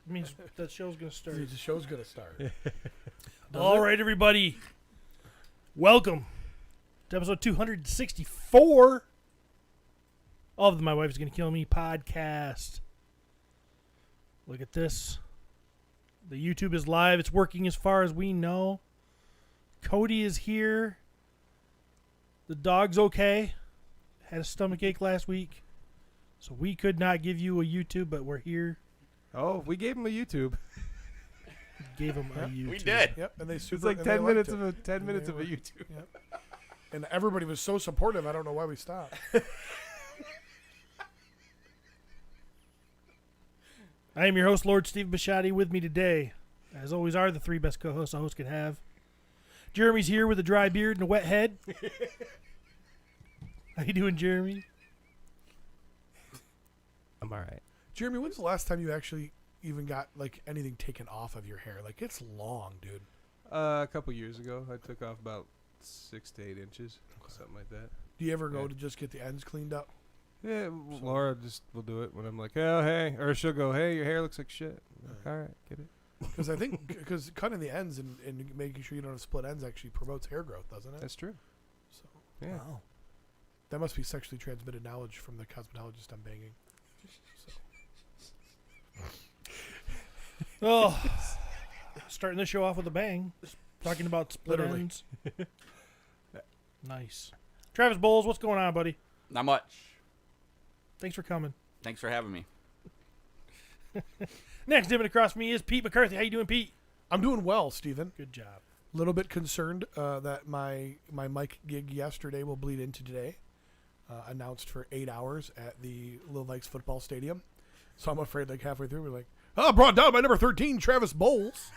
means that show's going to start. The show's going to start. All right, everybody. Welcome to episode 264 of the My Wife's Gonna Kill Me podcast. Look at this. The YouTube is live. It's working as far as we know. Cody is here. The dog's okay. Had a stomach ache last week. So we could not give you a YouTube, but we're here. Oh, we gave him a YouTube. Gave him a YouTube. We did. Yep, and they super. It's like and 10 they minutes liked of it. a 10 minutes of a YouTube. Yep. And everybody was so supportive. I don't know why we stopped. I am your host, Lord Steve Bushotee. With me today, as always, are the three best co-hosts a host could have. Jeremy's here with a dry beard and a wet head. How you doing, Jeremy? I'm all right. Jeremy, when's the last time you actually even got like anything taken off of your hair? Like, it's long, dude. A couple years ago, I took off about 6 to 8 inches, something like that. Do you ever go to just get the ends cleaned up? Yeah, Laura just will do it when I'm like, oh, hey. Or she'll go, hey, your hair looks like shit. I'm like, all right, get it. Because I think because cutting the ends and making sure you don't have split ends actually promotes hair growth, doesn't it? That's true. So Yeah. wow. That must be sexually transmitted knowledge from the cosmetologist I'm banging. Oh, starting the show off with a bang. Talking about split Literally. ends. Nice. Travis Bolles, what's going on, buddy? Not much. Thanks for coming. Thanks for having me. Next, dipping across from me is Pete McCarthy. How you doing, Pete? I'm doing well, Steven. Good job. A little bit concerned that my mic gig yesterday will bleed into today. Announced for 8 hours at the Little Vikes football stadium. So I'm afraid like halfway through we're like, brought down by number 13, Travis Bolles.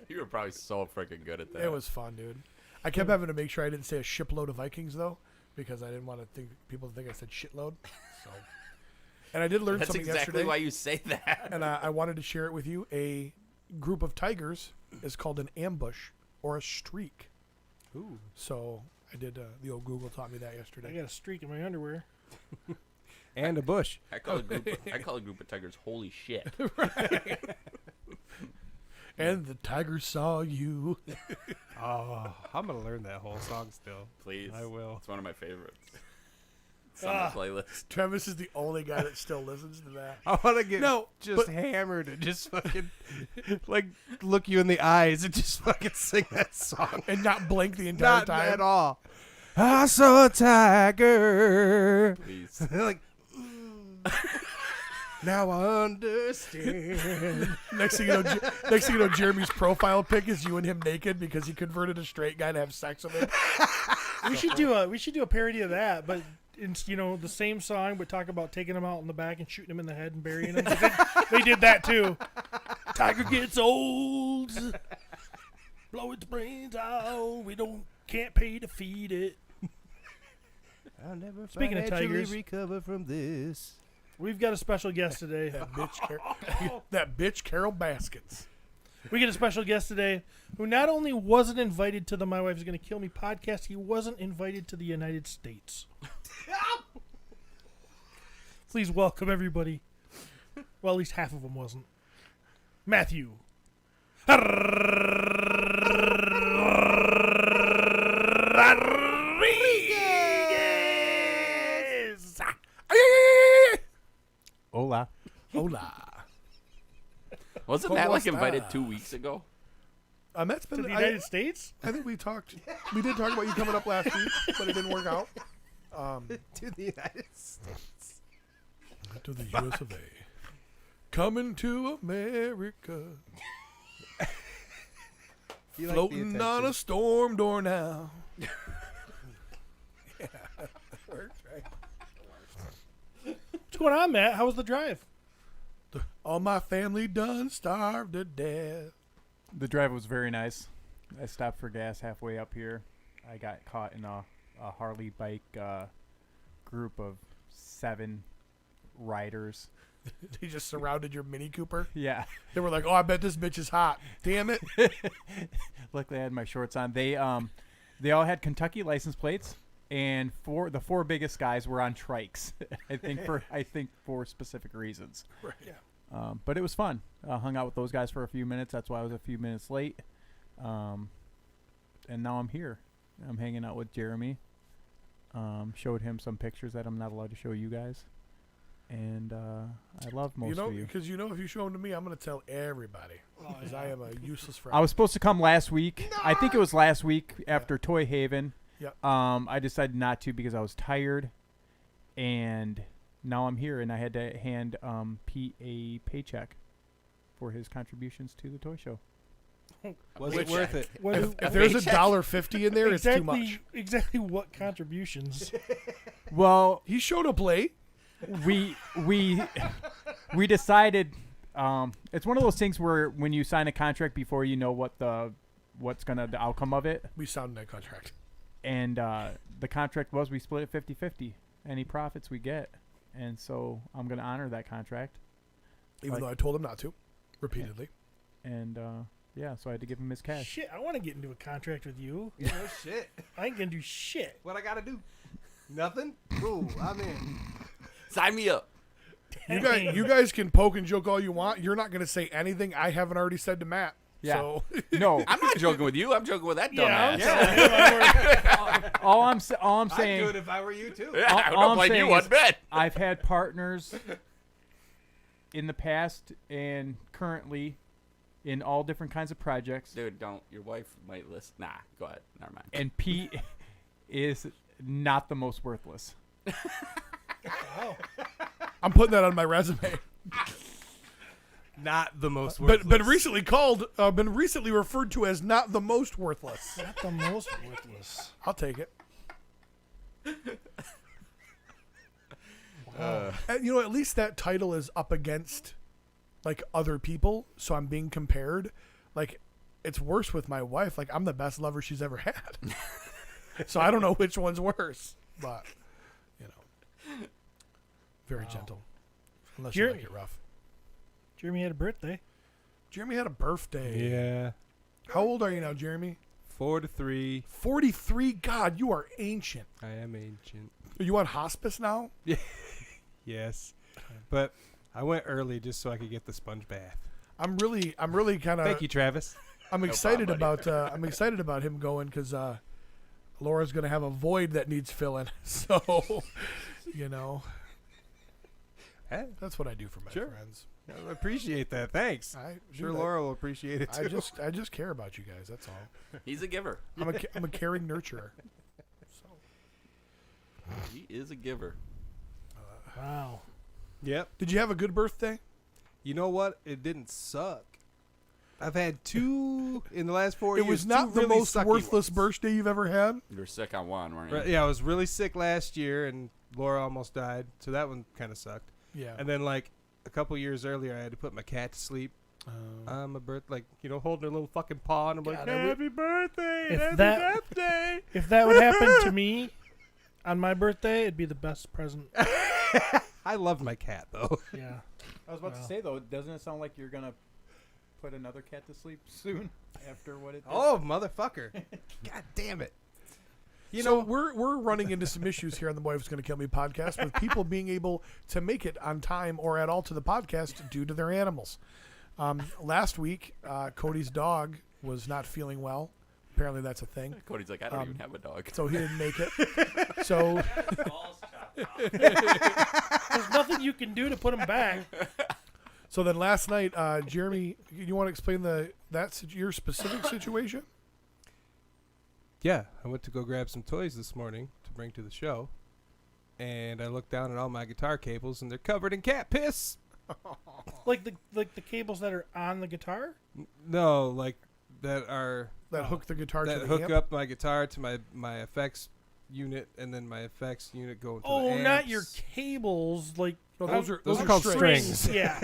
You were probably so freaking good at that. It was fun, dude. I kept having to make sure I didn't say a shipload of Vikings, though, because I didn't want to think people to think I said shitload. So, and I did learn That's something exactly yesterday. why you say that. And I wanted to share it with you. A group of tigers is called an ambush or a streak. Ooh. So I did, the old Google taught me that I yesterday. got a streak in my underwear. And a bush. I call a group of tigers holy shit. And the tiger saw you. Oh, I'm going to learn that whole song still. Please. I will. It's one of my favorites. It's on the playlist. Travis is the only guy that still listens to that. I want to get but- hammered and just fucking, like, look you in the eyes and just fucking sing that song. And not blink the entire Not time. at all. I saw a tiger. Please. Like, now I understand. Next thing you know, Jeremy's profile pic is you and him naked because he converted a straight guy to have sex with him. We should do a parody of that, but in, the same song, but talk about taking him out in the back and shooting him in the head and burying him. 'Cause they did that too. Tiger gets old, blow its brains out. We can't pay to feed it. I'll never Speaking of financially tigers. recover from this. We've got a special guest today. That bitch Carol Baskins. We get a special guest today who not only wasn't invited to the My Wife's Gonna Kill Me podcast, he wasn't invited to the United States. Please welcome everybody. Well, at least half of them wasn't. Matthew. Rodriguez. Hola. Hola. Wasn't Como that like esta? invited 2 weeks ago? That's To been. the United States? I think we talked. We did talk about you coming up last week, but it didn't work out. To the United States. To the US of A. Coming to America. You like the Floating on attention. a storm door now. Yeah, that works, right? What's going on, Matt? How was the drive? All my family done starved to death. The drive was very nice. I stopped for gas halfway up here. I got caught in a Harley bike group of 7 riders. They just surrounded your Mini Cooper. Yeah. They were like, "Oh, I bet this bitch is hot." Damn it! Luckily, I had my shorts on. They all had Kentucky license plates, and the four biggest guys were on trikes. I think for specific reasons. Right. Yeah. But it was fun. Hung out with those guys for a few minutes. That's why I was a few minutes late. And now I'm here. I'm hanging out with Jeremy. Showed him some pictures that I'm not allowed to show you guys. And I love most of you. Because if you show them to me, I'm going to tell everybody. Because I am a useless friend. I was supposed to come last week. No! I think it was last week after Toy Haven. Yep. I decided not to because I was tired. And now I'm here, and I had to hand Pete a paycheck for his contributions to the toy show. Was it worth it? If there's $1.50 in there, it's too much. Exactly what contributions? Well, He showed up late. we decided it's one of those things where when you sign a contract before you know what's the outcome of it. We signed that contract. And the contract was we split it 50-50. Any profits we get. And so I'm going to honor that contract. Even though I told him not to, repeatedly. And yeah, so I had to give him his cash. Shit, I want to get into a contract with you. Yeah, no shit. I ain't gonna do shit. What I gotta do? Nothing? Cool, I'm in. Sign me up. You guys can poke and joke all you want. You're not going to say anything I haven't already said to Matt. Yeah. So. No. I'm not joking with you. I'm joking with that Yeah, dumbass. all I'm saying. I'd do it if I were you too. Yeah, I all don't blame you saying one is bit. I've had partners in the past and currently in all different kinds of projects. Dude, don't. Your wife might listen. Nah, go ahead. Never mind. And Pete is not the most worthless. Oh. I'm putting that on my resume. Not the most worthless. But been recently referred to as not the most worthless. Not the most worthless. I'll take it. At least that title is up against like other people, so I'm being compared. Like, it's worse with my wife. Like, I'm the best lover she's ever had. So I don't know which one's worse, but very gentle. Unless you like it rough. Jeremy had a birthday. Jeremy had a birthday. Yeah. How old are you now, Jeremy? 4 to 3. 43. God, you are ancient. I am ancient. Are you on hospice now? Yes. But I went early just so I could get the sponge bath. I'm really kind of. Thank you, Travis. I'm excited about. I'm excited about him going because Laura's going to have a void that needs filling. So, that's what I do for my friends. I appreciate that. Thanks. Sure, Laura will appreciate it too. I just care about you guys. That's all. He's a giver. I'm a caring nurturer. So. He is a giver. Wow. Yep. Did you have a good birthday? You know what? It didn't suck. I've had 2 in the last 4 years. It was not the really most sucky worthless ones. birthday you've ever had? You were sick on one, weren't you? Right, yeah, I was really sick last year, and Laura almost died, so that one kind of sucked. Yeah. And then, like, a couple years earlier, I had to put my cat to sleep. Holding her little fucking paw, and I'm like, happy birthday, happy birthday. If that would happen to me on my birthday, it'd be the best present. I loved my cat, though. Yeah. I was about to say, though, doesn't it sound like you're going to put another cat to sleep soon after what it did? Oh, motherfucker. God damn it. We're running into some issues here on the My Wife's Gonna Kill Me podcast with people being able to make it on time or at all to the podcast due to their animals. Last week, Cody's dog was not feeling well. Apparently that's a thing. Cody's like, I don't even have a dog. So he didn't make it. So There's nothing you can do to put him back. So then last night, Jeremy, you want to explain your specific situation? Yeah, I went to go grab some toys this morning to bring to the show, and I looked down at all my guitar cables, and they're covered in cat piss. Like the cables that are on the guitar? No, like that hook the guitar to that the hook amp? up my guitar to my effects unit, and then my effects unit go into the Oh, amps. not your cables. Like No, I'm- those are called strings. strings. Yeah.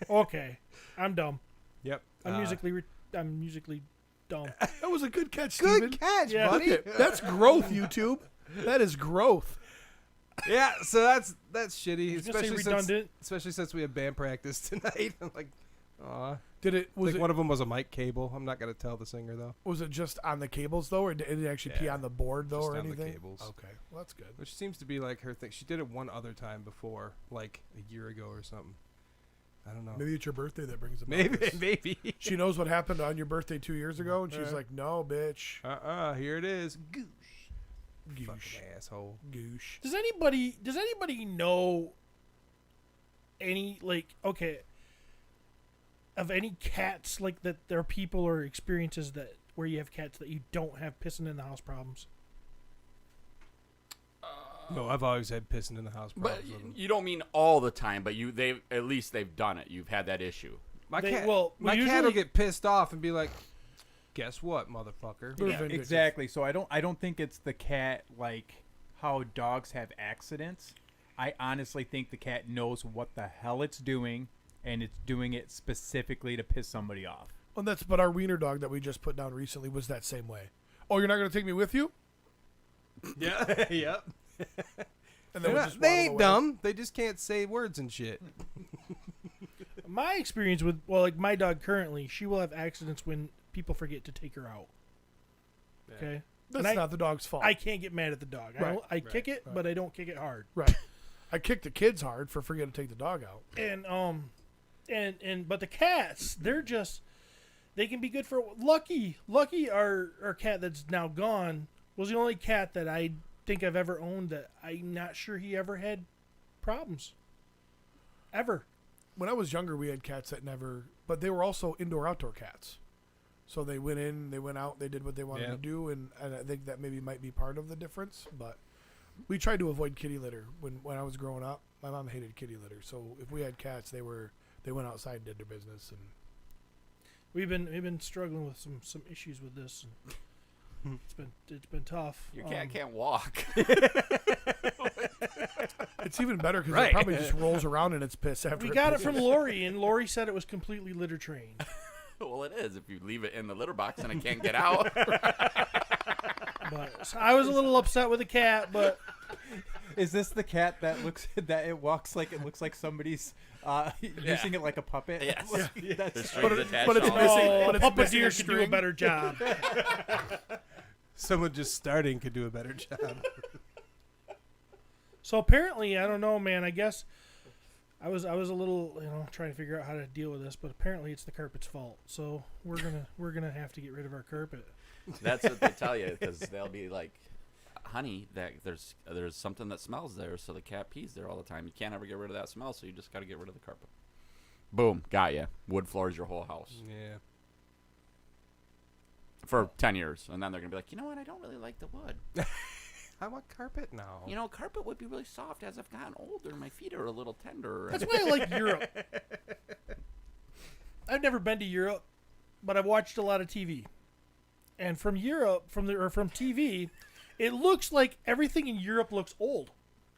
Okay. I'm dumb. Yep. I'm musically dumb. That was a good catch, Steven. Good catch, Yeah. buddy. Look at- that's growth, YouTube. That is growth. Yeah, so that's shitty, I was gonna say especially redundant. since we have band practice tonight. I'm like, Aw. Did it? Was Like it? one of them was a mic cable. I'm not gonna tell the singer though. Was it just on the cables though, or did it actually pee Yeah, on the board though, just or on the anything? cables. Okay, well that's good. Which seems to be like her thing. She did it one other time before, like a year ago or something. I don't know. Maybe it's your birthday that brings it. Maybe. She knows what happened on your birthday 2 years ago, and she's like, "No, bitch, Here it is. Goosh. goosh, Fucking asshole. goosh." Does anybody know any of any cats like that there are people or experiences that where you have cats that you don't have pissing in the house problems? No, I've always had pissing in the house But problems with them. you don't mean all the time, but at least they've done it. You've had that issue. My They- cat, well, my cat usually- will get pissed off and be like, "Guess what, motherfucker?" They're Yeah, vindictive. exactly. So I don't think it's the cat like how dogs have accidents. I honestly think the cat knows what the hell it's doing, and it's doing it specifically to piss somebody off. Well, but our wiener dog that we just put down recently was that same way. Oh, you're not going to take me with you? Yeah. Yep. And then we just They waddle ain't away. dumb. They just can't say words and shit. My experience with my dog currently, she will have accidents when people forget to take her out. Okay, That's And not the dog's fault. I can't get mad at the dog. Right, I kick it, right. but I don't kick it hard. Right. I kicked the kids hard for forgetting to take the dog out. But the cats, they can be good for Lucky, our cat that's now gone was the only cat that I think I've ever owned that I'm not sure he ever had problems. Ever. When I was younger, we had cats that never, but they were also indoor-outdoor cats. So they went in, they went out, they did what they wanted Yeah. to do, and I think that maybe might be part of the difference. But we tried to avoid kitty litter when I was growing up. My mom hated kitty litter, so if we had cats, they went outside and did their business. And We've been struggling with some issues with this. And it's been tough. Your cat can't walk. it's even better because Right. it probably just rolls around in its piss after. We got it pisses. from Lori, and Lori said it was completely litter trained. Well, it is if you leave it in the litter box and it can't get out. But so I was a little upset with the cat, but Is this the cat that it looks like somebody's using it like a puppet? Yes. That's The strings attached but it's all missing- oh, but it's missing a Puppeteer could do a string. better job. Someone just starting could do a better job. So apparently, I don't know, man. I guess I was a little, trying to figure out how to deal with this, but apparently it's the carpet's fault. So we're gonna have to get rid of our carpet. That's what they tell you because they'll be like, honey, that there's something that smells there, so the cat pees there all the time. You can't ever get rid of that smell, so you just got to get rid of the carpet. Boom, got you. Wood floors your whole house Yeah. for 10 years, and then they're gonna be like, you know what? I don't really like the wood. I want carpet now. You know, carpet would be really soft as I've gotten older. My feet are a little tender. That's why I like Europe. I've never been to Europe, but I've watched a lot of TV. And from Europe, from TV, it looks like everything in Europe looks old,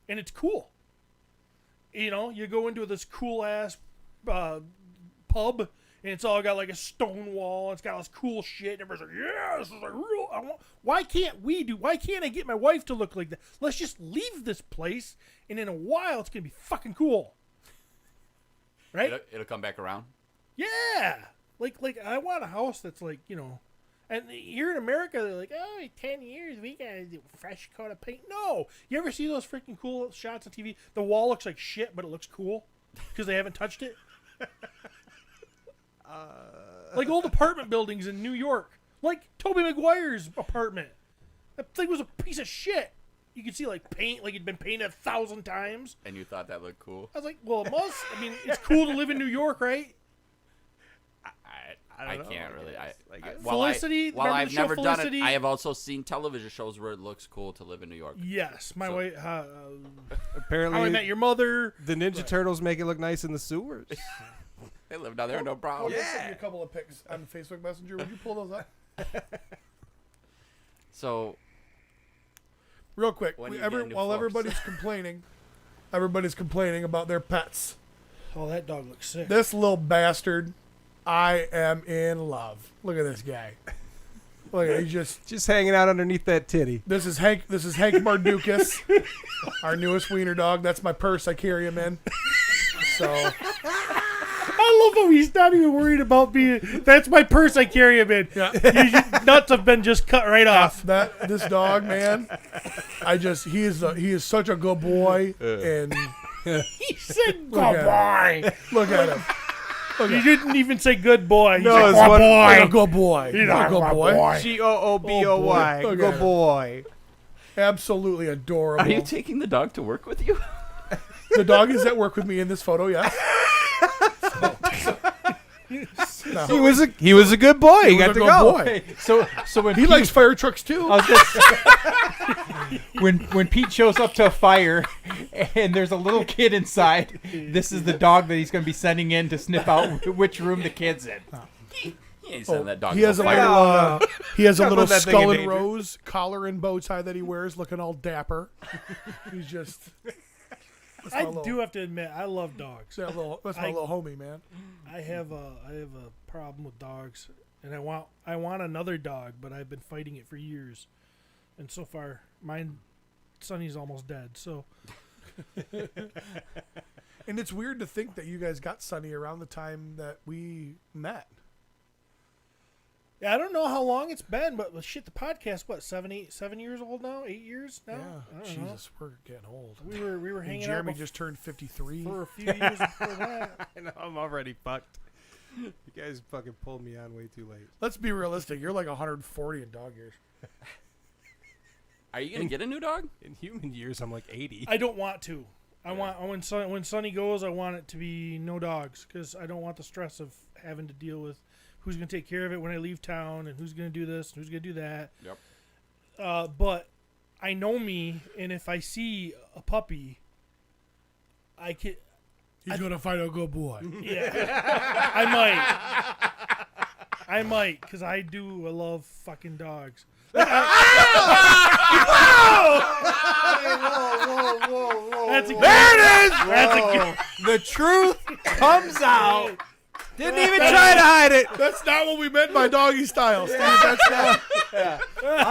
and it's cool. You go into this cool ass pub, and it's all got like a stone wall. It's got all this cool shit. And everybody's like, "Yeah, this is like real." Why can't I get my wife to look like that? Let's just leave this place, and in a while, it's gonna be fucking cool, right? It'll come back around. Yeah, like I want a house that's like and here in America they're like, oh, in 10 years we gotta do a fresh coat of paint. No, you ever see those freaking cool shots on TV? The wall looks like shit, but it looks cool because they haven't touched it. Like old apartment buildings in New York, like Tobey Maguire's apartment. That thing was a piece of shit. You could see like paint, like it'd been painted 1,000 times. And you thought that looked cool? I was like, well, it must. I mean, it's cool to live in New York, right? I can't really. Felicity, While remember I've the show never done Felicity? it, I have also seen television shows where it looks cool to live in New York. Yes, my So- wife. Apparently, How I Met Your Mother. the Ninja Turtles make it look nice in the sewers. They live down there, no problem. I'll send you a couple of pics on Facebook Messenger. Would you pull those up? So Real quick, When you get new while floors. everybody's complaining about their pets. Oh, that dog looks sick. This little bastard, I am in love. Look at this guy. Look at he Just hanging out underneath that titty. This is Hank Mardukas, our newest wiener dog. That's my purse. I carry him in. So I love him. He's not even worried about being. That's my purse I carry him in. Yeah. His nuts have been just cut right off. This dog, man. He is such a good boy, and He said, Look "Good at boy." look at him. He didn't even say good boy. He No, said, it's "Good one- boy." Like a good boy. He's He's a a good boy. Gooboy. Look at Good him. boy. Absolutely adorable. Are you taking the dog to work with you? The dog is at work with me in this photo, yes. No. He was a good boy. He was got a to good go. boy. Hey, so when He Pete, likes fire trucks too. I was gonna when Pete shows up to a fire and there's a little kid inside, this is the dog that he's going to be sending in to sniff out which room the kid's in. He ain't sending that dog He to has a fire. little, he has a Gotta little put that thing skull in and danger. rose collar and bow tie that he wears, looking all dapper. He's just. That's my I little, do have to admit, I love dogs. that's my little homie, man. I have a problem with dogs, and I want another dog, but I've been fighting it for years, and so far, Sonny's almost dead. So And it's weird to think that you guys got Sonny around the time that we met. yeah, I don't know how long it's been, but shit, the podcast seven years old now, 8 years now. I don't know. Jesus, we're getting old. We were And hanging Jeremy out just turned 53. for a few years before that. I know, I'm already fucked. You guys fucking pulled me on way too late. Let's be realistic. You're like 140 in dog years. Are you gonna get a new dog? In human years, I'm like 80. I don't want to. I want when Sonny goes, I want it to be no dogs because I don't want the stress of having to deal with who's going to take care of it when I leave town and who's going to do this and who's going to do that. Yep. But I know me, and if I see a puppy, I can. He's going to find a good boy. Yeah, I might, because I love fucking dogs. Whoa! That's a good, There it is! That's a good. The truth comes out. Didn't even try to hide it. That's not what we meant by doggy style, Steve. That's not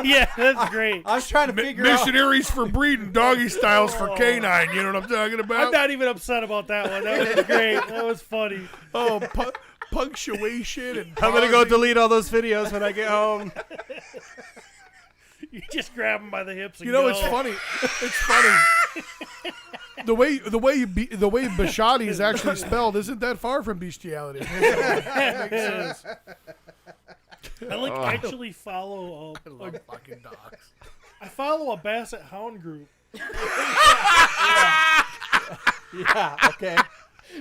Yeah, that's great. I was trying to figure out. missionaries for breeding, doggy styles for canine. You know what I'm talking I'm about? not even upset about that one. That was great. That was funny. Oh, punctuation and I'm gonna go pausing. delete all those videos when I get home. You just grab him by the hips. And You know, go. it's funny. It's funny. The way Bushotee is actually spelled isn't that far from bestiality. Makes sense. I actually follow I love fucking dogs. I follow a Basset Hound group. Yeah. Okay.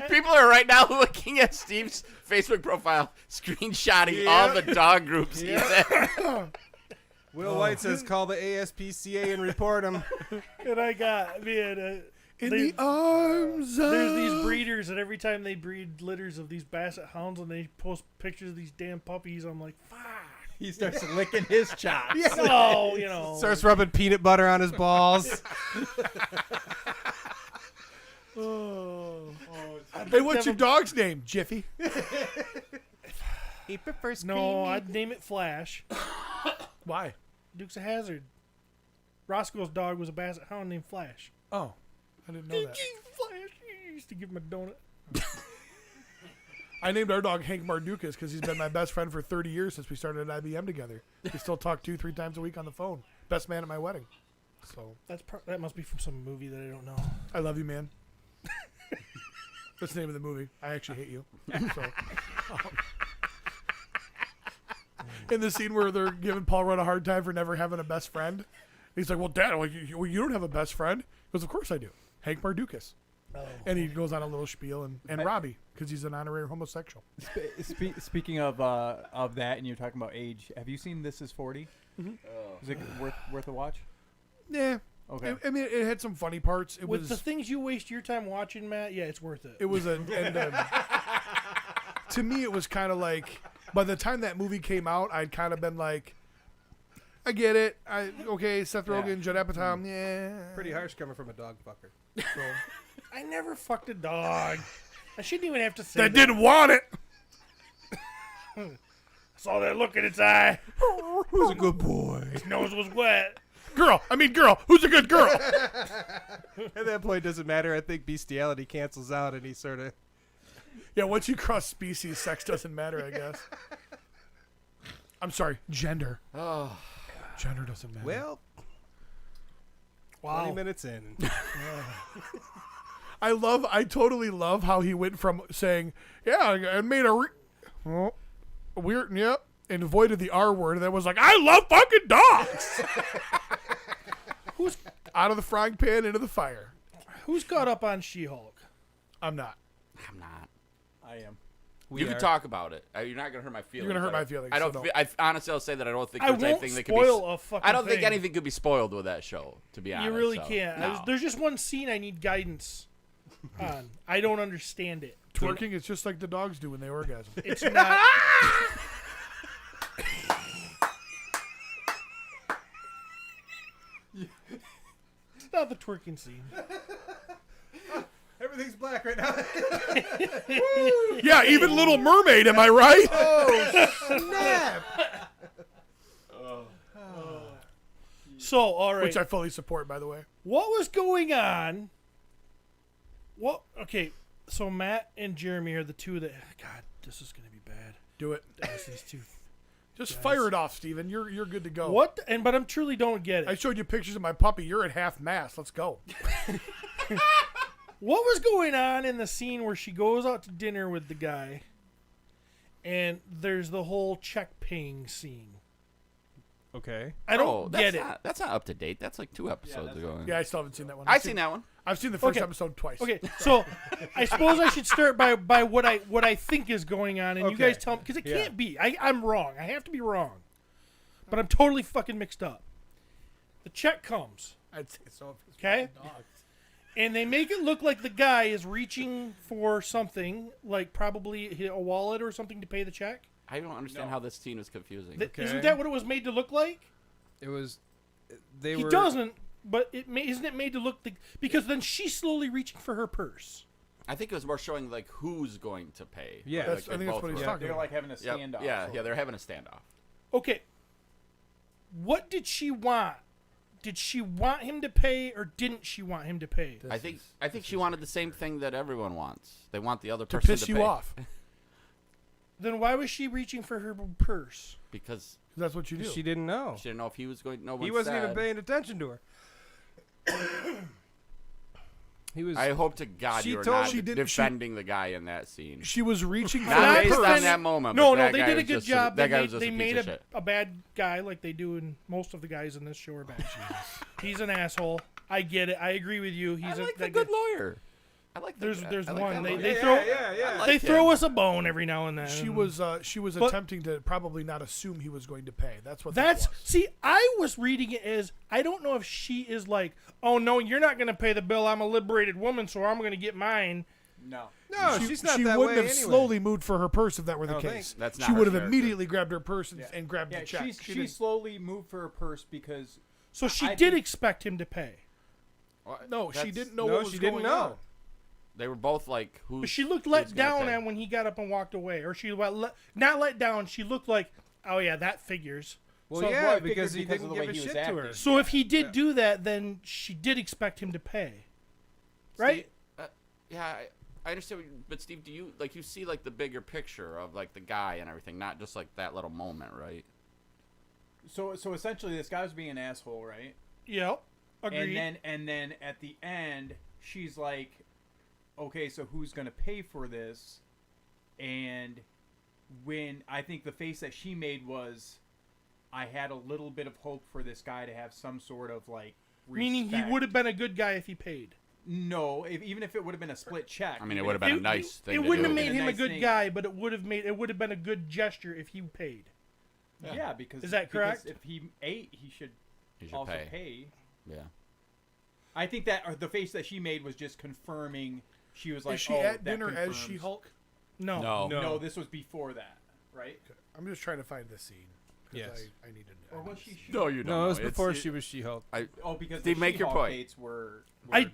People are right now looking at Steve's Facebook profile, screenshotting all the dog groups he's in. Will White says call the ASPCA and report him. And I got man. In the arms of... There's these breeders, and every time they breed litters of these Basset Hounds, and they post pictures of these damn puppies, I'm like, fuck. He starts licking his chops. No, you know. Starts rubbing peanut butter on his balls. Hey, what's your dog's name, Jiffy? He prefers No, I'd name it Flash. Why? Dukes of Hazzard. Roscoe's dog was a Basset Hound named Flash. Oh, I didn't know that. Flash. He used to give him a donut. I named our dog Hank Mardukas because he's been my best friend for 30 years since we started at IBM together. We still talk 2-3 times a week on the phone. Best man at my wedding. So That must be from some movie that I don't know. I love you, man. That's the name of the movie. I actually hate you. So, in the scene where they're giving Paul Rudd a hard time for never having a best friend, he's like, "Well, Dad, you don't have a best friend." He goes, "Of course I do. Hank Mardukas." Oh. And he goes on a little spiel and Robbie because he's an honorary homosexual. Speaking of that, and you're talking about age, have you seen This Is 40? Mm-hmm. Is it worth a watch? Yeah. Okay. I mean, it had some funny parts. It With was the things you waste your time watching, Matt, yeah, it's worth it. It was to me, it was kind of like, by the time that movie came out, I'd kind of been like, I get it. Okay, Seth Rogen, Judd Apatow, yeah. Pretty harsh coming from a dog fucker. So, I never fucked a dog. I shouldn't even have to say that didn't want it. I saw that look in its eye. Who's a good boy? His nose was wet. Girl, who's a good girl? At that point, it doesn't matter. I think bestiality cancels out, and he sort of Yeah, once you cross species, sex doesn't matter, I guess. I'm sorry, gender. Oh, Gender doesn't matter. Well, Wow. 20 minutes in. I totally love how he went from saying, yeah, I made a weird, yep, and avoided the R word, and then was like, I love fucking dogs. Who's out of the frying pan into the fire? Who's caught up on She-Hulk? I'm not. I'm not. I am. You can talk about it. You're not gonna hurt my feelings. You're gonna hurt I- my feelings, I don't. so I honestly, I'll say that I don't think I there's won't anything that could be. spoil a fucking I don't think thing. anything could be spoiled with that show. To be honest, You really so, can't. No. There's just one scene I need guidance on. I don't understand it. Twerking is just like the dogs do when they orgasm. It's not. It's not the twerking scene. Everything's black right now. Yeah, even Little Mermaid, am I right? Oh, snap. So, all right. Which I fully support, by the way. What was going on? What? Okay, so Matt and Jeremy are the two that. God, this is gonna be bad. Do it. These two. Just fire it off, Steven. You're good to go. What? But I'm truly don't get I it. showed you pictures of my puppy. You're at half mast. Let's go. What was going on in the scene where she goes out to dinner with the guy, and there's the whole check paying scene? Okay. I don't get it. That's not up to date. That's like 2 episodes ago. Yeah, I still haven't seen that one. I've seen that one. I've seen the first Okay. episode twice. Okay, so I suppose I should start by what I think is going on, and you Okay. guys tell me, because it Yeah. can't be. I'm wrong. I have to be wrong, but I'm totally fucking mixed up. The check comes, I'd say so. If it's okay, fucking dogs. and they make it look like the guy is reaching for something, like probably a wallet or something to pay the check. I don't understand how this scene is confusing. Okay. Isn't that what it was made to look like? It was. They He were. doesn't, but isn't it made to look because then she's slowly reaching for her purse. I think it was more showing like who's going to pay. Yeah. Like, That's- I they think that's both what he's were. talking They're about. like having a Yep. standoff. Yeah, so- yeah, they're having a standoff. Okay. What did she want? Did she want him to pay or didn't she want him to pay? I think she wanted the same thing that everyone wants. They want the other To person piss to you pay. off. Then why was she reaching for her purse? Because That's what you do. She didn't know. she didn't know if he was going. No one He wasn't said. even paying attention to her. He was. I hope to God She you're told- not She didn't- defending the guy in that scene. She was reaching for Not Not her based purse. on purse. that moment. No, but no, that they guy did a was good just job. that guy They was just they a piece made of shit. a bad guy like they do in most of the guys in this show are bad. He's an asshole. I get it. I agree with you. I He's like a the that good guy- lawyer. I like. There's I like one. that They lawyer. throw yeah. they like throw him. us a bone every now and then. She was But- attempting to probably not assume he was going to pay. That's what That's that was. see. I was reading it as I don't know if she is like, oh no, you're not going to pay the bill. I'm a liberated woman, so I'm going to get mine. No. No, she, she's not she that wouldn't way have anyway. slowly moved for her purse if that were the I don't case. think. That's not she her would have character. immediately grabbed her purse and grabbed Yeah, the check. she slowly moved for her purse because So she I did think- expect him to pay. Well, No, she that's- didn't know No, what was she didn't going know. on. They were both like, "Who's?" But she looked who's let gonna down pay? and when he got up and walked away, or she not let down. She looked like, oh yeah, that figures. Well, So, yeah, well, I figured because he because of didn't the give way a he was shit to her. acting. So if he did do that, then she did expect him to pay, right? Yeah, I understand. But Steve, do you like you see like the bigger picture of like the guy and everything, not just like that little moment, right? so essentially this guy was being an asshole, right? Yep. Agreed. And then at the end she's like, okay, so who's gonna pay for this? And when I think the face that she made was, I had a little bit of hope for this guy to have some sort of like Meaning he respect. would have been a good guy if he paid. No, even if it would have been a split check. I mean, it even would have if been a nice thing It to wouldn't do. have made Been a him a nice good thing. guy, but it would have been a good gesture if he paid. Yeah, because Is that because correct? if he ate, he should He should also pay. pay. Yeah. I think that the face that she made was just confirming. She was like, Is she oh, at that dinner as confirms. She-Hulk? No. No. No, this was before that, right? I'm just trying to find this scene. 'cause Yes. I need to. Or was she? No, you don't. No, it was know. before It's- she was She-Hulk. Oh, because Steve, the make your She-Hulk point. dates were I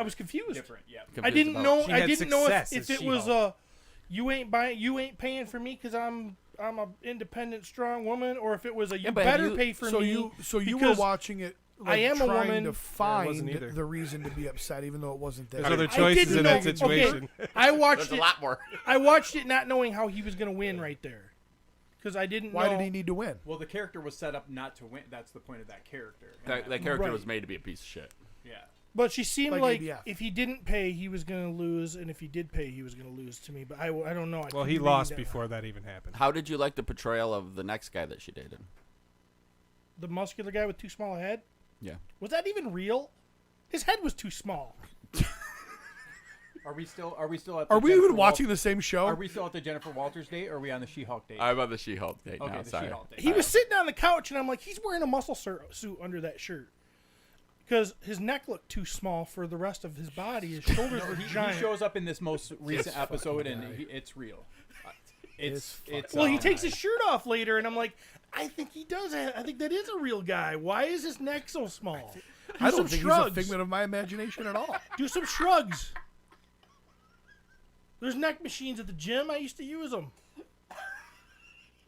was confused. different. Yeah. I confused didn't about- know. She I had didn't know success if as it was She-Hulk. you ain't paying for me because I'm a independent, strong woman, or if it was a you but better you- pay for So me. you were because- watching it I am a trying woman. to find either. the reason to be upset, even though it wasn't there. There's other I choices didn't in that know- situation. Okay, I watched There's it. a lot more. I watched it not knowing how he was going to win right there, because I didn't. Why know. did he need to win? Well, the character was set up not to win. That's the point of that character. That character Right. was made to be a piece of shit. Yeah. But she seemed Like like ABF. if he didn't pay, he was going to lose, and if he did pay, he was going to lose to me. But I don't know. I Well, couldn't he read lost that before one. that even happened. How did you like the portrayal of the next guy that she dated? The muscular guy with too small a head. Yeah. Was that even real? His head was too small. Are we still at? The Are we Jennifer even watching the same show? Are we still at the Jennifer Walters date, or are we on the She-Hulk date? I'm on the She-Hulk date okay, now. the Sorry. She-Hulk date. He was sitting on the couch, and I'm like, he's wearing a muscle suit under that shirt. Because his neck looked too small for the rest of his body. His shoulders were He giant. shows up in this most recent episode, and it's real. It's Well, he takes his shirt off later, and I'm like, I think he does. I think that is a real guy. Why is his neck so small? I some don't think shrugs. he's a figment of my imagination at all. Do some shrugs. There's neck machines at the gym. I used to use them.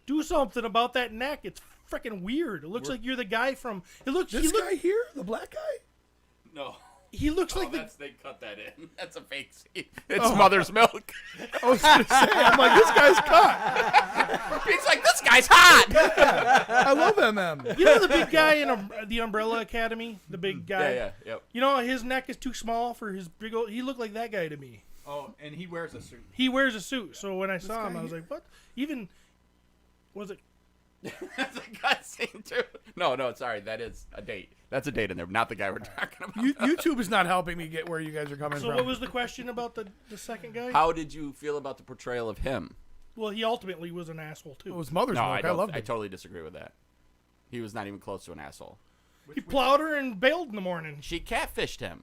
Do something about that neck. It's freaking weird. It looks like you're the guy from. It looks. This guy here, the black guy. No. He looks like the. They cut that in. That's a fake scene. It's mother's milk. I was gonna say, I'm like, this guy's cut. He's like, this guy's hot. I love MM. You know the big guy in the Umbrella Academy. The big guy. Yeah, yep. You know his neck is too small for his big old. He looked like that guy to me. Oh, and he wears a suit. He wears a suit. So when I saw him, I was like, what? Even was it? That's a gut scene too. No, sorry, that is a date. That's a date in there, not the guy we're talking about. YouTube is not helping me get where you guys are coming So from. what was the question about the second guy? How did you feel about the portrayal of him? Well, he ultimately was an asshole too. It was Mother's No, Milk. I don't. loved I it. totally disagree with that. He was not even close to an asshole. He plowed her and bailed in the morning. She catfished him.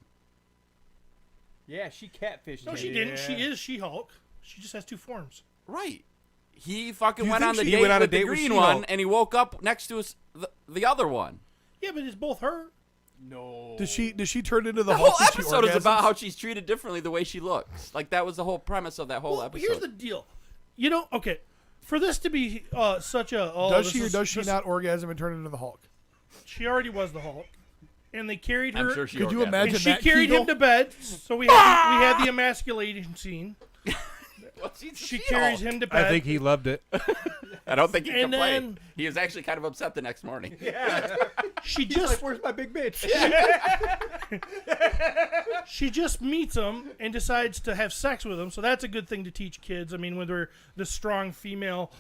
Yeah, she catfished No, him. she didn't. She is She-Hulk. She just has two forms. Right. He fucking You went think on the she- date He went on a with the date with green She-Hulk. one, and he woke up next to the other one. Yeah, but it's both her. No. Does she turn into the The Hulk whole when she episode is orgasms? about how she's treated differently the way she looks. Like, that was the whole premise of that whole Well, episode. here's the deal. You know, okay, for this to be such a Does she or does she not orgasm and turn into the Hulk? She already was the Hulk, and they carried her. I'm sure she Could you orgasmed. imagine and she that carried Kegel? him to bed. So we had the emasculation scene. Well, she's She She-Hulk. carries him to bed. I think he loved it. I don't think he And complained. then- He was actually kind of upset the next morning. she He's just like, where's my big bitch? she just meets him and decides to have sex with him. So that's a good thing to teach kids. I mean, when they're the strong female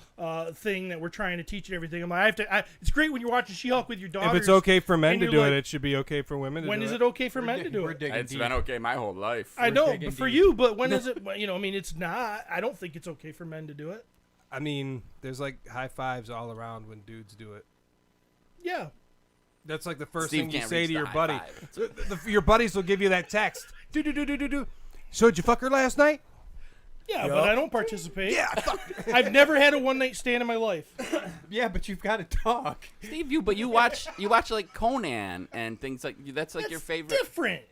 thing that we're trying to teach and everything. I'm like, it's great when you're watching She-Hulk with your daughters. If it's okay for men and to you're do like, it, it should be okay for women to When do is it. it okay for men to do We're it? digging It's deep. been okay my whole life. I know, digging but for deep. you. But when is it? You know, I mean, it's not. I don't think it's okay for men to do it. I mean, there's like high fives all around when dudes do it. Yeah. That's like the first Steve thing you can't say reach to the your high buddy. five. Your buddies will give you that text. Do. So did you fuck her last night? Yeah, Yup. but I don't participate. Yeah, I've never had a one night stand in my life. Yeah, but you've got to talk. Steve, you watch like Conan and things like that's like your favorite. Different.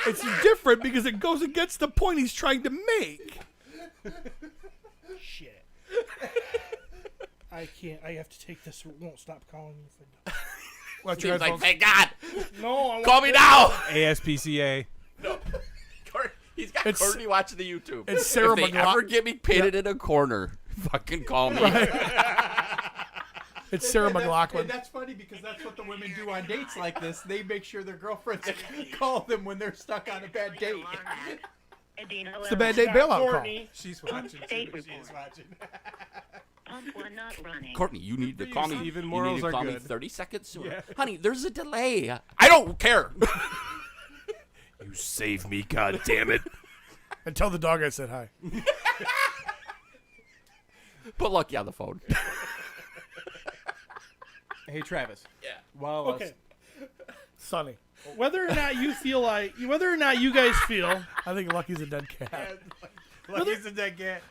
It's different because it goes against the point he's trying to make. Shit. I can't. I have to take this. It won't stop calling me. Watch your Steve's like, headphones. thank God, No, I call me now. ASPCA. No. He's got It's- Courtney watching the YouTube. it's Sarah If they McLachlan. ever get me painted in a corner, fucking call me. It's Sarah And McLachlan. that's funny because that's what the women do on dates like this. They make sure their girlfriends call them when they're stuck on a bad date. It's the bad date bailout call. Courtney. She's watching. State She's report. watching. Pump one not running. Courtney, you need to For call you, me. Steven, You morals need to are call me good. 30 seconds sooner. Yeah. Honey, there's a delay. I don't care. You save me, God damn it. And tell the dog I said hi. Put Lucky on the phone. Hey, Travis. Yeah. Well, Okay. Sonny. Whether or not you feel like, whether or not you guys feel, I think Lucky's a dead cat. Lucky's a dead cat.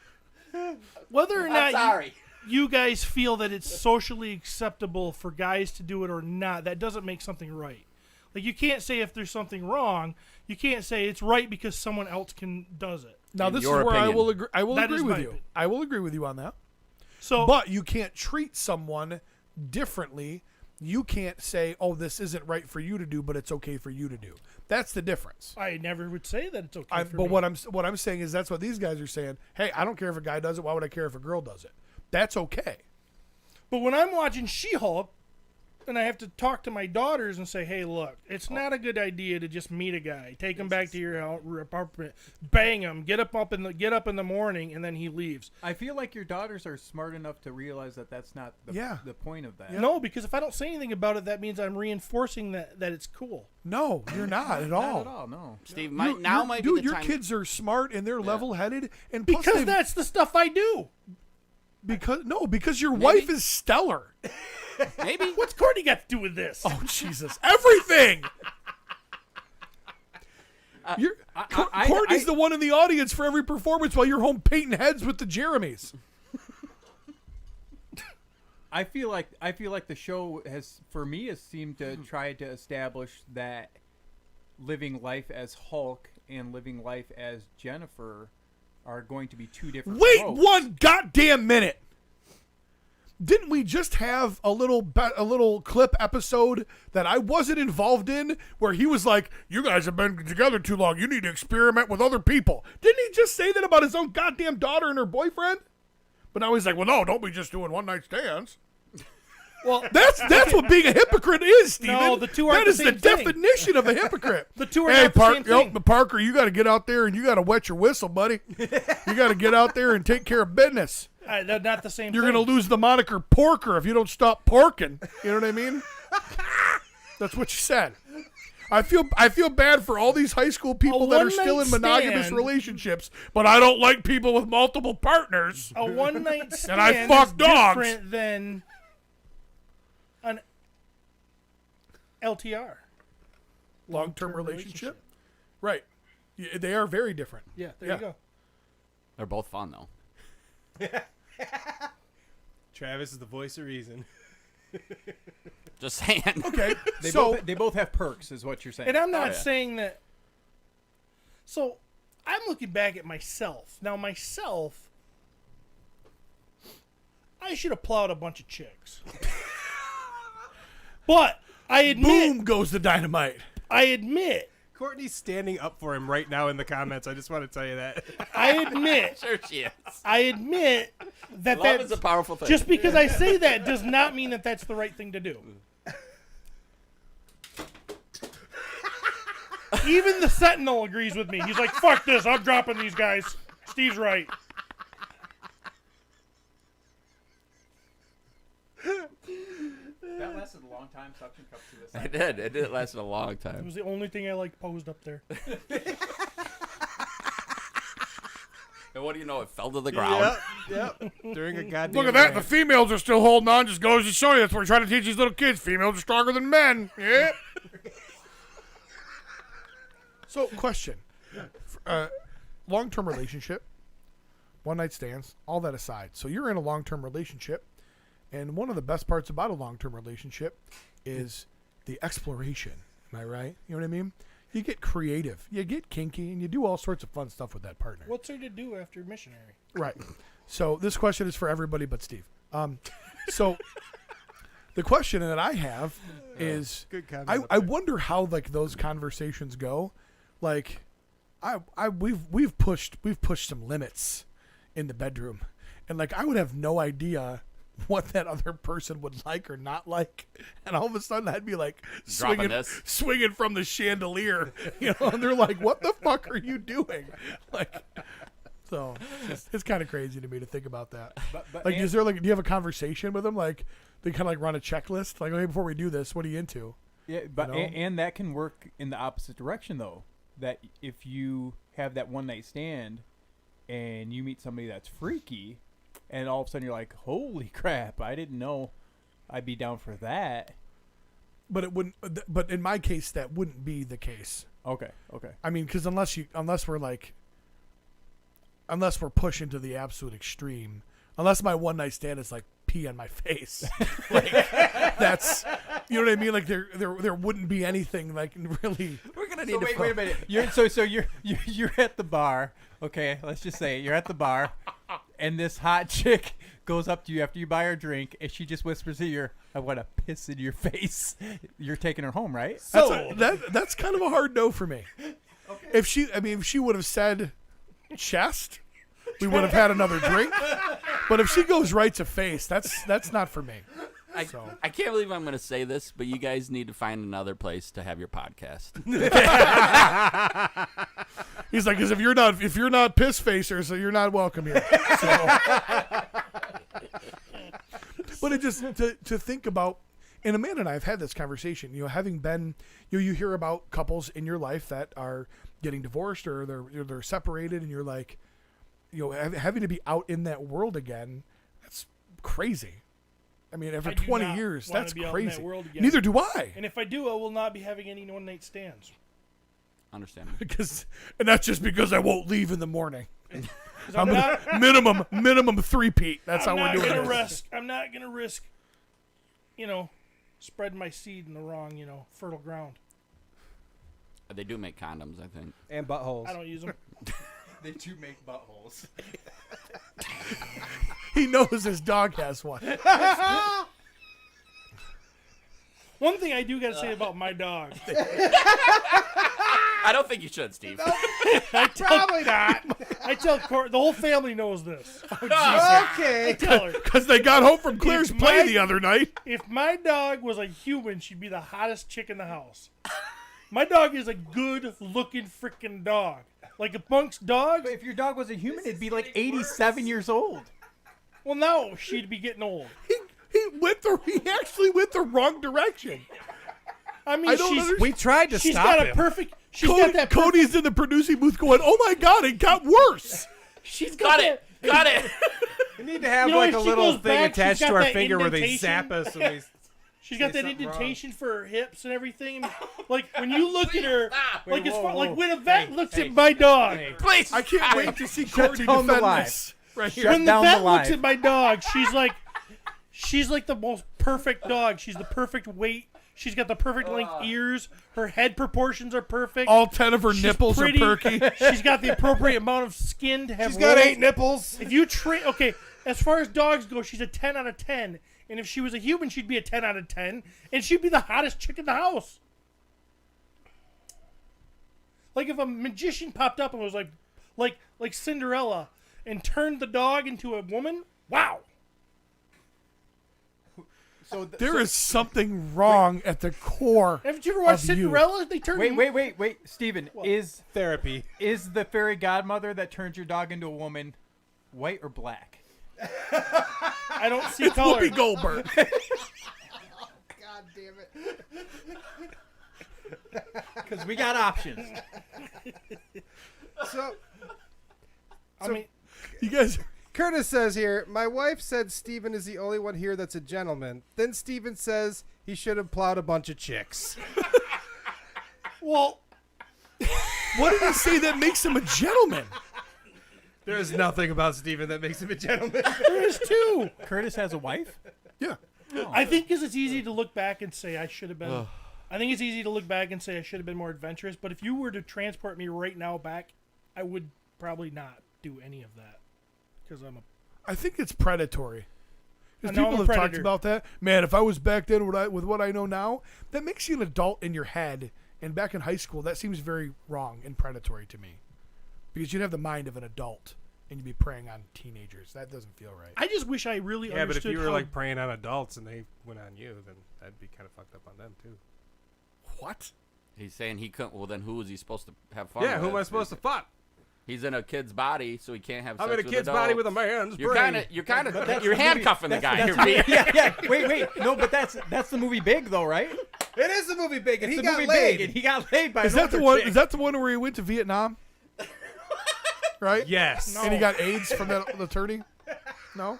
whether or I'm not sorry. you guys feel that it's socially acceptable for guys to do it or not, that doesn't make something right. Like, you can't say if there's something wrong, you can't say it's right because someone else does it. Now In this is your where I opinion. will agree. I will That agree is with my you. opinion. I will agree with you on that. So, But you can't treat someone differently You can't say, "Oh, this isn't right for you to do, but it's okay for you to do." That's the difference. I never would say that it's okay for But me. what I'm saying is that's what these guys are saying. Hey, I don't care if a guy does it. Why would I care if a girl does it? That's okay. But when I'm watching She-Hulk, and I have to talk to my daughters and say, "Hey, look, it's not a good idea to just meet a guy, take him back to your apartment, bang him, get up in the morning, and then he leaves." I feel like your daughters are smart enough to realize that that's not the point of that. No, because if I don't say anything about it, that means I'm reinforcing that it's cool. No, you're not at all. Not at all, no. Steve, Might be dude, the your time. kids are smart and they're level-headed, and plus Because that's the stuff I do. because your wife is stellar. Maybe. What's Courtney got to do with this? Oh Jesus, everything. Courtney's the one in the audience for every performance while you're home painting heads with the Jeremys. I feel like the show has seemed to try to establish that living life as Hulk and living life as Jennifer are going to be two different Wait roles. one goddamn minute. Didn't we just have a little clip episode that I wasn't involved in where he was like, "You guys have been together too long. You need to experiment with other people." Didn't he just say that about his own goddamn daughter and her boyfriend? But now he's like, "Well, no, don't be just doing one night stands." Well, That's what being a hypocrite is, Steven. No, the two aren't That the is the same thing. definition of a hypocrite. The two are not the same thing. Parker, you got to get out there and you got to wet your whistle, buddy. You got to get out there and take care of business. They're not the same You're thing. going to lose the moniker Porker if you don't stop porking. You know what I mean? That's what you said. I feel bad for all these high school people that are still in monogamous stand. relationships, but I don't like people with multiple partners. A one-night stand I fuck is dogs. different than an LTR. Long-term relationship? Right. Yeah, they are very different. Yeah, there you go. They're both fun though. Travis is the voice of reason. Just saying. Okay. They both have perks, is what you're saying. And I'm not yeah. saying that. So, I'm looking back at myself. Now, I should have plowed a bunch of chicks. But I admit, boom goes the dynamite. I admit Courtney's standing up for him right now in the comments. I just want to tell you that. Sure she is. I admit that Love is a powerful thing. just because I say that does not mean that that's the right thing to do. Even the Sentinel agrees with me. He's like, "Fuck this! I'm dropping these guys." Steve's right. That lasted a long time. Suction cup to this. It did. It did last a long It time. was the only thing I liked posed up there. And what do you know? It fell to the ground. Yep. During a goddamn. Look at that. The rant. females are still holding on. Just goes to show you. That's what we're trying to teach these little kids. Females are stronger than men. Yeah. So, question. Long-term relationship, one-night stands, all that aside. So you're in a long-term relationship, and one of the best parts about a long-term relationship is the exploration. Am I right? You know what I mean? You get creative. You get kinky, and you do all sorts of fun stuff with that partner. What's there to do after missionary? Right. So this question is for everybody but Steve. So the question that I have is, Good comment. I wonder how like those conversations go. Like, we've pushed some limits in the bedroom, and like I would have no idea what that other person would like or not like, and all of a sudden I'd be like swinging from the chandelier, you know, and they're like, "What the fuck are you doing?" Like, so it's kind of crazy to me to think about that. But Like, is there like, do you have a conversation with them? Like, they kind of like run a checklist. Like, okay, before we do this, what are you into? Yeah, but You know? and that can work in the opposite direction though. That if you have that one night stand and you meet somebody that's freaky, and all of a sudden you're like, "Holy crap! I didn't know I'd be down for that." But it wouldn't. But in my case, that wouldn't be the case. Okay. I mean, because unless we're pushing to the absolute extreme, unless my one night stand is like pee on my face, like that's, you know what I mean. Like there wouldn't be anything like really. We're gonna need So to wait a minute. You're at the bar. Okay, let's just say you're at the bar, and this hot chick goes up to you after you buy her drink, and she just whispers in your ear, "I want to piss in your face." You're taking her home, right? That's kind of a hard no for me. Okay. If she would have said chest, we would have had another drink. But if she goes right to face, that's not for me. I can't believe I'm going to say this, but you guys need to find another place to have your podcast. He's like, because if you're not piss facer, so you're not welcome here. So. But it just to think about, and Amanda and I have had this conversation. Having been, you hear about couples in your life that are getting divorced or they're separated, and you're like, having to be out in that world again. That's crazy. I mean, after 20 years, that's crazy. Neither do I. And if I do, I will not be having any one-night stands. Understandable. And that's just because I won't leave in the morning. I'm minimum 3-peat. That's how we're doing it. I'm not gonna risk, spreading my seed in the wrong, fertile ground. They do make condoms, I think. And buttholes. I don't use them. They do make buttholes. He knows his dog has one. One thing I do got to say about my dog. I don't think you should, Steve. Probably not. I tell the whole family knows this. Okay. I tell her. Because they got home from Claire's play the other night. If my dog was a human, she'd be the hottest chick in the house. My dog is a good-looking freaking dog. Like, amongst dogs... But if your dog was a human, it'd be like 87 years old. Well, no, she'd be getting old. He actually went the wrong direction. I mean, we tried to stop him. Cody's in the producing booth going, "Oh my God, it got worse." She's got it. We need to have like a little thing attached to our finger where they zap us. And she's got that indentation for her hips and everything. Like, when you look at her, like when a vet looks at my dog. Please. I can't wait to see Courtney defend this. Right here. When the vet looks at my dog, she's like the most perfect dog. She's the perfect weight. She's got the perfect length ears. Her head proportions are perfect. All 10 of her nipples are perky. She's got the appropriate amount of skin to have. She's got 8 nipples. If you as far as dogs go, she's a 10 out of 10. And if she was a human, she'd be a 10 out of 10. And she'd be the hottest chick in the house. Like if a magician popped up and was like Cinderella and turned the dog into a woman, wow. There is something wrong at the core. Haven't you ever watched Cinderella? They turned. Wait, Steven. Is therapy. Is the fairy godmother that turns your dog into a woman white or black? I don't see color. Whoopi Goldberg. God damn it. Because we got options. So I mean, you guys. Curtis says here, my wife said Steven is the only one here that's a gentleman. Then Steven says he should have plowed a bunch of chicks. Well, what did he say that makes him a gentleman? There is nothing about Steven that makes him a gentleman. there is too. Curtis has a wife? Yeah. Oh. I think because it's easy to look back and say I should have been. I think it's easy to look back and say I should have been more adventurous. But if you were to transport me right now back, I would probably not do any of that. Because I think it's predatory. Because I know people I'm a have talked predator. about that. Man, if I was back then with what I know now, that makes you an adult in your head. And back in high school, that seems very wrong and predatory to me. Because you'd have the mind of an adult and you'd be preying on teenagers. That doesn't feel right. I just wish I really understood. Yeah, but if you were how- like preying on adults and they went on you, then that'd be kind of fucked up on them too. What? He's saying he couldn't. Well, then who was he supposed to have fun? Yeah, with? who am I supposed to fuck? He's in a kid's body, so he can't have. I'm sex in a with kid's adults. body with a man's brain. You're handcuffing the guy here, Pete. Yeah. Wait. No, but that's the movie Big, though, right? It is the movie Big, and It's he the got movie laid. Big, and he got laid by Is that another the one? chick. Is that the one where he went to Vietnam? Right? Yes. No. And he got AIDS from that attorney? No?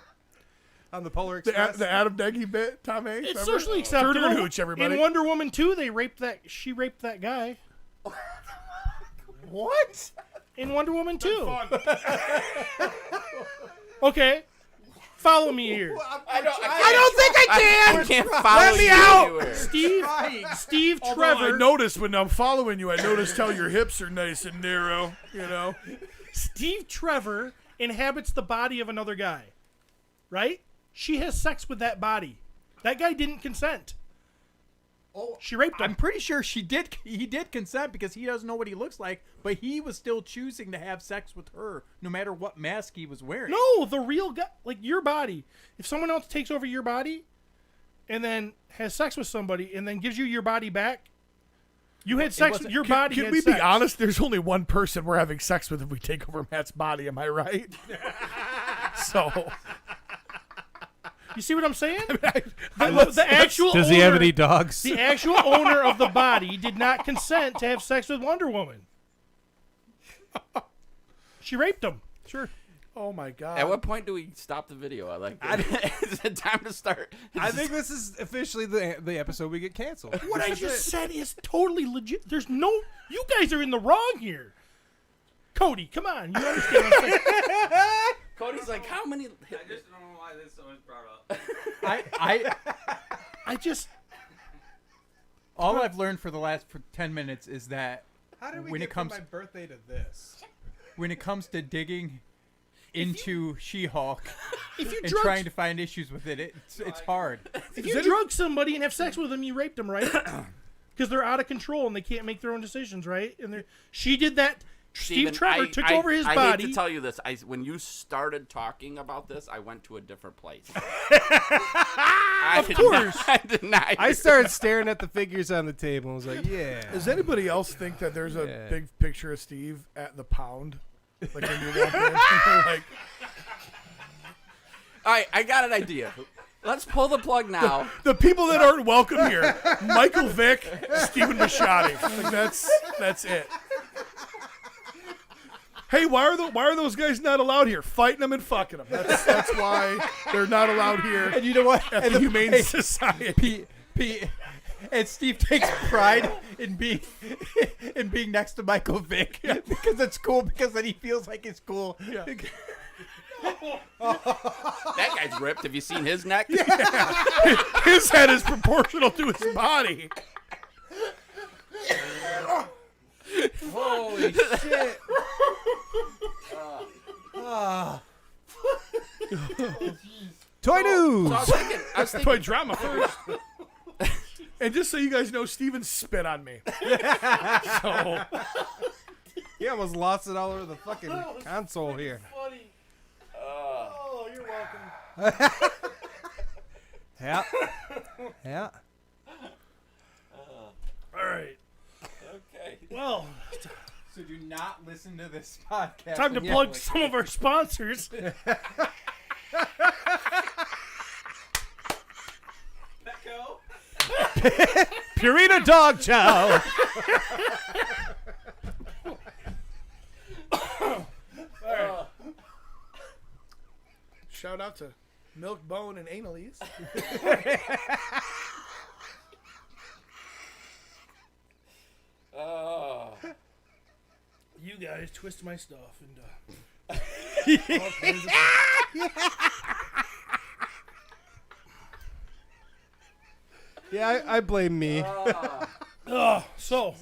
On the Polar The Express. Adam Neggy bit, Tom Hanks? It's remember? socially acceptable. Turner and Hooch, everybody. In Wonder Woman 2, she raped that guy. What? In Wonder Woman 2. Okay. Follow me here. I don't think I can. I can't follow Let me you out. anywhere. Steve Although Trevor. I noticed when I'm following you, I noticed how your hips are nice and narrow, you know? Steve Trevor inhabits the body of another guy. right? She has sex with that body. That guy didn't consent. Oh, she raped him. I'm pretty sure he did consent because he doesn't know what he looks like, but he was still choosing to have sex with her no matter what mask he was wearing. No, the real guy, like your body. If someone else takes over your body and then has sex with somebody and then gives you your body back, you had sex with your body. Can we be honest? There's only one person we're having sex with if we take over Matt's body. Am I right? So... You see what I'm saying? The actual Does owner, he have any dogs? The actual owner of the body did not consent to have sex with Wonder Woman. She raped him. Sure. Oh my God. At what point do we stop the video? Is it time to start? I think this is officially the episode we get canceled. What I just said is totally legit. There's no... You guys are in the wrong here. Cody, come on. You understand what I'm saying? Cody's like, how many... I just don't know why this was brought up. I just... All I've learned for the last 10 minutes is that How did we when get it comes from my birthday to this? when it comes to digging into She-Hulk If you and drug, trying to find issues with it, it's hard. if you drug somebody and have sex with them, you raped them, right? Because they're out of control and they can't make their own decisions, right? And she did that. Steve Trevor took over his I body. hate to tell you this. When you started talking about this, I went to a different place. Of course. I did not. I started staring at the figures on the table and was like, yeah. Does anybody else think that there's a Yeah. big picture of Steve at the pound? Like when you walk in, and you're like, All right, I got an idea. Let's pull the plug now. the people that aren't welcome here: Michael Vick, Stephen Bushotee. Like that's it. Hey, why are those guys not allowed here? Fighting them and fucking them. That's why they're not allowed here And you know what? at And the Humane Society. And Steve takes pride in being next to Michael Vick because it's cool. Because then he feels like it's cool. Yeah. That guy's ripped. Have you seen his neck? His head is proportional to his body. Holy shit. Toy news. So I was thinking, Toy drama first. And just so you guys know, Steven spit on me. So He almost lost it all over the fucking console here. Funny. Oh, you're welcome. Yeah. Yeah. All right. okay. Well, So do not listen to this podcast. time to plug some of our sponsors. Purina Dog Chow. shout out to Milk Bone and Annalise. You guys twist my stuff and Yeah, I blame me. so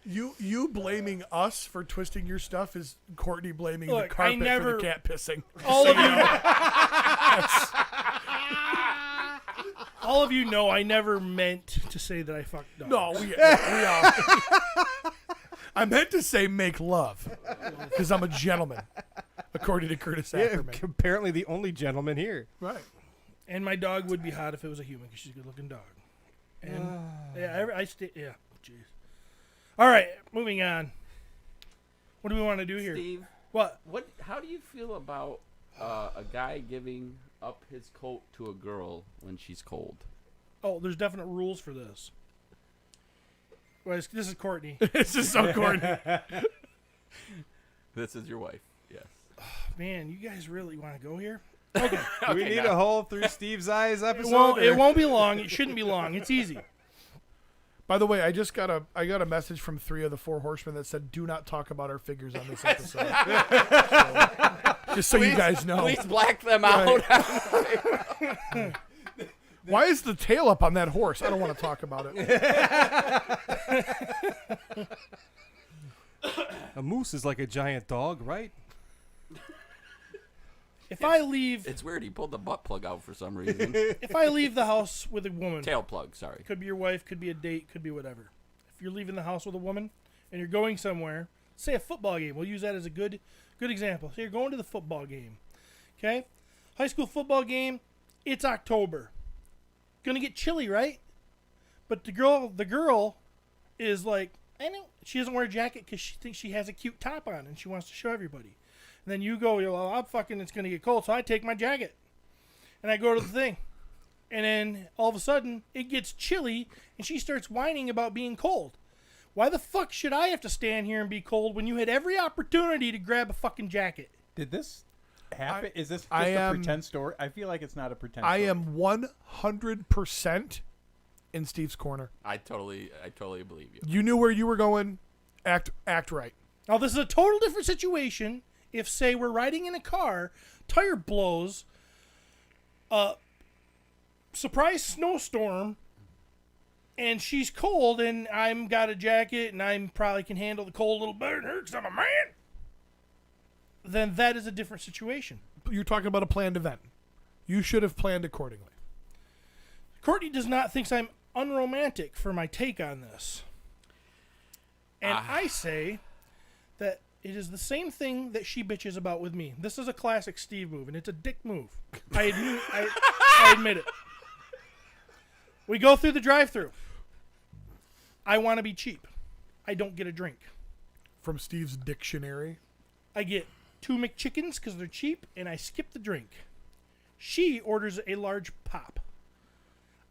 You blaming us for twisting your stuff is Courtney blaming Look, the carpet I for the cat pissing. all of you know I never meant to say that I fucked dogs. No, we are. I meant to say make love because I'm a gentleman, according to Curtis Yeah, Ackerman. apparently the only gentleman here. Right. And my dog would be hot if it was a human because she's a good-looking dog. And yeah, yeah, jeez. All right, moving on. What do we want to do here? Steve, What? how do you feel about a guy giving up his coat to a girl when she's cold? Oh, there's definite rules for this. Well, this is Courtney. This is so corny. This is your wife. Yes. Man, you guys really want to go here? Okay. Do we need a whole through Steve's eyes It episode? won't be long. It shouldn't be long. It's easy. By the way, I got a message from 3 of the 4 horsemen that said, "Do not talk about our figures on this episode." Just so you guys know. Please black them out. Why is the tail up on that horse? I don't want to talk about it. A moose is like a giant dog, right? If I leave, It's weird. He pulled the butt plug out for some reason. if I leave the house with a woman, Tail plug. Sorry. could be your wife, could be a date, could be whatever. If you're leaving the house with a woman and you're going somewhere, say a football game. We'll use that as a good example. So you're going to the football game. Okay? High school football game, it's October. Gonna get chilly, right? But the girl is like, I know she doesn't wear a jacket because she thinks she has a cute top on and she wants to show everybody. And then you go, well, I'm fucking, it's gonna get cold, so I take my jacket and I go to the thing. And then all of a sudden it gets chilly and she starts whining about being cold. Why the fuck should I have to stand here and be cold when you had every opportunity to grab a fucking jacket? Did this happen? Is this just I a am- pretend story? I feel like it's not a pretend I story. am 100% in Steve's corner. I totally believe you. You knew where you were going. Act right. Now this is a total different situation. If, say, we're riding in a car, tire blows, surprise snowstorm, and she's cold, and I'm got a jacket, and I probably can handle the cold a little better than her because I'm a man, then that is a different situation. You're talking about a planned event. You should have planned accordingly. Courtney does not think I'm unromantic for my take on this. And I say that it is the same thing that she bitches about with me. This is a classic Steve move, and it's a dick move. I admit it. We go through the drive-thru. I want to be cheap. I don't get a drink. From Steve's dictionary. I get 2 McChickens because they're cheap, and I skip the drink. She orders a large pop.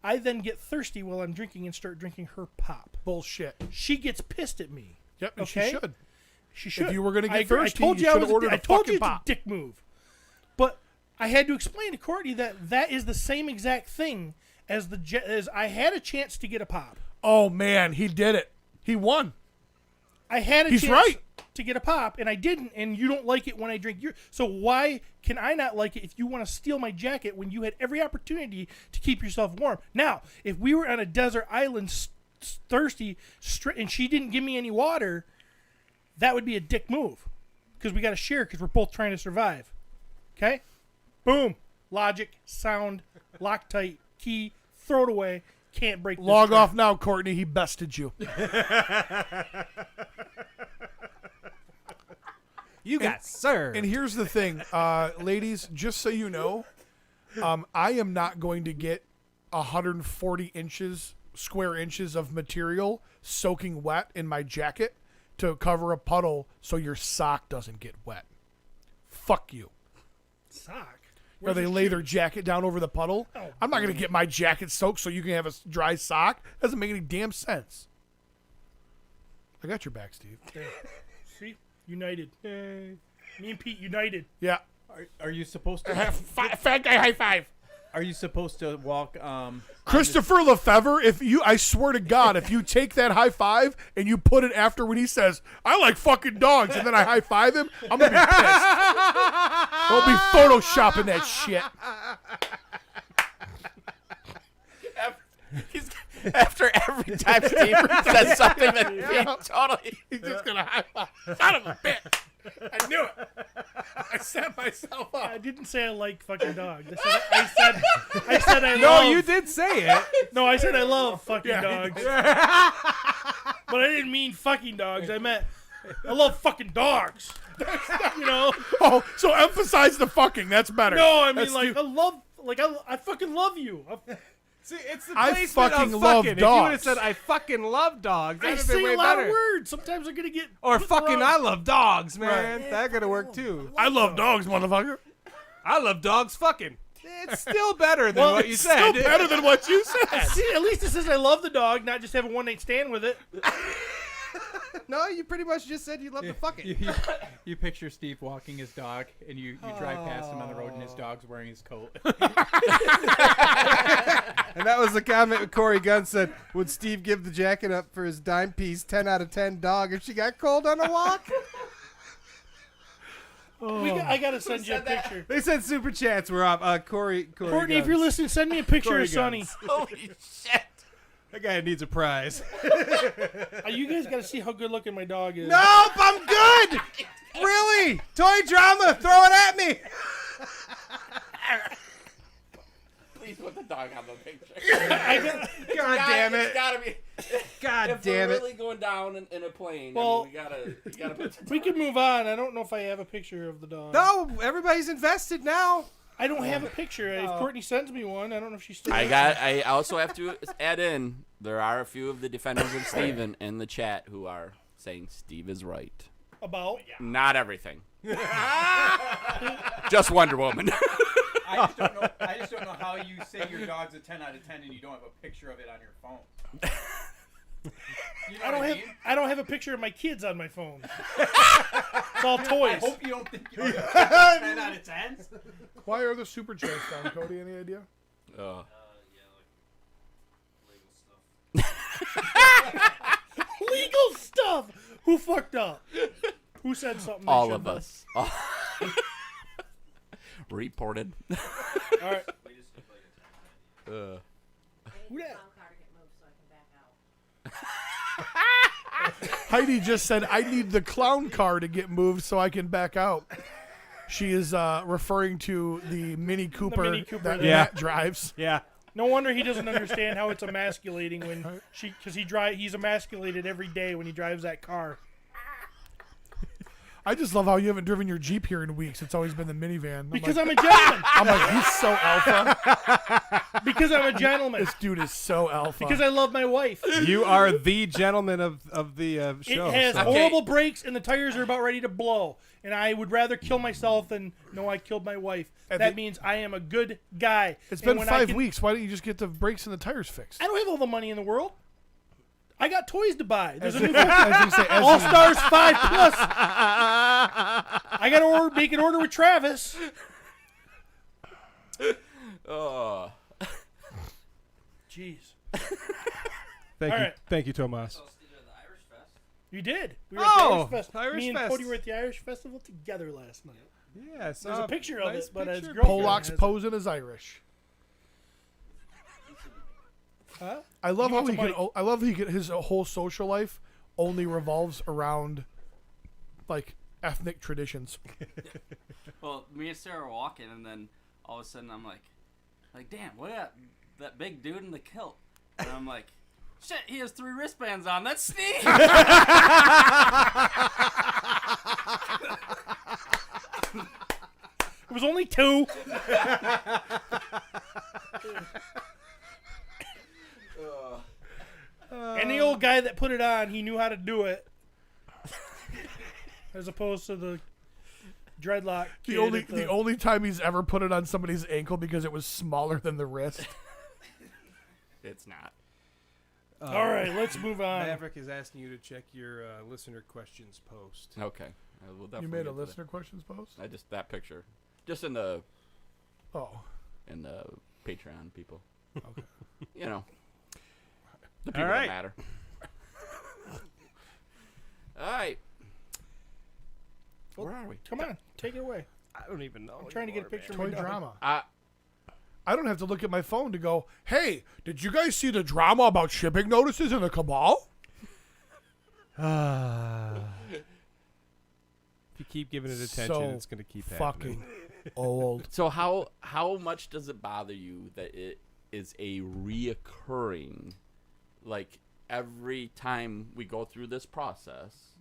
I then get thirsty while I'm drinking and start drinking her pop. Bullshit. She gets pissed at me. Yep, and Okay? she should. She should. If you were going to I get agree. thirsty, I told you you should have ordered I a told fucking you it's pop. a dick move. But I had to explain to Courtney that that is the same exact thing as as I had a chance to get a pop. Oh, man, he did it. He won. I had a He's chance right. to get a pop, and I didn't, and you don't like it when I drink your... So why can I not like it if you want to steal my jacket when you had every opportunity to keep yourself warm? Now, if we were on a desert island thirsty, and she didn't give me any water, that would be a dick move. Because we got to share because we're both trying to survive. Okay? Boom. Logic, sound, Loctite, key, throw it away. Can't break this Log crap. off now, Courtney. He bested you. You got served. And here's the thing, ladies, just so you know, I am not going to get 140 square inches of material soaking wet in my jacket to cover a puddle so your sock doesn't get wet. Fuck you. Sock? Or they lay their jacket down over the puddle. Oh, I'm not going to get my jacket soaked so you can have a dry sock. Doesn't make any damn sense. I got your back, Steve. See? United. Me and Pete united. Yeah. Are you supposed to? Fat guy high five. Are you supposed to walk? Christopher Lefevre, I swear to God, if you take that high five and you put it after when he says, I like fucking dogs, and then I high five him, I'm going to be pissed. We'll be photoshopping that shit. After every time Steve says something that he totally... He's just going to high five. Son of a bitch. I knew it. I set myself up. I didn't say I like fucking dogs. I said I no, love... you did say it. No, I said I love fucking dogs. But I didn't mean fucking dogs. I meant I love fucking dogs. You know? Oh, so emphasize the fucking. That's better. No, I mean That's like the- I love... Like I fucking love you. See, it's the I placement fucking of love fucking. If you would have dogs. said I fucking love dogs, I that'd have been say way a lot better. of words. Sometimes I'm gonna get... Or put fucking wrong. I love dogs, man. Right. That could have worked too. I love dogs, motherfucker. I love dogs fucking. It's still better than what you Still said. better than what you said. See, at least it says I love the dog, not just have a one-night stand with it. No, you pretty much just said you love the fucking. You picture Steve walking his dog, and you drive past him on the road, and his dog's wearing his coat. And that was the comment Corey Gunn said. Would Steve give the jacket up for his dime piece 10 out of 10 dog if she got cold on a walk? I gotta send you a picture. They said super chats were up. Corey Courtney, if you're Guns. listening, send me a picture Corey of Sonny. Guns. Holy shit. That guy needs a prize. You guys gotta see how good looking my dog is. Nope, I'm good. Really? Toy drama, throw it at me. Please put the dog on the picture. God damn It's it. gotta be. God If damn we're it. really going down in a plane, Well, you gotta put the We can move on. I don't know if I have a picture of the dog. No, everybody's invested now. I don't have a picture. If Courtney sends me one, I don't know if she's still. I also have to add in, there are a few of the defenders of Steven in the chat who are saying Steve is right. About. Not everything. Just Wonder Woman. I just don't know how you say your dog's a 10 out of 10 and you don't have a picture of it on your phone. You know I don't have a picture of my kids on my phone. It's all toys. I hope you don't think you're 10 out of 10. Why are the super chats down, Cody? Any idea? Yeah, like legal stuff. Legal stuff. Who fucked up? Who said something? All of us. Reported. All right. We just took like a 10 idea. Who that? Heidi just said, I need the clown car to get moved so I can back out. She is referring to the Mini Cooper, Cooper that that- Matt drives. Yeah. No wonder he doesn't understand how it's emasculating when because he's emasculated every day when he drives that car. I just love how you haven't driven your Jeep here in weeks. It's always been the minivan. Because I'm a gentleman. I'm like, he's so alpha. Because I'm a gentleman. This dude is so alpha. Because I love my wife. You are the gentleman of the show. It has so. horrible brakes and the tires are about ready to blow. And I would rather kill myself than know I killed my wife. That means I am a good guy. It's And been when 5 weeks. Why don't you just get the brakes and the tires fixed? I don't have all the money in the world. I got toys to buy. There's a new As you say, as All you- Stars 5 Plus. I got to make an order with Travis. Oh. Jeez. Thank All you, right. thank you, Tomas. So Steve at the Irish Fest. You did. We were at the Oh, Irish Fest. Irish Me and Fest. Cody were at the Irish Festival together last night. Yeah, so There's a picture of nice it, but his picture. girlfriend Pollock's has it. posing as Irish. Huh? I love You how want he some can. I love his whole social life only revolves around like ethnic traditions. Well, me and Sarah were walking, and then all of a sudden I'm like, damn, what that big dude in the kilt? And I'm like, shit, he has 3 wristbands on. That's Steve. It was only 2. And the old guy that put it on, he knew how to do it. As opposed to the dreadlock kid The only time he's ever put it on somebody's ankle because it was smaller than the wrist. It's not. All right, let's move on. Maverick is asking you to check your listener questions post. Okay. We'll You definitely made a get to listener questions post? that. That picture. Just in the Oh. Patreon people. Okay. You know. The people right. that matter. All right. Where are we? Come on, take it away. I don't even know. I'm trying to get a picture of Toy my dog. drama. Uh, I don't have to look at my phone to go, hey, did you guys see the drama about shipping notices in the Cabal? If you keep giving it attention, So it's going to keep happening. Fucking old. So how much does it bother you that it is a reoccurring, like every time we go through this process,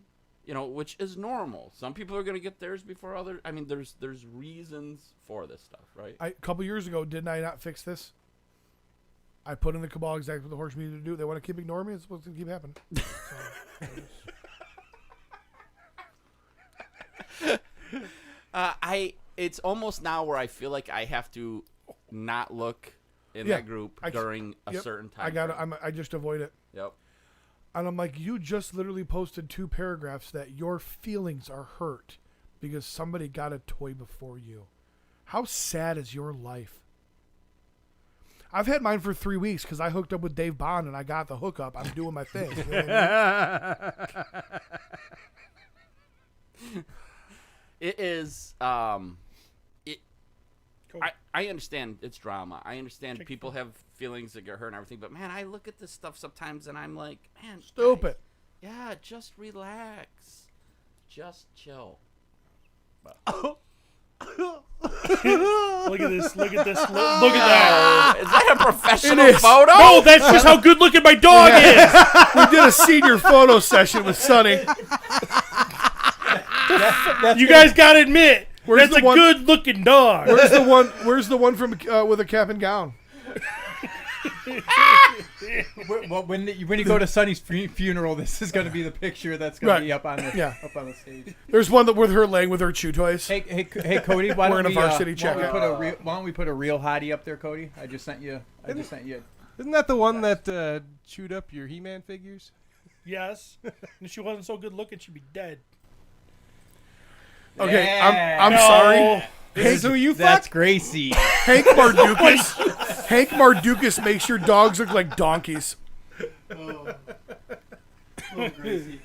you know, which is normal. Some people are going to get theirs before others. I mean, there's reasons for this stuff, right? A couple years ago, didn't I not fix this? I put in the Cabal exactly what the horse needed to do. They want to keep ignoring me. It's supposed to keep happening. It's almost now where I feel like I have to not look in Yeah, that group I- during a Yep, certain time. I got it. frame. I just avoid it. Yep. And I'm like, you just literally posted 2 paragraphs that your feelings are hurt because somebody got a toy before you. How sad is your life? I've had mine for 3 weeks because I hooked up with Dave Bond and I got the hookup. I'm doing my thing. You know what I mean? It is. I understand it's drama. I understand people have feelings that get hurt and everything. But man, I look at this stuff sometimes and I'm like, man, Stupid. guys, yeah, just relax, just chill. But Look at this. Look at this. Look at that. Is that a professional It is. photo? No, that's just how good looking my dog is. We did a senior photo session with Sonny. You guys gotta admit, Where's that's the a one- good looking dog. Where's the one from with a cap and gown? Well, when you go to Sonny's funeral, this is going to be the picture that's going Right. to be up on the Yeah. stage. There's one that with her laying with her chew toys. Hey, Cody, why Wearing don't a we varsity why don't we jacket. why don't we put a real hottie up there, Cody? I just sent you. Isn't that the one that chewed up your He-Man figures? Yes. And if she wasn't so good looking, she'd be dead. Okay, Yeah. I'm No. sorry. This is who you That's fuck? Gracie. Hank Mardukas makes your dogs look like donkeys.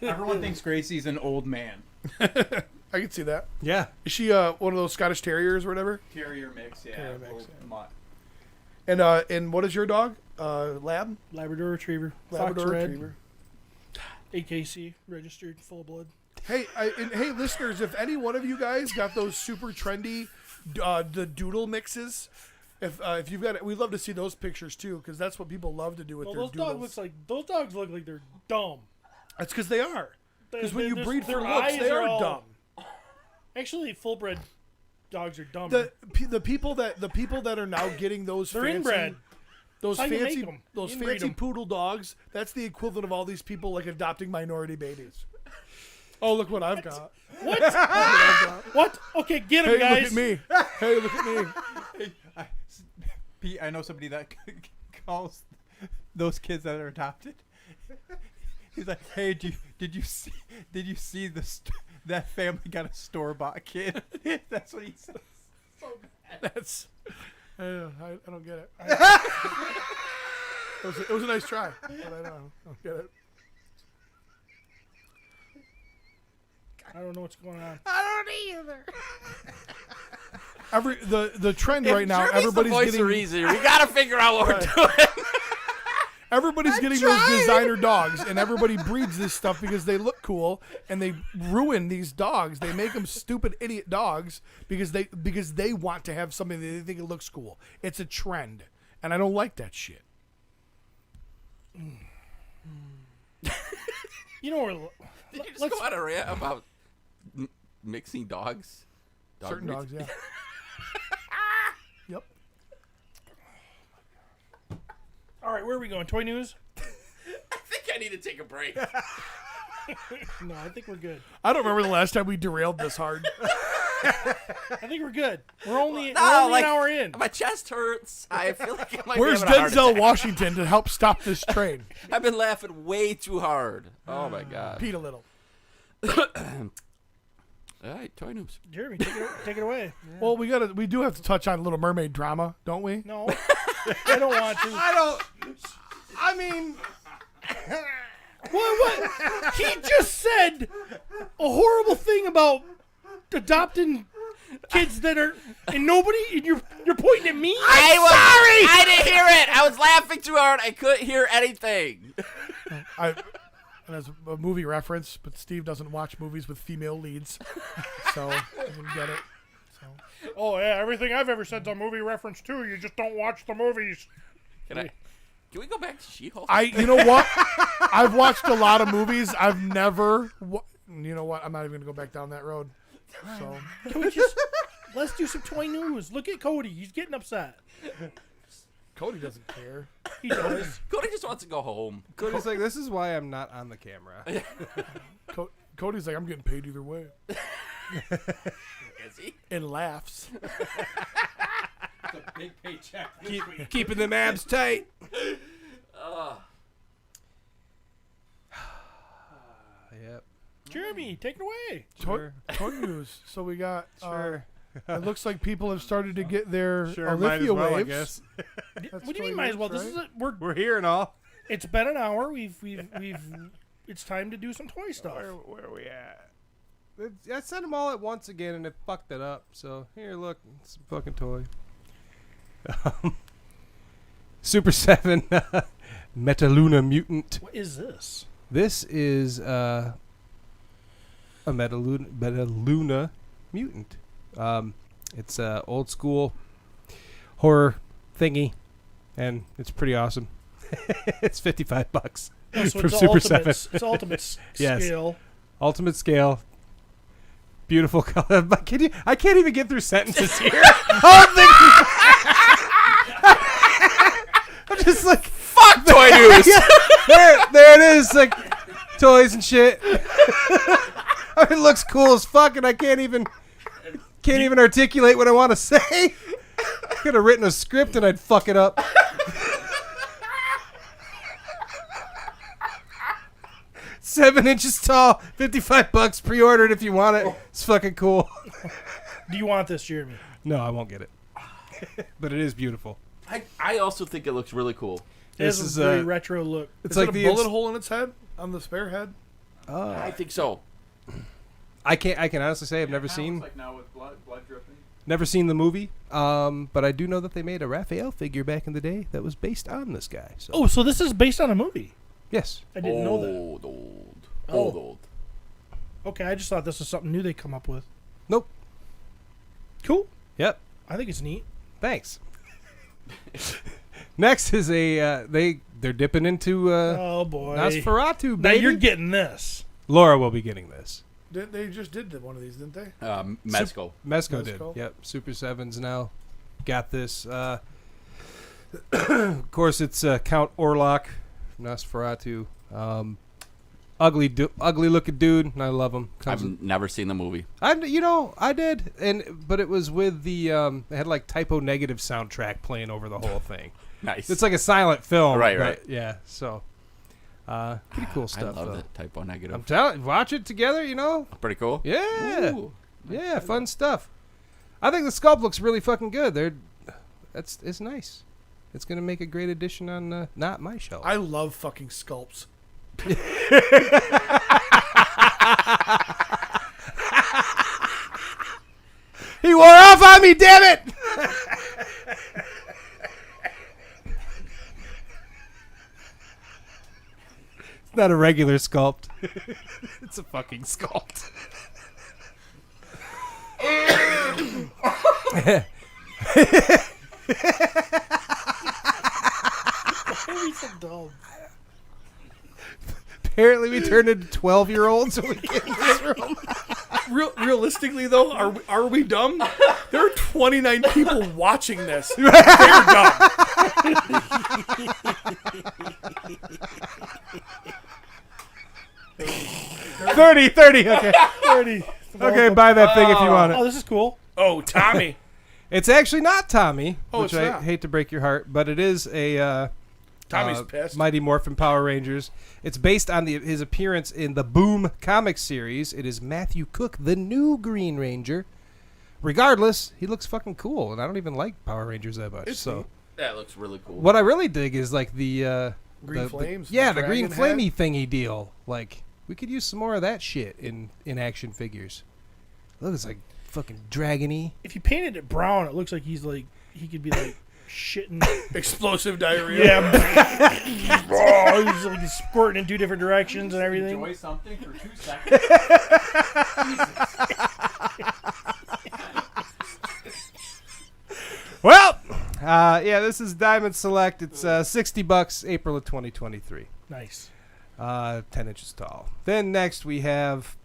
Everyone thinks Gracie's an old man. I can see that. Yeah. Is she one of those Scottish Terriers or whatever? Terrier mix, yeah. Terrier mix, Old mutt. And what is your dog? Lab? Labrador Retriever. Labrador Fox Red. Retriever. AKC. Registered. Full blood. Hey, hey, listeners! If any one of you guys got those super trendy, the doodle mixes, if you've got it, we'd love to see those pictures too, because that's what people love to do with Well, their those doodles. dogs look like they're dumb. That's because they are. Because when you Their- breed for their looks, eyes they are all- dumb. Actually, full bred dogs are dumb. The people that are now getting those They're fancy, inbred. those That's how you fancy make 'em. those Inbreed fancy 'em. poodle dogs. That's the equivalent of all these people like adopting minority babies. Oh, look what I've got. What? Look what I've got. What? Okay, get him, Hey, guys. look at me. Hey, look at me. Pete, I know somebody that calls those kids that are adopted. He's like, "Hey, did you see that family got a store-bought kid?" That's what he says. That's. I don't get it. It was a nice try, but I don't get it. I don't know what's going on. The trend right now, everybody's voice getting are easier. We gotta figure out what we're doing. everybody's getting those designer dogs, and everybody breeds this stuff because they look cool, and they ruin these dogs. They make them stupid idiot dogs because they want to have something that they think it looks cool. It's a trend, and I don't like that shit. You know, Did you just go on a rant about mixing dogs? Certain mix- dogs, yeah. Yep. all right, where are we going? Toy news? I think I need to take a break. No, I think we're good. I don't remember the last time we derailed this hard. I think we're good. We're only, No, an hour in. My chest hurts. I feel like I might Where's be having a heart Denzel attack. Washington to help stop this train? I've been laughing way too hard. Oh my god. Pete a little. All right, toy news. Jeremy, take it away. Well, we do have to touch on Little Mermaid drama, don't we? No, I don't want to. I mean, What? He just said a horrible thing about adopting kids that are, and nobody, and you're pointing at me? I didn't hear it. I was laughing too hard. I couldn't hear anything. And as a movie reference, but Steve doesn't watch movies with female leads, so I didn't get it. So. Oh, yeah, everything I've ever said's a movie reference, too. You just don't watch the movies. Can we go back to She-Hulk? You know what? I've watched a lot of movies. I've never. You know what? I'm not even gonna go back down that road. So Can we just, let's do some toy news. Look at Cody. He's getting upset. Cody doesn't care. He does. Cody just wants to go home. Cody's like, this is why I'm not on the camera. Cody's like, I'm getting paid either way, Is he? and laughs. Big paycheck. Keeping them abs tight. Yep. Jeremy, take it away. Toy news. So we got. Sure. It looks like people have started to get their Sure, might as Olivia well, I waves. guess. That's What do you toy mean, might as well? news, This right? is We're here and all. It's been an hour. We've. It's time to do some toy stuff. Where are we at? I sent them all at once again, and it fucked it up. So here, look, it's a fucking toy. Super 7 Metaluna Mutant. What is this? This is a Metaluna Mutant. It's a old school horror thingy, and it's pretty awesome. It's $55 Oh, so from it's Super ultimate, 7. It's ultimate Yes. scale. Ultimate scale. Beautiful color. I can't even get through sentences here. I'm just like, Fuck toy news. there it is, like toys and shit. It looks cool as fuck, and I can't even articulate what I want to say. Could have written a script and I'd fuck it up. $7 tall, $55 pre-ordered if you want it. It's fucking cool. Do you want this, Jeremy? No, I won't get it. But it is beautiful. I also think it looks really cool. It has This is a very retro look. it's Is like it a the bullet hole in its head on the spare head? I think so. I can honestly say I've never seen Like now with blood dripping. never seen the movie. But I do know that they made a Raphael figure back in the day that was based on this guy. So Oh, so this is based on a movie. yes. I didn't know that. Old. Okay, I just thought this was something new they come up with. Nope. Cool. Yep. I think it's neat. Thanks. Next is they're dipping into Oh boy. Nosferatu, Now baby. you're getting this. Laura will be getting this. They just did one of these, didn't they? Mezco. Mezco did. Mezco. Yep. Super 7's now got this. Of course, it's Count Orlock from Nosferatu. Ugly looking dude, and I love him. I've never seen the movie. I did, but it was with the it had like Typo Negative soundtrack playing over the whole thing. Nice. It's like a silent film, Right, but right. Yeah, so pretty cool stuff. I love though. that Typo Negative. I'm telling, watch it together. Pretty cool. Yeah, Ooh. yeah, fun stuff. I think the sculpt looks really fucking good. It's nice. It's gonna make a great addition on not my shelf. I love fucking sculpts. He wore off on me, damn it! It's not a regular sculpt. It's a fucking sculpt. Why are we so dumb? Apparently we turned into 12-year-olds when we get in this room. Realistically, though, are we dumb? There are 29 people watching this. They're dumb. 30, okay. 30. Okay, buy that thing if you want Oh, it. this is cool. Oh, Tommy. It's actually not Tommy, Oh, which it's I not. hate to break your heart, but it is a Tommy's pissed. Mighty Morphin Power Rangers. It's based on his appearance in the Boom comic series. It is Matthew Cook, the new Green Ranger. Regardless, he looks fucking cool, and I don't even like Power Rangers that much. It's so neat. That looks really cool. what I really dig is like the Green flames, yeah, the the green dragon flamey thingy deal. Like we could use some more of that shit in action figures. Looks like fucking dragony. If you painted it brown, it looks like he could be like shitting. Explosive diarrhea. Yeah. Oh, he's like squirting in two different directions and everything. Enjoy something for 2 seconds. Well, yeah, this is Diamond Select. It's $60, April of 2023. Nice. 10 inches tall. Then next we have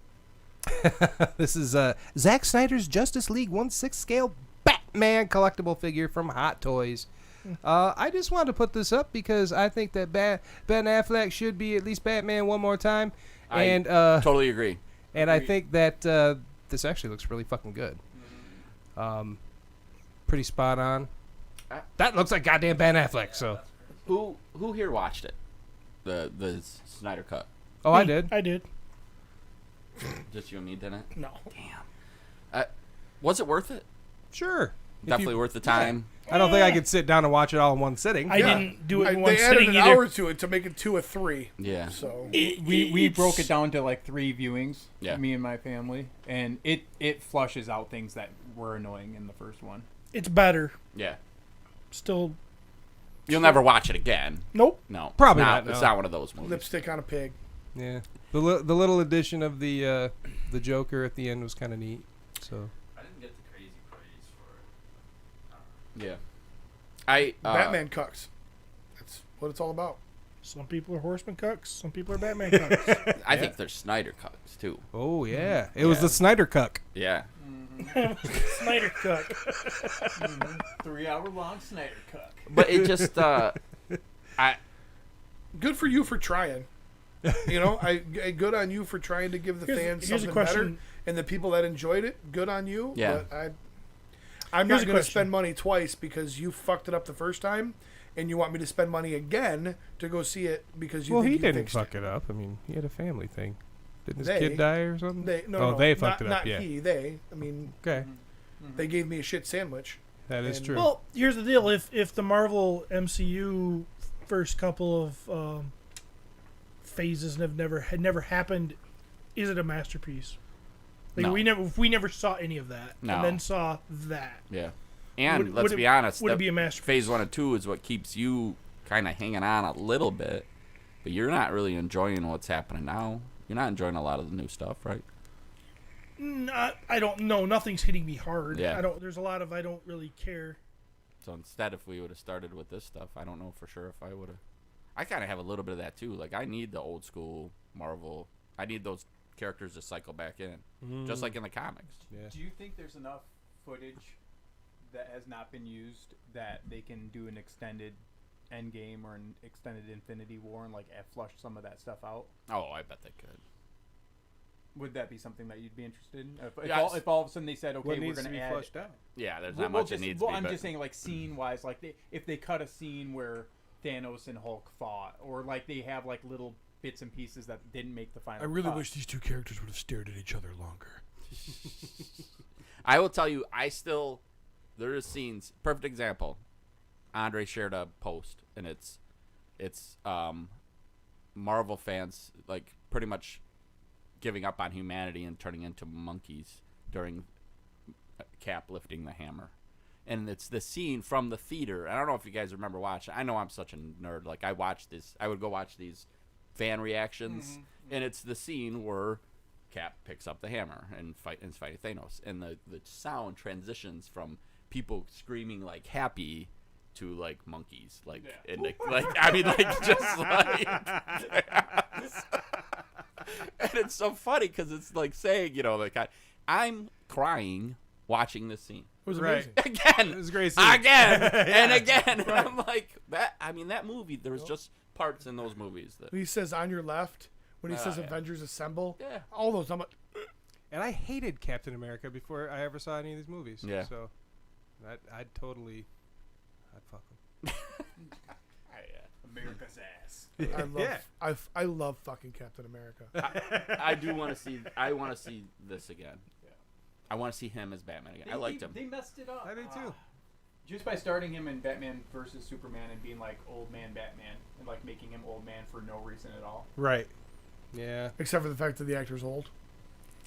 this is Zack Snyder's Justice League 1/6 scale Batman collectible figure from Hot Toys. I just wanted to put this up because I think that Ben Affleck should be at least Batman one more time, and Totally agree. and I think that this actually looks really fucking good. Pretty spot on. That looks like goddamn Ben Affleck. So, Who here watched it? The Snyder Cut. oh, I did. I did. Just you and me didn't. No. Was it worth it? Sure. If Definitely you- worth the time. I don't think I could sit down and watch it all in one sitting. I didn't do it in one They added sitting an either. hour to it to make it 2 or 3. Yeah. So We broke it down to like 3 viewings. Yeah. Me and my family, and it flushes out things that were annoying in the first one. It's better. Yeah. Still, You'll never watch it again. nope. No. Probably it's not, no. It's not one of those movies. lipstick on a pig. Yeah, the little addition of the Joker at the end was kind of neat. So I didn't get the crazy praise Yeah. Batman cucks. That's what it's all about. Some people are horseman cucks. Some people are Batman cucks. I think there's Snyder cucks too. Oh yeah, it was the Snyder cuck. Yeah. Snyder cuck. 3-hour-long Snyder cuck. But it just Good for you for trying. You know, good on you for trying to give the fans here's a something better, question. and the people that enjoyed it. Good on you. Yeah. But I'm Here's not a going to question. spend money twice because you fucked it up the first time, and you want me to spend money again to go see it because you. Well, think he you didn't fixed fuck it up. I mean, he had a family thing. Didn't his They- kid die or something? No, they fucked it up. Not Yeah. he. They. I mean, Okay, they gave me a shit sandwich. that is And- true. Well, here's the deal: if the Marvel MCU first couple of phases had never happened, is it a masterpiece? Like No. we never saw any of that, No. and then saw that. yeah. And Would- let's would be it- honest, would it the be a masterpiece? Phase 1 and 2 is what keeps you kind of hanging on a little bit, but you're not really enjoying what's happening now. You're not enjoying a lot of the new stuff, right? I don't know. Nothing's hitting me hard. Yeah. There's a lot of I don't really care. So instead, if we would have started with this stuff, I don't know for sure if I would have. I kind of have a little bit of that too. Like I need the old school Marvel. I need those characters to cycle back in, just like in the comics. Yeah. Do you think there's enough footage that has not been used that they can do an extended Endgame or an extended Infinity War and like flush some of that stuff out? Oh, I bet they could. Would that be something that you'd be interested in? Yes. If all of a sudden they said, okay, What we're needs going to be to add. flushed out? Yeah, there's Well, not much just, it needs well, to be. I'm but just saying, like scene wise, like if they cut a scene where Thanos and Hulk fought, or like they have like little bits and pieces that didn't make the final. I really cut. wish these two characters would have stared at each other longer. I will tell you, there is scenes. Perfect example. Andre shared a post, and it's Marvel fans like pretty much giving up on humanity and turning into monkeys during Cap lifting the hammer. And it's the scene from the theater. I don't know if you guys remember watching. I know I'm such a nerd. Like I would go watch these fan reactions, and it's the scene where Cap picks up the hammer and is fighting Thanos, and the sound transitions from people screaming like happy to like monkeys, like and like I mean like just like, and it's so funny because it's like saying like I'm crying watching this scene. It was Right. amazing. Again, It was a great scene. again, and again. And I'm like that. I mean, that movie. There was just parts in those movies that. When he says on your left, when he says yeah. Avengers Assemble, Yeah. all those. I'm like, And I hated Captain America before I ever saw any of these movies. Yeah. So, I'd fuck him. America's ass. I love fucking Captain America. I do want to see. I want to see this again. I want to see him as Batman again. I liked him. They messed it up. I did too. Just by starting him in Batman versus Superman and being like old man Batman and like making him old man for no reason at all. Right. Yeah. Except for the fact that the actor's old.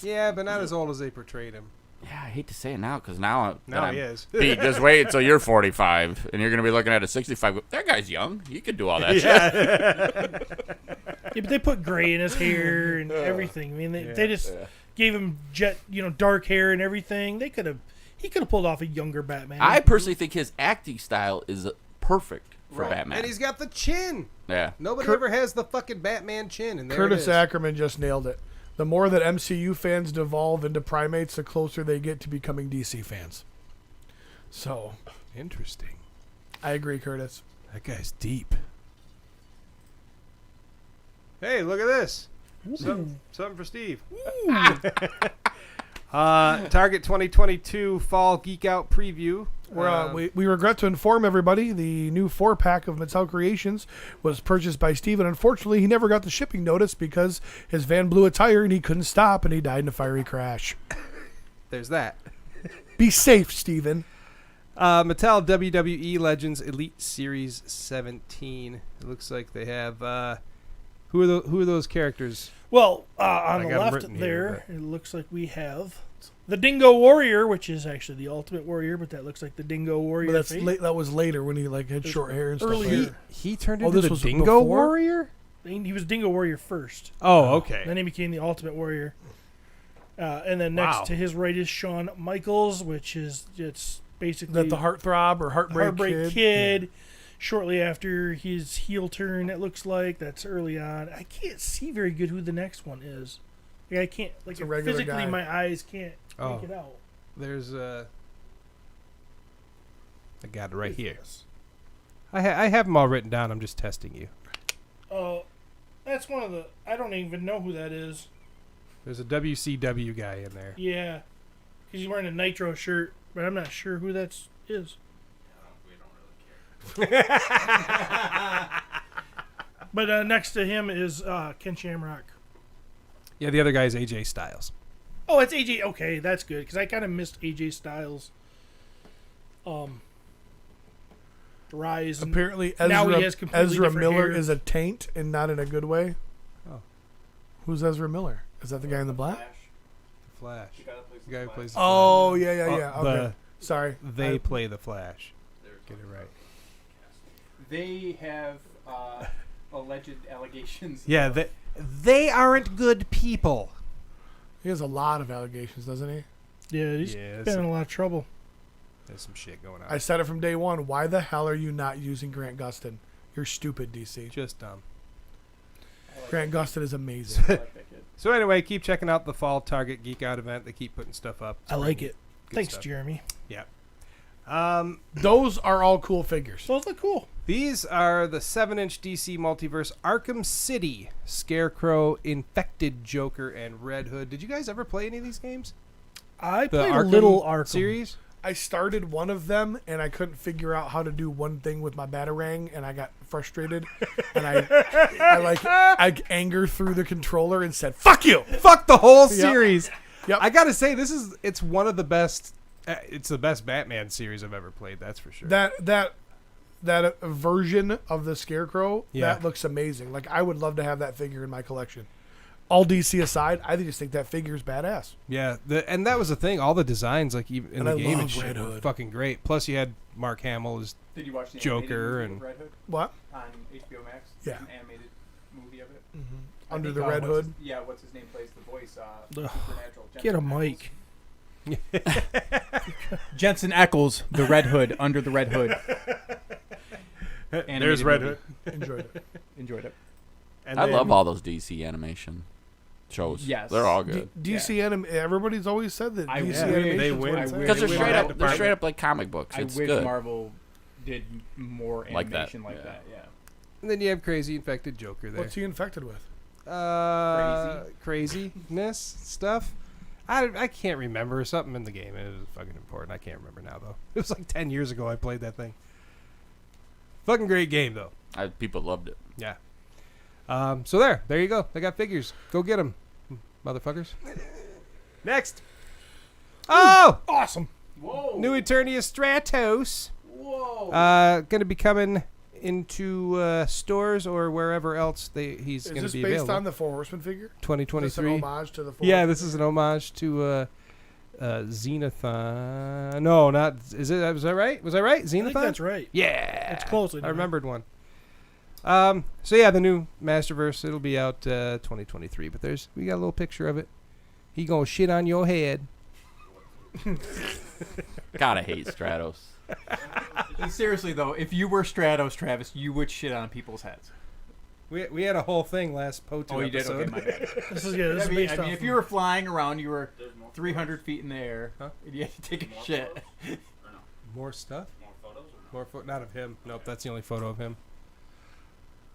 Yeah, but not as old as they portrayed him. Yeah, I hate to say it now because now He is. Pete, just wait until you're 45 and you're gonna be looking at a 65. That guy's young. He could do all that shit. Yeah, but they put gray in his hair and everything. I mean, they just gave him dark hair and everything. He could have pulled off a younger Batman. I personally think his acting style is perfect for Batman. And he's got the chin. Yeah. Nobody ever has the fucking Batman chin. And there Curtis it is. Ackerman just nailed it. The more that MCU fans devolve into primates, the closer they get to becoming DC fans. So, Interesting. I agree, Curtis. That guy's deep. Hey, look at this. Something for Steve. Target 2022 Fall Geek Out Preview. We regret to inform everybody the new 4-pack of Mattel Creations was purchased by Steve, and unfortunately he never got the shipping notice because his van blew a tire and he couldn't stop and he died in a fiery crash. There's that. Be safe, Steven. Mattel WWE Legends Elite Series 17. It looks like they have who are those characters? Well, on I the got 'em left written there, here, it looks like we have the Dingo Warrior, which is actually the Ultimate Warrior, but that looks like the Dingo Warrior. But that's face. that was later when he had short hair and stuff. Earlier. Like He turned Oh, into this the was Dingo before? Warrior? He was Dingo Warrior first. Oh, okay. Then he became the Ultimate Warrior. And then next Wow. to his right is Shawn Michaels, which is it's basically That the Heartthrob or Heartbreak Kid. Shortly after his heel turn, it looks like that's early on. I can't see very good who the next one is. Like, I can't a regular physically. guy. My eyes can't Oh. make it out. There's I got it right here. I have them all written down. I'm just testing you. That's one of the. I don't even know who that is. There's a WCW guy in there. Yeah, because he's wearing a Nitro shirt, but I'm not sure who that is. We don't really care. But next to him is Ken Shamrock. Yeah, the other guy is AJ Styles. Oh, it's AJ. Okay, that's good because I kind of missed AJ Styles. Rise. and Apparently, now he has completely Ezra different Miller hair. is a taint and not in a good way. Oh. Who's Ezra Miller? Is that the guy in the black? The Flash. The guy who plays the Oh, Flash. yeah. Okay. Sorry. They play the Flash. Get it right. They have alleged allegations. Yeah, they aren't good people. He has a lot of allegations, doesn't he? Yeah, he's Yeah, been in a lot of trouble. There's some shit going on. I said it from day one. Why the hell are you not using Grant Gustin? You're stupid, DC. Just dumb. Grant Gustin is amazing. I like that kid. So anyway, keep checking out the Fall Target Geek Out event. They keep putting stuff up. It's I like pretty it. good Thanks, stuff. Jeremy. Yeah. Those are all cool figures. Those look cool. These are the 7-inch DC Multiverse Arkham City, Scarecrow, Infected Joker, and Red Hood. Did you guys ever play any of these games? I The played Arkham a little Arkham series? I started one of them and I couldn't figure out how to do one thing with my Batarang and I got frustrated and I anger through the controller and said, "Fuck you!" Fuck the whole series. Yep. I gotta say, it's one of the best. It's the best Batman series I've ever played. That's for sure. That version of the Scarecrow, Yeah. that looks amazing. Like, I would love to have that figure in my collection. All DC aside, I just think that figure's badass. Yeah, and that was the thing. All the designs, like even in And the I game love and shit, Red were Hood. fucking great. Plus, you had Mark Hamill as Did you watch the Joker animated movie and- of Red Hood What? on HBO Max? Yeah. There's an animated movie of it. I Under think, the Red what's Hood. What's his name plays the voice? Ugh. Supernatural. Get a Jensen mic. Jensen Ackles, the Red Hood, under the Red Hood. There's Red movie. Hood. Enjoyed it. Enjoyed it. And I then- love all those DC animation shows. Yes. They're all good. DC everybody's always said that I DC wish- animation They is win. where it's I at. wish- Because they're They straight win up, that they're straight department. up like comic books. I It's wish good. Marvel did more Like that, animation like yeah. that. Yeah. And then you have Crazy Infected Joker there. What's he infected with? Craziness stuff. I can't remember. Something in the game. It was fucking important. I can't remember now though. It was like 10 years ago I played that thing. Fucking great game though. People loved it. Yeah. So there you go. They got figures. Go get them, motherfuckers. Next. Oh, Awesome. Whoa. new Eternia Stratos. Whoa. Gonna be coming into stores or wherever else he's Is gonna this be based available. on the Four Horsemen figure? Is this an 2023. homage to the Four Yeah, Horsemen this is an homage to Xenothon. No, not is it? Was I right? Was I right? I think Xenothon. that's right. Yeah, It's close. I remembered one. So yeah, the new Masterverse. It'll be out 2023. But we got a little picture of it. He gonna shit on your head. Gotta hate Stratos. Seriously though, if you were Stratos, Travis, you would shit on people's heads. We had a whole thing last PO2 Oh, you did? episode. Okay, my bad. This is This I is mean, based off if of- you were flying around, you were 300 feet in the air, Huh? and you had to take a shit. More stuff. More photos? More not of him. Nope, that's the only photo of him.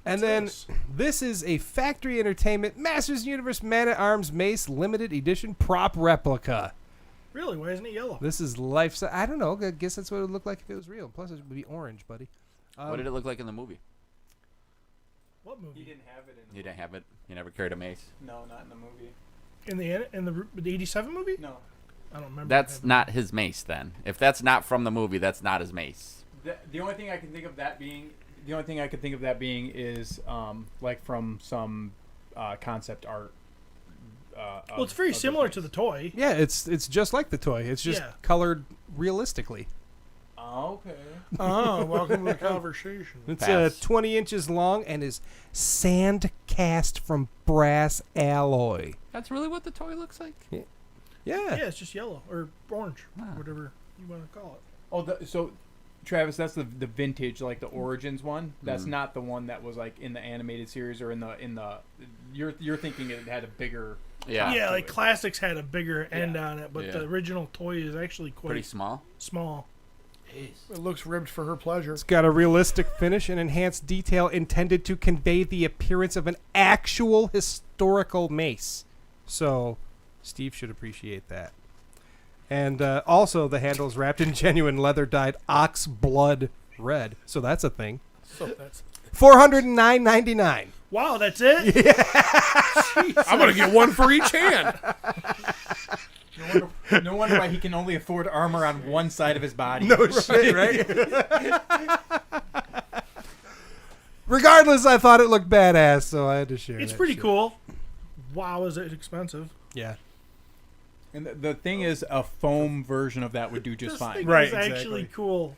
And then this is a Factory Entertainment Masters Universe Man at Arms Mace limited edition prop replica. Really? Why isn't it yellow? This is life. I don't know. I guess that's what it would look like if it was real. Plus, it would be orange, buddy. What did it look like in the movie? What He movie? didn't have it in the You didn't have it. You never carried a mace. No, not in the movie. In the 87 movie? No. I don't remember. That's not his mace then. If that's not from the movie, that's not his mace. The only thing I can think of that being is like from some concept art. Well, it's very similar to the toy. Yeah, it's just like the toy. It's just Yeah. colored realistically. Okay. Oh, welcome to the conversation. It's Pass. 20 inches long and is sand cast from brass alloy. That's really what the toy looks like. Yeah. Yeah, it's just yellow or orange, Ah. whatever you want to call it. Oh, so Travis, that's the vintage, like the Origins one. That's not the one that was like in the animated series or in the. You're thinking it had a bigger. Yeah. Yeah, to like it. Classics had a bigger end on it, but Yeah. the original toy is actually quite Pretty small. small. It looks ribbed for her pleasure. It's got a realistic finish and enhanced detail intended to convey the appearance of an actual historical mace. So, Steve should appreciate that. And also, the handle is wrapped in genuine leather-dyed ox blood red. So that's a thing. So that's. $409.99. Wow, that's it? I'm gonna get one for each hand. No wonder why he can only afford armor on one side of his body. No shit, right? Regardless, I thought it looked badass, so I had to share. It's that pretty shit. cool. Wow, is it expensive? Yeah. And the thing is, a foam version of that would do just This fine. thing Right, is actually exactly. cool.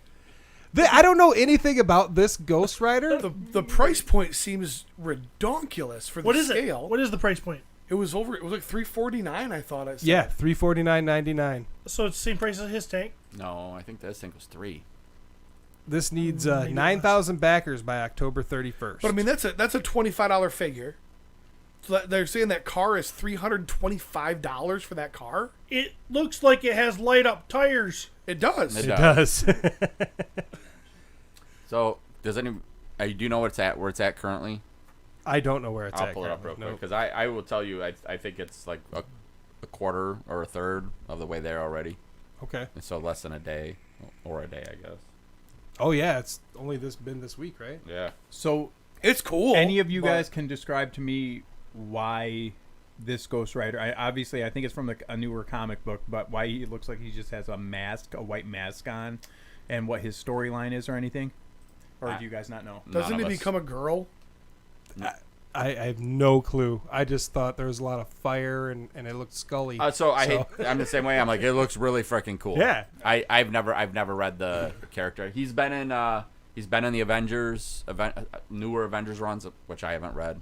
I don't know anything about this Ghost Rider. The price point seems redonkulous for the What is scale. it? What is the price point? It was like $349. I thought I said. Yeah, $349.99. So it's the same price as his tank? No, I think this thing was 3. This needs Maybe 9,000 backers by October 31st. But I mean, that's a $25 figure. So they're saying that car is $325 for that car. It looks like it has light up tires. It does. It it does. So, does any? Do you know where it's at currently? I don't know where it's I'll at. pull it up real currently. quick because I will tell you I think it's like a quarter or a third of the way there already. Okay. And so less than a day or a day, I guess. Oh yeah, it's only been this week, right? Yeah. So, It's cool. any of you but- guys can describe to me why this Ghost Rider? I think it's from a newer comic book, but why it looks like he just has a white mask on, and what his storyline is or anything? Or do you guys not know? Doesn't None he of us- become a girl? I have no clue. I just thought there was a lot of fire and it looked scully. I'm the same way. I'm like, it looks really freaking cool. Yeah. I've never read the character. He's been in the Avengers newer Avengers runs, which I haven't read.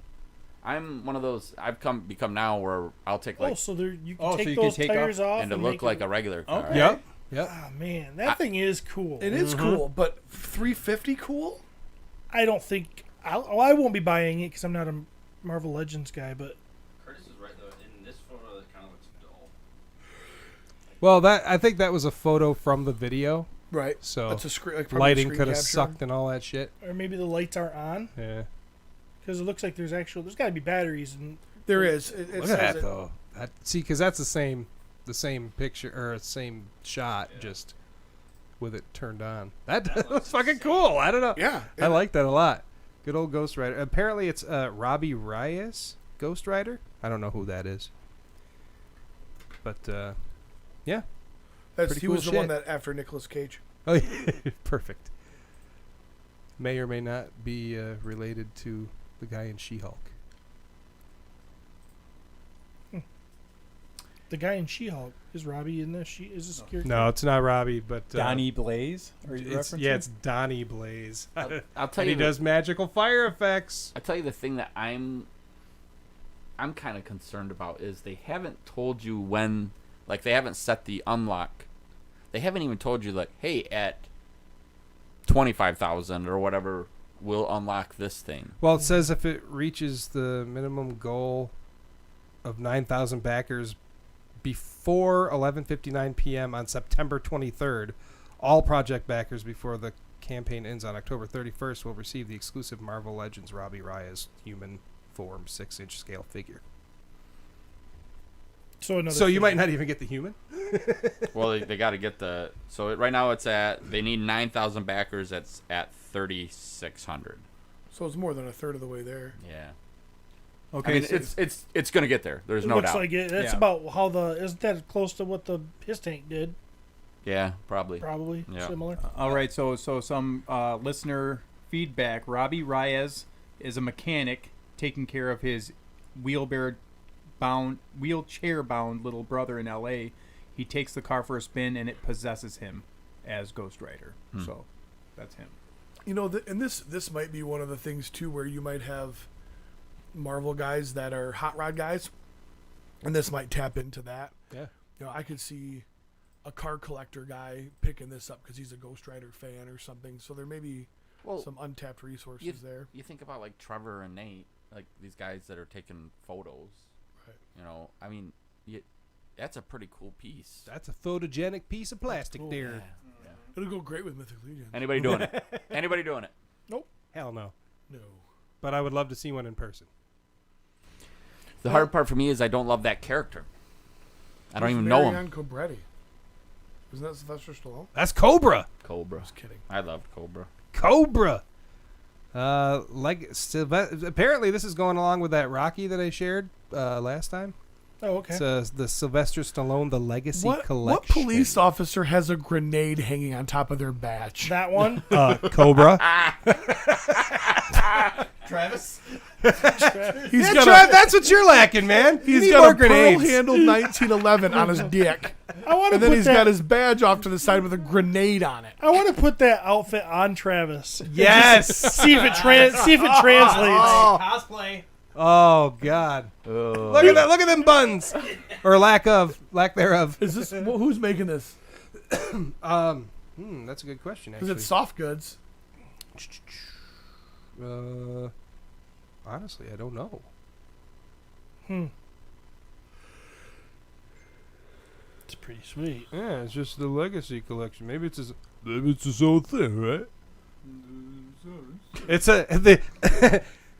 I'm one of those. I've become now where I'll take like so there you can Oh, so take you can those take tires off and to and look make like it, a regular car. Okay. Yep. Oh man, that thing is cool. It is cool, but $350 cool? I don't think I won't be buying it because I'm not a Marvel Legends guy, but Curtis is right though. In this photo, it kind of looks dull. Well, I think that was a photo from the video, Right. so That's a screen. Like, probably lighting screen could have capture. sucked and all that shit. or maybe the lights aren't on Yeah. because it looks like there's got to be batteries and There is. It Look says at that it- though. See, because that's the same picture or same shot, just with it turned on. That looks fucking cool. I don't know. Yeah. I like that a lot. Good old Ghost Rider. Apparently, it's Robbie Reyes Ghost Rider. I don't know who that is, but yeah. pretty He cool was the one shit. that after Nicolas Cage. Oh, yeah. Perfect. May or may not be related to the guy in She-Hulk. the guy in She-Hulk is Robbie in this. Is this character? No, it's not Robbie, but Donnie Blaze? Are you It's, referencing? yeah, it's Donnie Blaze. I'll tell And he you. does magical fire effects. I tell you the thing that I'm kind of concerned about is they haven't told you when, like they haven't set the unlock. They haven't even told you like, hey, at 25,000 or whatever, we'll unlock this thing. Well, it says if it reaches the minimum goal of 9,000 backers before 11:59 p.m. on September 23rd, all project backers before the campaign ends on October 31st will receive the exclusive Marvel Legends Robbie Reyes human form 6-inch scale figure. So another. So you figure. might not even get the human? Well, they got to get the. So right now they need 9,000 backers. That's at 3,600. So it's more than a third of the way there. Yeah. Okay, I mean, so it's gonna get there. There's It no looks doubt. like it. That's Yeah. about how isn't that close to what his tank did? Yeah, probably. Probably Yeah. similar. all right, so some listener feedback. Robbie Reyes is a mechanic taking care of his wheelchair-bound little brother in L.A. He takes the car for a spin, and it possesses him as Ghost Rider. So that's him. You know, and this might be one of the things too, where you might have Marvel guys that are hot rod guys, and this might tap into that. Yeah. You know, I could see a car collector guy picking this up because he's a Ghost Rider fan or something. So there may be some untapped resources there. You think about like Trevor and Nate, like these guys that are taking photos. Right. You know, I mean, that's a pretty cool piece. That's a photogenic piece of plastic Cool. there. Yeah. It'll go great with Mythic Legions. Anybody doing it? Anybody doing it? Hell no. No. But I would love to see one in person. The hard part for me is I don't love that character. I don't even know him. Marion Cobretti. Isn't that Sylvester Stallone? That's Cobra. Cobra. Just kidding. I loved Cobra. Cobra. Apparently this is going along with that Rocky that I shared last time. Oh, okay. It's the Sylvester Stallone, the Legacy Collection. What police officer has a grenade hanging on top of their badge? That one? Cobra. Travis? That's what you're lacking, man. He's You need got more a grenades. pearl-handled 1911 on his dick. I want to And then put he's that. got his badge off to the side with a grenade on it. I want to put that outfit on Travis. Yes. See if it translates. Cosplay. Oh God. Look at that. Look at them buns, or lack thereof. Is this who's making this? That's a good question. Because Actually, it's soft goods. Honestly, I don't know. It's pretty sweet. Yeah, it's just the Legacy Collection. Maybe it's his own thing, right? It's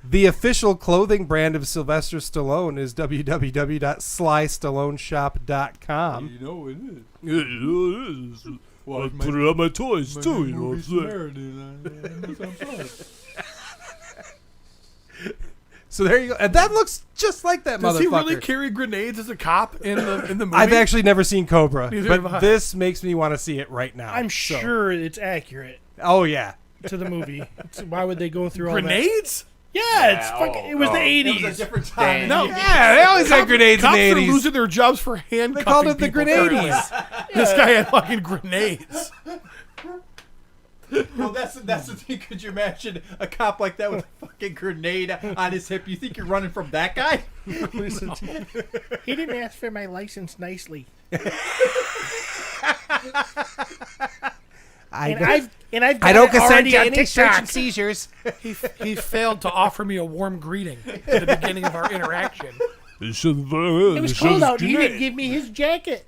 the official clothing brand of Sylvester Stallone is www.slystalloneshop.com. You know it is. Yeah, it is. Well, I put it on my toys too. You know what I'm saying? So there you go. And that looks just like that Does motherfucker. he really carry grenades as a cop in the movie? I've actually never seen Cobra, Neither have I. but this makes me want to see it right now. I'm So- sure it's accurate Oh yeah. to the movie. Why would they go through all that? grenades. Yeah, it's fucking. It was the It was a 80s. different time. No, Yeah, they always had grenades in cops the are 80s. losing their jobs for handcuffing. They called it the people grenades. currently. This guy had fucking grenades. Well, that's the thing. Could you imagine a cop like that with a fucking grenade on his hip? You think you're running from that guy? He didn't ask for my license nicely. I I've got I don't it consent already to on any search TikTok. and seizures. He failed to offer me a warm greeting at the beginning of our interaction. It was cold out. He didn't give me his jacket.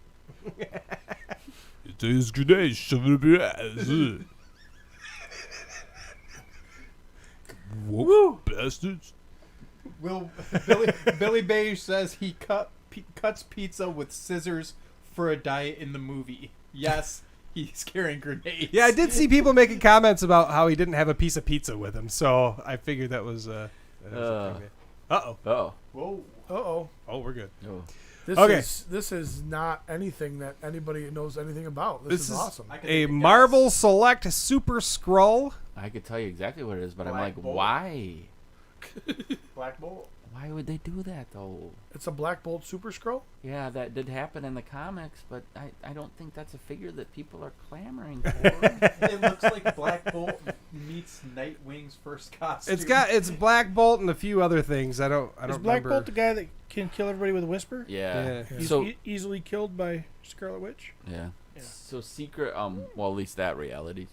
Take his grenade, shove it up your ass. Whoa, bastards. Billy Beige says he cuts pizza with scissors for a diet in the movie. Yes, he's carrying grenades. Yeah, I did see people making comments about how he didn't have a piece of pizza with him, so I figured that was. Uh-oh. Oh. Whoa. Uh-oh. Oh, we're good. Oh. This is not anything that anybody knows anything about. This is awesome. A Marvel Select Super Skrull. I could tell you exactly what it is, but Black I'm like, Bolt. why? Black Bolt. Why would they do that though? It's a Black Bolt Super Skrull? Yeah, that did happen in the comics, but I don't think that's a figure that people are clamoring for. It looks like Black Bolt meets Nightwing's first costume. It's Black Bolt and a few other things. I don't Is Black remember. Bolt the guy that can kill everybody with a whisper? Yeah. He's So easily killed by Scarlet Witch? yeah. Yeah. So Secret well, at least that reality.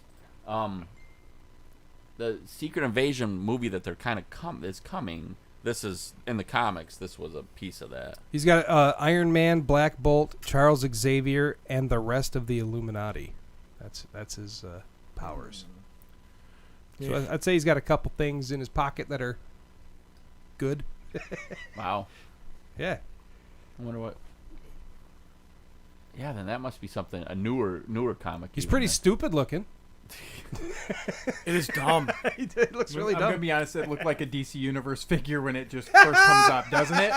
The Secret Invasion movie that they're kind of is coming. This is in the comics. This was a piece of that. He's got Iron Man, Black Bolt, Charles Xavier, and the rest of the Illuminati. That's his powers. So I'd say he's got a couple things in his pocket that are good. Wow. Yeah. I wonder what. Yeah, then that must be something a newer comic. He's even pretty then. stupid looking. It is dumb. It looks really I'm gonna dumb. be honest. It looked like a DC Universe figure when it just first comes up, doesn't it?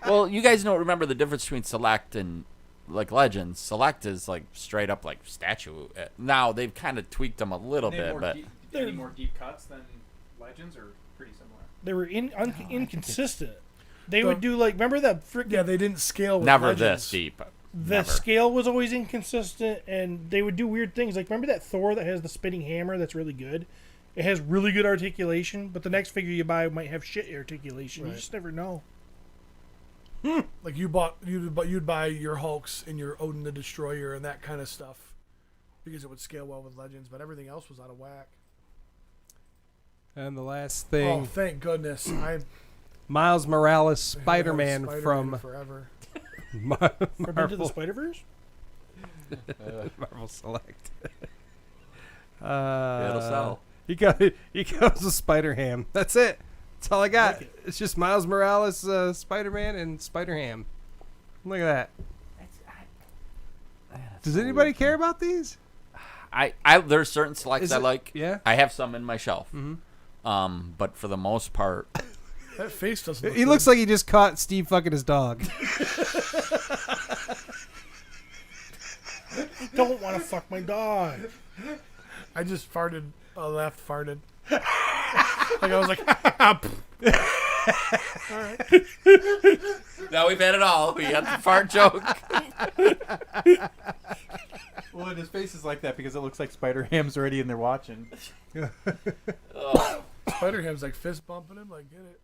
Well, you guys don't remember the difference between Select and like Legends. Select is like straight up like statue. Now they've kind of tweaked them a little bit, but Any more deep cuts than Legends, or pretty similar? They were inconsistent. They would do like, remember that freaking... Yeah, they didn't scale with never Legends. this deep. The Never. scale was always inconsistent, and they would do weird things. Like, remember that Thor that has the spinning hammer that's really good? It has really good articulation, but the next figure you buy might have shit articulation. You Right. just never know. Like you'd buy your Hulks and your Odin the Destroyer and that kind of stuff because it would scale well with Legends, but everything else was out of whack. And the last Oh, thing, thank goodness! Miles Morales, Spider-Man Spider-Man from forever. From Into the Marvel, Spider-Verse? Marvel Select. It'll sell. He comes with Spider-Ham. That's it. That's all I got. Like it. It's just Miles Morales, Spider-Man, and Spider-Ham. Look at that. Does anybody care about these? I there's certain selects Is I it- like. yeah? I have some in my shelf. Mhm. But for the most part, That face doesn't. He looks like he just caught Steve fucking his dog. Don't want to fuck my dog. I just farted. Laughed, farted. Like I was like, all right. now we've had it all. We got the fart joke. Well, and his face is like that because it looks like Spider-Ham's already in there watching. Oh, Spider-Ham's like fist bumping him. Like, get it.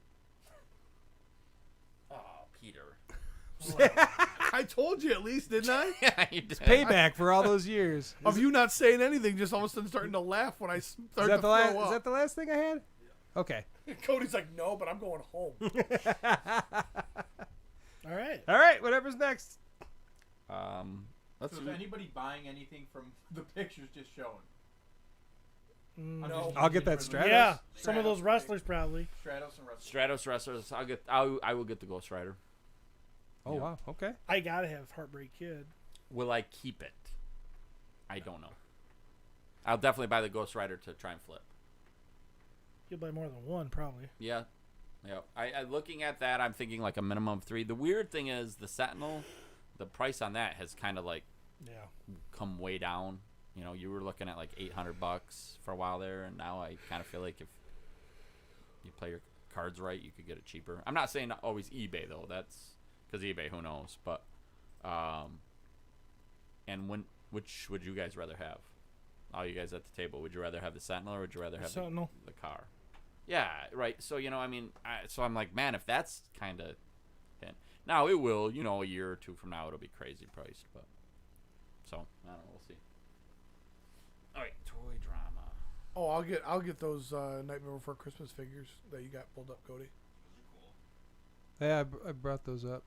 Peter. I told you at least, didn't I? Yeah, you did. Payback for all those years. Of you not saying anything, just all of a sudden starting to laugh when I start Is to that, the throw last, up. is that the last thing I had? Okay. Cody's like, no, but I'm going home. All right. All right, whatever's next. Let's So do is anybody buying anything from the pictures just shown? No. I'll get that Stratos. Yeah, some of those wrestlers probably. Stratos and Russell. Stratos wrestlers. I will get the Ghost Rider. Oh, wow. Okay. I gotta have Heartbreak Kid. Will I keep it? I don't know. I'll definitely buy the Ghost Rider to try and flip. You'll buy more than one probably. Yeah. Yeah. I looking at that, I'm thinking like a minimum of 3. The weird thing is the Sentinel, the price on that has kind of like Yeah. come way down. You know, you were looking at like $800 for a while there, and now I kind of feel like if you play your cards right, you could get it cheaper. I'm not saying always eBay though. That's because eBay, who knows? But and which would you guys rather have? All you guys at the table, would you rather have the Sentinel or would you rather have Sentinel. the car? Yeah, right. So, you know, I mean, so I'm like, man, if that's kind of now it will, you know, a year or two from now, it'll be crazy priced, but so I don't know, we'll see. All right, toy drama. Oh, I'll get those Nightmare Before Christmas figures that you got pulled up, Cody. Yeah, I brought those up.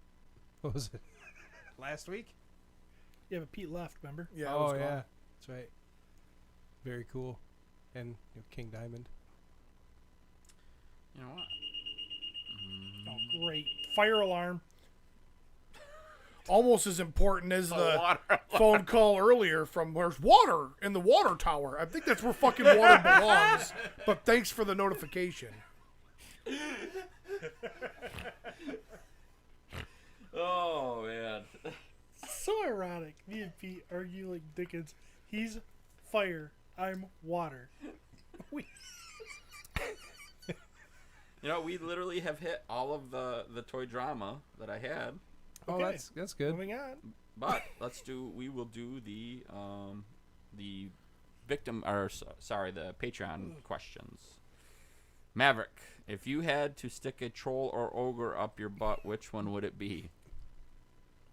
What was it? Last week? Yeah, but Pete left, remember? Yeah. I was gone. Yeah. That's right. Very cool. And King Diamond. You know what? Oh, great. Fire alarm. Almost as important as the water. phone call earlier from where's water in the water tower. I think that's where fucking water belongs. But thanks for the notification. Oh man. So ironic. Me and Pete argue like Dickens. He's fire. I'm water. You know, we literally have hit all of the toy drama that I had. Oh, Okay. that's good. Moving on. But we will do the victim or sorry, the Patreon questions. Maverick, if you had to stick a troll or ogre up your butt, which one would it be?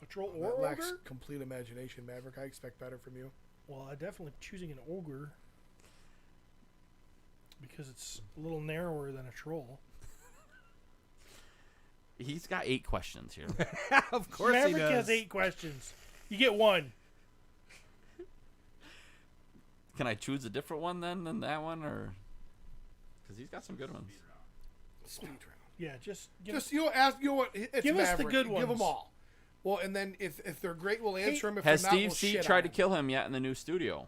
A troll That or lacks ogre? complete imagination, Maverick. I expect better from you. Well, I definitely choosing an ogre because it's a little narrower than a troll. He's got 8 questions here. Of course Maverick he does. has 8 questions. You get one. Can I choose a different one then than that one, or because he's got some good ones? Speed round. Yeah, just Just you know, ask you know what? It's Give us the Maverick. good Give ones. them all. Well, and then if they're great, we'll answer them. If Has they're not, Steve we'll Seat shit tried on to them. kill him yet in the new studio?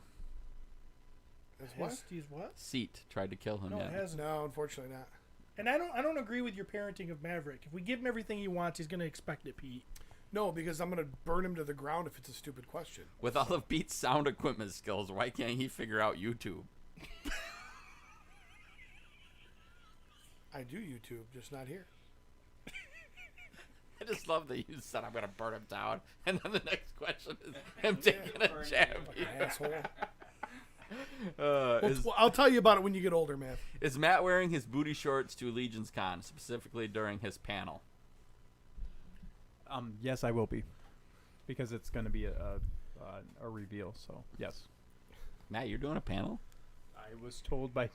Has Has what? Steve's what? Seat tried to kill him No, yet. it hasn't. No, unfortunately not. And I don't agree with your parenting of Maverick. If we give him everything he wants, he's gonna expect it, Pete. No, because I'm gonna burn him to the ground if it's a stupid question. With all of Pete's sound equipment skills, why can't he figure out YouTube? I do YouTube, just not here. I just love that you said I'm gonna burn him down, and then the next question is him taking a jab. at you. Asshole. Is, Well, I'll tell you about it when you get older, man. is Matt wearing his booty shorts to Legion's Con, specifically during his panel? Yes, I will be, because it's going to be a reveal. So yes, Matt, you're doing a panel? I was told by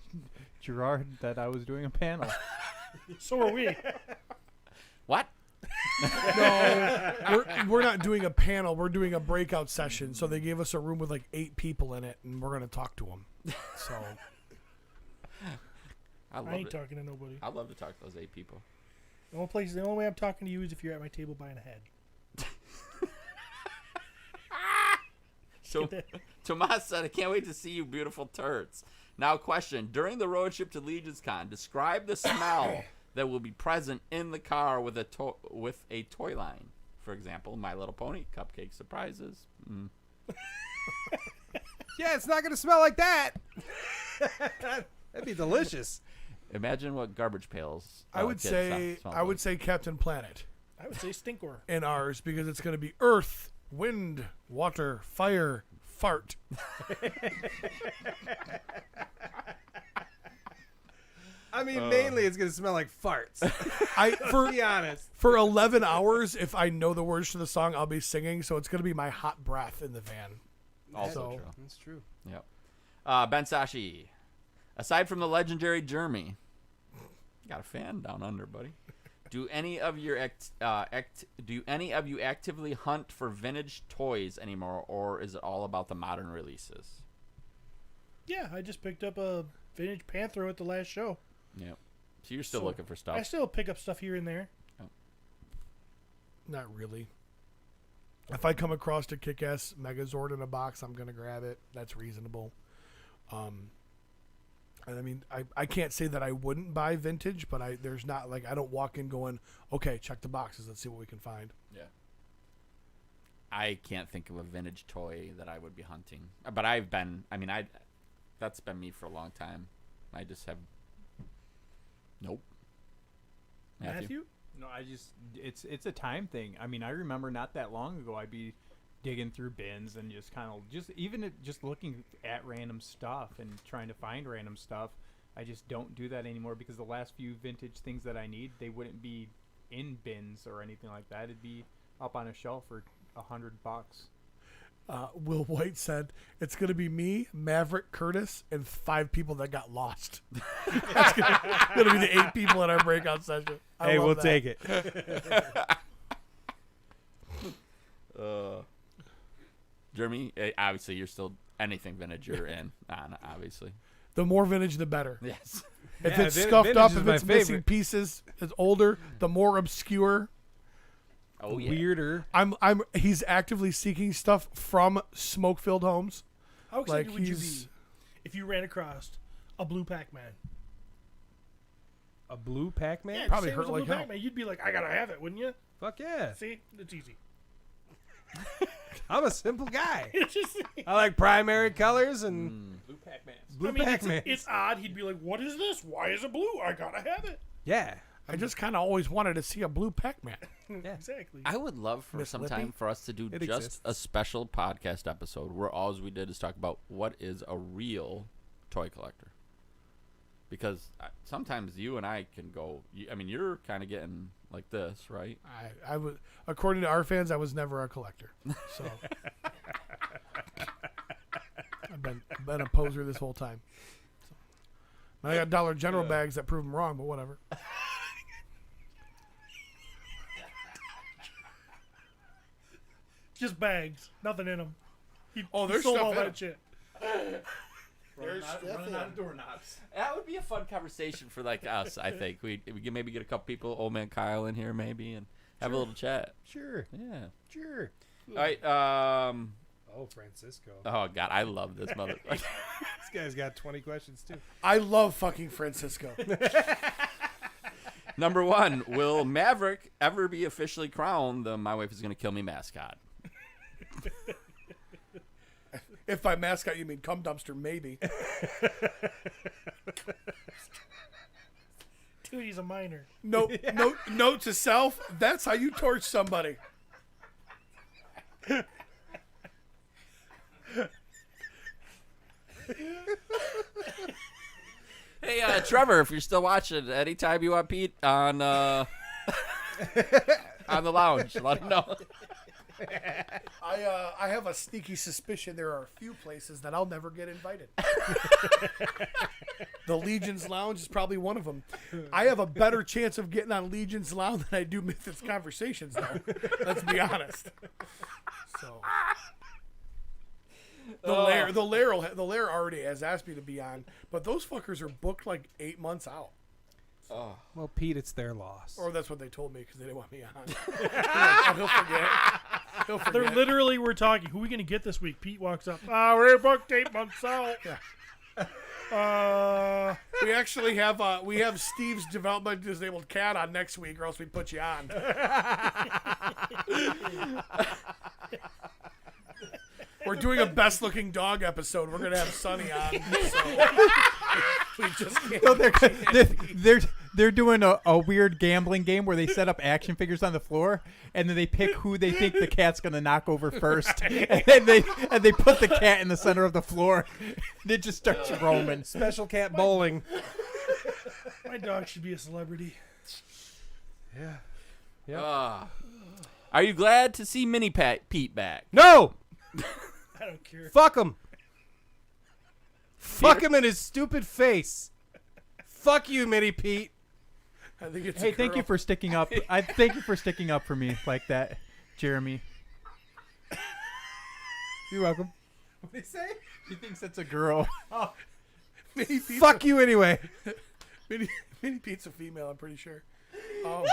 Gerard that I was doing a panel. So are we. What? No, we're not doing a panel. We're doing a breakout session. So they gave us a room with like 8 people in it, and we're going to talk to them. So I ain't talking to nobody. I'd love to talk to those 8 people. The only way I'm talking to you is if you're at my table buying a head. So Tomas said, I can't wait to see you beautiful turds. Now question, during the road trip to Legions Con, describe the smell that will be present in the car with a toy line. For example, My Little Pony, cupcake surprises. Yeah, it's not going to smell like that. That'd be delicious. Imagine what garbage pails. I would say Captain Planet I would say Stinkor. in ours because it's going to be Earth, Wind, Water, Fire, Fart. I mean, mainly it's going to smell like farts. For be honest. For 11 hours, if I know the words to the song, I'll be singing. So it's going to be my hot breath in the van. Also true. That's true. Yep. Ben Sashi, aside from the legendary Jeremy, got a fan down under, buddy. Do any of you actively hunt for vintage toys anymore, or is it all about the modern releases? Yeah, I just picked up a vintage Panthro at the last show. Yep. So you're still looking for stuff. I still pick up stuff here and there. Not really. If I come across a kick-ass Megazord in a box, I'm going to grab it. That's reasonable. And I mean, I can't say that I wouldn't buy vintage, but there's not like I don't walk in going, okay, check the boxes, let's see what we can find. Yeah. I can't think of a vintage toy that I would be hunting, but that's been me for a long time. I just have nope. Matthew? No, it's a time thing. I mean, I remember not that long ago I'd be digging through bins and just kind of just looking at random stuff and trying to find random stuff. I just don't do that anymore because the last few vintage things that I need, they wouldn't be in bins or anything like that. It'd be up on a shelf for $100. Will White said, it's going to be me, Maverick, Curtis, and 5 people that got lost. That's going to be the 8 people in our breakout session. Hey, we'll take it. Jeremy, obviously you're still anything vintage you're in on, obviously. The more vintage, the better. Yes. If Yeah, it's scuffed up, vintage if is it's my missing favorite. pieces, it's older, the more obscure. Oh, yeah. Weirder. He's actively seeking stuff from smoke-filled homes. How excited Like, would you be he's- if you ran across a blue Pac-Man? A blue Pac-Man? Yeah, probably say it was hurt a blue like hell. Pac-Man. You'd be like, I gotta have it, wouldn't you? Fuck yeah. See, it's easy. I'm a simple guy. It's just, I like primary colors and Blue Pac-Man. blue I mean, Pac-Man. it's odd. He'd be like, what is this? Why is it blue? I gotta have it. Yeah. I just kind of always wanted to see a blue Pac-Man. Yeah. Exactly. I would love for Miss some Lippy? time for us to do It just exists. a special podcast episode where all we did is talk about what is a real toy collector. Because sometimes you and I can go. I mean, you're kind of getting like this, right? I was, according to our fans, I was never a collector. So I've been a poser this whole time. So, I got Dollar General bags that prove them wrong, but whatever. Just bags, nothing in them. There's sold stuff all in that 'em. shit. There's Running out of doorknobs. That would be a fun conversation for like us. I think we can maybe get a couple people, old man Kyle in here maybe, and have a little chat. Sure. Yeah. Sure. All right. Oh, Francisco. Oh God, I love this motherfucker. This guy's got 20 questions, too. I love fucking Francisco. Number 1, will Maverick ever be officially crowned the My Wife Is Gonna Kill Me mascot? If by mascot you mean cum dumpster, maybe. Dude, he's a minor. Note to self, that's how you torch somebody. Hey, Trevor, if you're still watching, anytime you want Pete on on the lounge. Let him know. I have a sneaky suspicion there are a few places that I'll never get invited. The Legion's Lounge is probably one of them. I have a better chance of getting on Legion's Lounge than I do Mythic's Conversations, though. Let's be honest. So the lair already has asked me to be on, but those fuckers are booked like 8 months out. Oh. Well, Pete, it's their loss. Or that's what they told me because they didn't want me on. Like, he'll forget. He'll forget. They're literally, we're talking. Who are we going to get this week? Pete walks up. We're booked 8 months out. Yeah. We actually have we have Steve's development disabled cat on next week, or else we put you on. We're doing a best looking dog episode. We're gonna have Sunny on. So we just can't. So they're doing a weird gambling game where they set up action figures on the floor, and then they pick who they think the cat's gonna knock over first, and then they put the cat in the center of the floor. And it just starts roaming. Special cat bowling. My dog should be a celebrity. Yeah. Yeah. Are you glad to see Mini Pete back? No. I don't care. Fuck him. Fuck him in his stupid face. Fuck you, Mini Pete. I think it's Hey, thank you for sticking up. I thank you for sticking up for me like that, Jeremy. You're welcome. What did he say? He thinks it's a girl. Mini Pete's Fuck you anyway. Mini Pete's a female, I'm pretty sure. Oh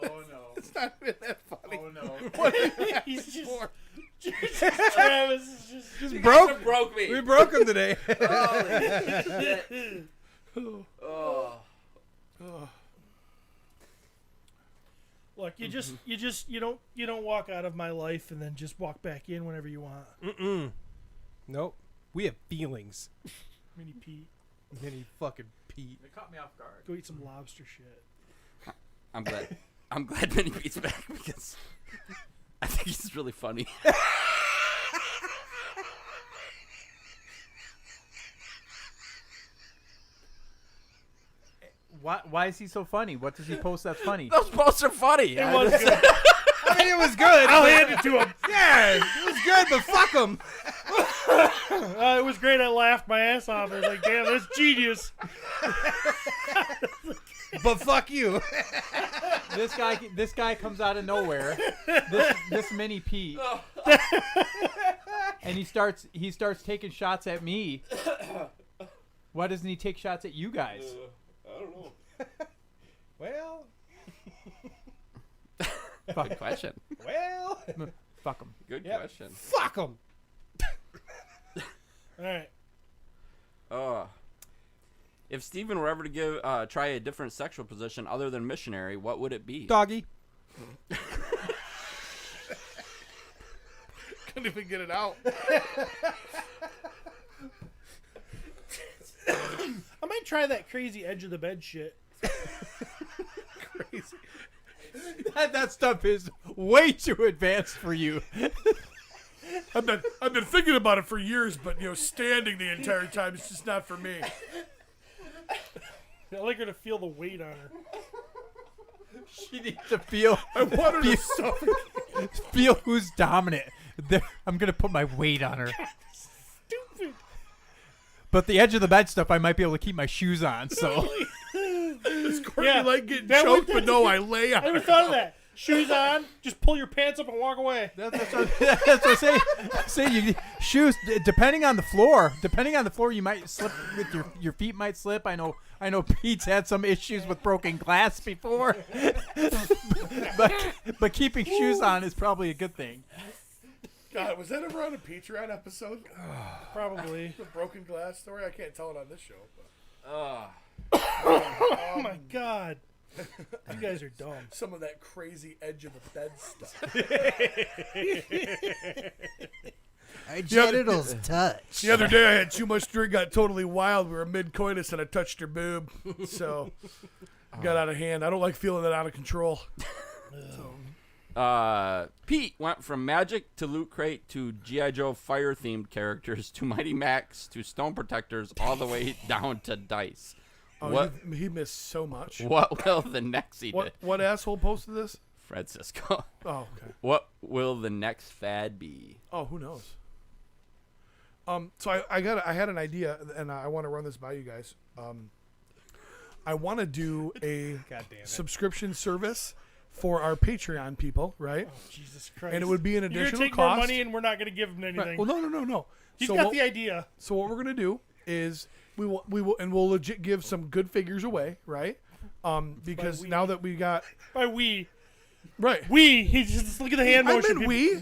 no. It's not even that funny. Oh no. What is that He's just, for? Travis is just Broke. Broke me. We broke him today. Oh. Look, you don't walk out of my life and then just walk back in whenever you want. Mm-mm. Nope. We have feelings. Mini Pete, Mini fucking Pete. They caught me off guard. go eat some lobster shit. I'm glad Mini Pete's back because I think he's really funny. Why is he so funny? What does he post that's funny? Those posts are funny. It was good. I mean, it was good. I'll hand it to him. Yeah, it was good, but fuck him. It was great. I laughed my ass off. I was like, damn, that's genius. But fuck you. This guy comes out of nowhere. This Mini Pete. And he starts taking shots at me. Why doesn't he take shots at you guys? I don't know. Well. Good question. Well. Fuck him. Good Yep. question. Fuck him. All right. If Steven were ever to try a different sexual position other than missionary, what would it be? Doggy. Couldn't even get it out. I might try that crazy edge of the bed shit. Crazy. That stuff is way too advanced for you. I've been thinking about it for years, but standing the entire time is just not for me. I like her to feel the weight on her. She needs to feel. I want her to suffocate. Feel who's dominant. I'm gonna put my weight on her. Stupid. But the edge of the bed stuff, I might be able to keep my shoes on. So Does Courtney Yeah, like getting that choked? would- But no, I lay on I never her. thought of that. Shoes on, just pull your pants up and walk away. that's what I say. Say shoes. Depending on the floor, you might slip with your feet might slip. I know Pete's had some issues with broken glass before, but keeping shoes on is probably a good thing. God, was that ever on a Patreon episode? Probably. The broken glass story? I can't tell it on this show. But. Oh my god. You guys are dumb. Some of that crazy edge of the bed stuff. Our genitals touch. The other day I had too much drink, got totally wild. We were mid-coitus and I touched her boob. So, got out of hand. I don't like feeling that out of control. Pete went from Magic to Loot Crate to G.I. Joe fire-themed characters to Mighty Max to Stone Protectors all the way down to Dice. Oh, What? he missed so much. What will the next What asshole posted this? Francisco? Oh, okay. What will the next fad be? Oh, who knows? So I had an idea, and I want to run this by you guys. I want to do a God damn it. subscription service for our Patreon people, right? Oh, Jesus Christ. And it would be an You're additional going to take cost. more money and we're not going to give him anything. Right. Well, no. He's So got what- the idea. So what we're gonna do is we'll legit give some good figures away, right? Because we. now that we got By we. right. He just look at the hand I motion. meant we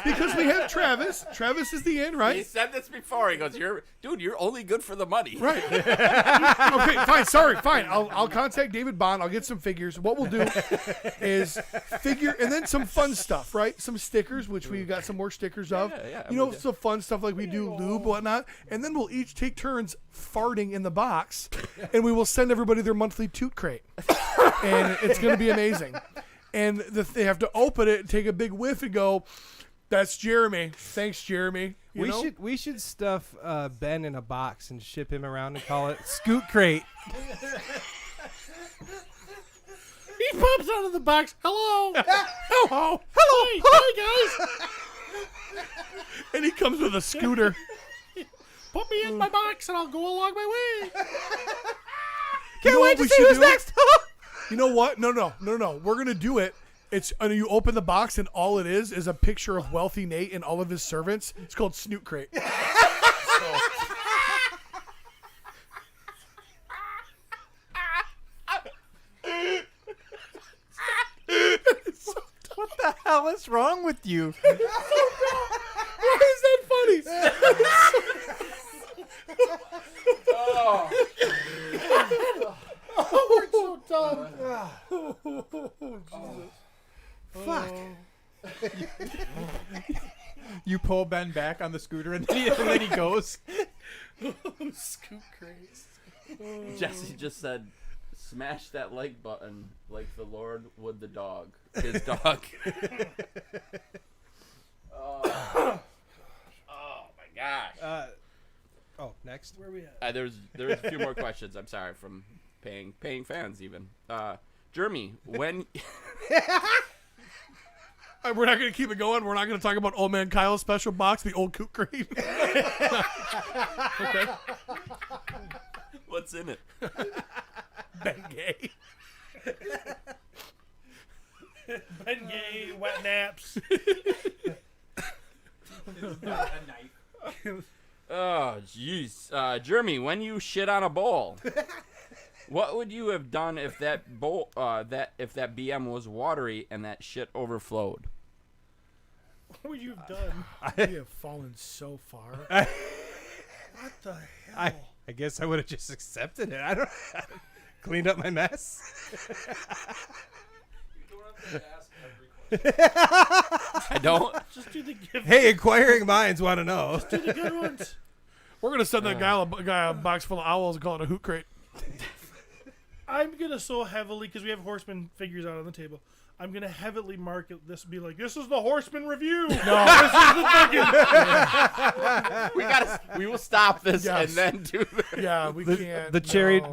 because we have Travis. Travis is the end, He right? said this before. He goes, "You're only good for the money." Right. Okay, fine. Sorry, fine. I'll contact David Bond. I'll get some figures. What we'll do is figure and then some fun stuff, right? Some stickers, which we got some more stickers of. Yeah, You know, some fun stuff like we do lube, whatnot. And then we'll each take turns farting in the box, and we will send everybody their monthly toot crate, and it's going to be amazing. And they have to open it, take a big whiff, and go, "That's Jeremy. Thanks, Jeremy." You know? We should stuff Ben in a box and ship him around and call it Scoot Crate. He pops out of the box. Hello. Hello. Hi, guys. And he comes with a scooter. Put me in my box and I'll go along my way. Can't wait to see who's next. You know what? No. We're gonna do it. It's you open the box and all it is a picture of Wealthy Nate and all of his servants. It's called Snoot Crate. What the hell is wrong with you? Why is that funny? We're so dumb. Fuck. You pull Ben back on the scooter and then he goes. Scoot craze. Jesse just said, "Smash that like button like the Lord would the dog, his dog." Oh my gosh. Next. Where are we at? There's a few more questions. I'm sorry, from paying fans even. Jeremy, when We're not gonna keep it going. We're not gonna talk about Old Man Kyle's special box, the old Coot Crate. Okay. what's in it? Ben Gay. Ben Gay, wet naps. Oh jeez, Jeremy, when you shit on a bowl, what would you have done if that bowl, if that BM was watery and that shit overflowed? What would you have done? We have fallen so far. What the hell? I guess I would have just accepted it. I don't cleaned up my mess. I don't. Just do the gift. Hey, inquiring minds want to know. Do the good ones. We're gonna send that guy a box full of owls and call it a Hoot Crate. I'm gonna so heavily because we have Horseman figures out on the table. I'm gonna heavily market this and be like, "This is the Horseman review." No, this is the fucking. We will stop this Yes. and then do the Yeah, we can't. The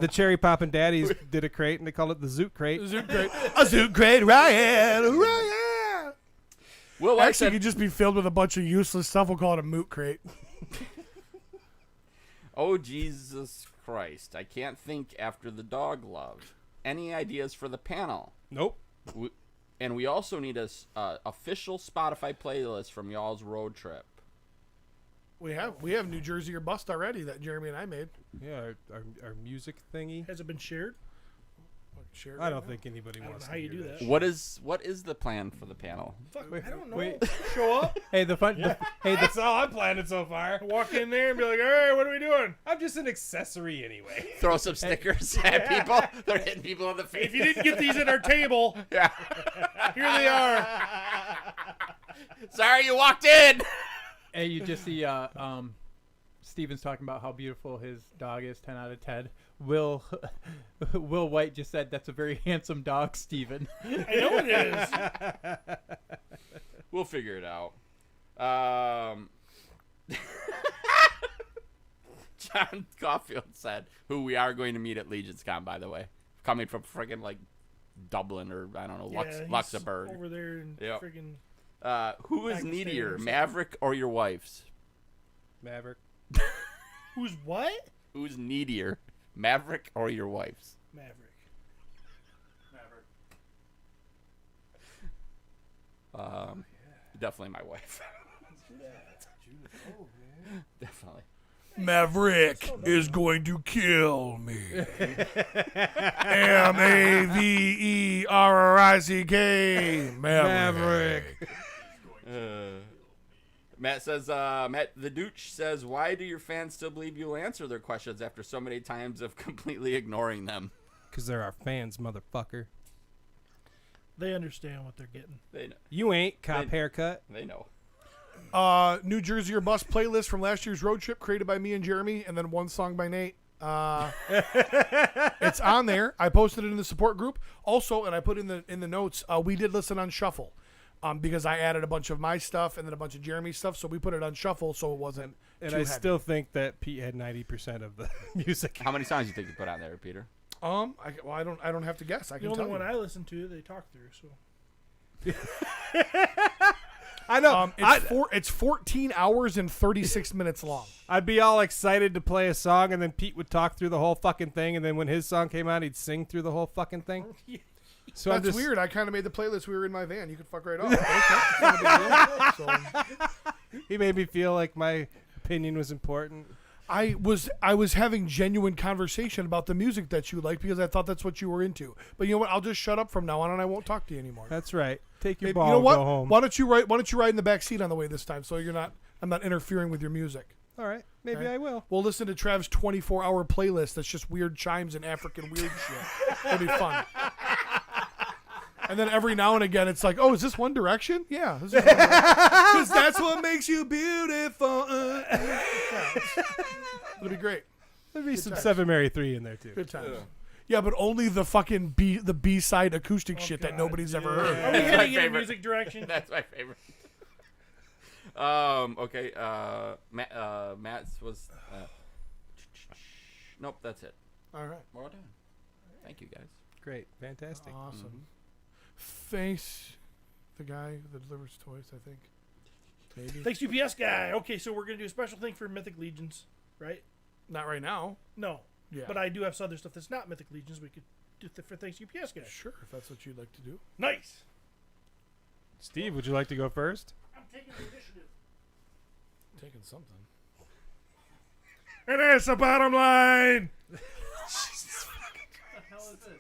cherry poppin' daddies did a crate and they called it the Zoot Crate. Zoot Crate. A Zoot Crate, Ryan. Will Actually, it could just be filled with a bunch of useless stuff. We'll call it a Moot Crate. Oh, Jesus Christ. I can't think after the dog love. Any ideas for the panel? Nope. And we also need a official Spotify playlist from y'all's road trip. We have New Jersey or Bust already that Jeremy and I made. Yeah, our music thingy. Has it been shared? Shared I right don't now. think anybody I don't wants know to how you hear do that. that. What is the plan for the panel? Fuck, Wait, I don't know. wait. Show up, Hey, the fun. That's all I'm planning so far. walk in there, and be like, "All right, what are we doing?" I'm just an accessory anyway. Throw some stickers at people. They're hitting people in the face. If you didn't get these at our table, Yeah. here they are. Sorry you walked in. Hey, you just see Steven's talking about how beautiful his dog is, 10 out of 10. Will White just said that's a very handsome dog, Steven. I know it is. We'll figure it out. John Caulfield said, who we are going to meet at Legion's Con, by the way. Coming from friggin' like Dublin or, I don't know, he's Luxembourg. over there in Yep. friggin' Who is Pakistan or needier, something. Maverick or your wife's? Maverick. Who's what? Who's needier, Maverick or your wife's? Maverick. Definitely my wife. Definitely. Maverick is going to kill me. Maverick. Maverick. Matt says, Matt the Dooch says, why do your fans still believe you'll answer their questions after so many times of completely ignoring them? Because they're our fans, motherfucker. They understand what they're getting. They know. You ain't. Cop They- haircut. They know. New Jersey or Bust playlist from last year's road trip created by me and Jeremy, and then one song by Nate. It's on there. I posted it in the support group. Also, and I put in the notes, we did listen on shuffle. Because I added a bunch of my stuff and then a bunch of Jeremy's stuff, so we put it on shuffle so it wasn't And too I heavy. still think that Pete had 90% of the music. How many songs do you think you put on there, Peter? I don't have to guess. I The can only tell one you. I listen to, they talk through. So I know. It's 14 hours and 36 minutes long. I'd be all excited to play a song, and then Pete would talk through the whole fucking thing, and then when his song came out, he'd sing through the whole fucking thing. So I'm That's just, weird. I kind of made the playlist. We were in my van. You could fuck right off. It's not a big deal. So, He made me feel like my opinion was important. I was having genuine conversation about the music that you like because I thought that's what you were into. But you know what? I'll just shut up from now on and I won't talk to you anymore. That's right. Take your Maybe- ball you know and what? go home. Why don't you ride in the back seat on the way this time so I'm not interfering with your music. All right. Maybe Okay. I will. We'll listen to Trav's 24-hour playlist that's just weird chimes and African weird shit. It'll be fun. And then every now and again, it's like, oh, is this One Direction? Yeah. This is One Direction. 'Cause that's what makes you beautiful. It'll be great. There'll be some times. Seven Mary 3 in there, too. Good times. Yeah, but only the fucking B-side acoustic shit that God, nobody's ever Are heard. we That's my heading in a favorite. music direction? That's my favorite. Okay. Matt's was. Nope, that's it. All right. Well done. Thank you, guys. Great. Fantastic. Awesome. Thanks, the guy that delivers toys, I think. Maybe. Thanks, UPS guy. Okay, so we're gonna do a special thing for Mythic Legions, right? Not right now. No, Yeah. but I do have some other stuff that's not Mythic Legions. We could do for thanks UPS guy. Sure, if that's what you'd like to do. Nice. Steve, would you like to go first? I'm taking the initiative. Taking something. And that's the bottom line. What the hell is this?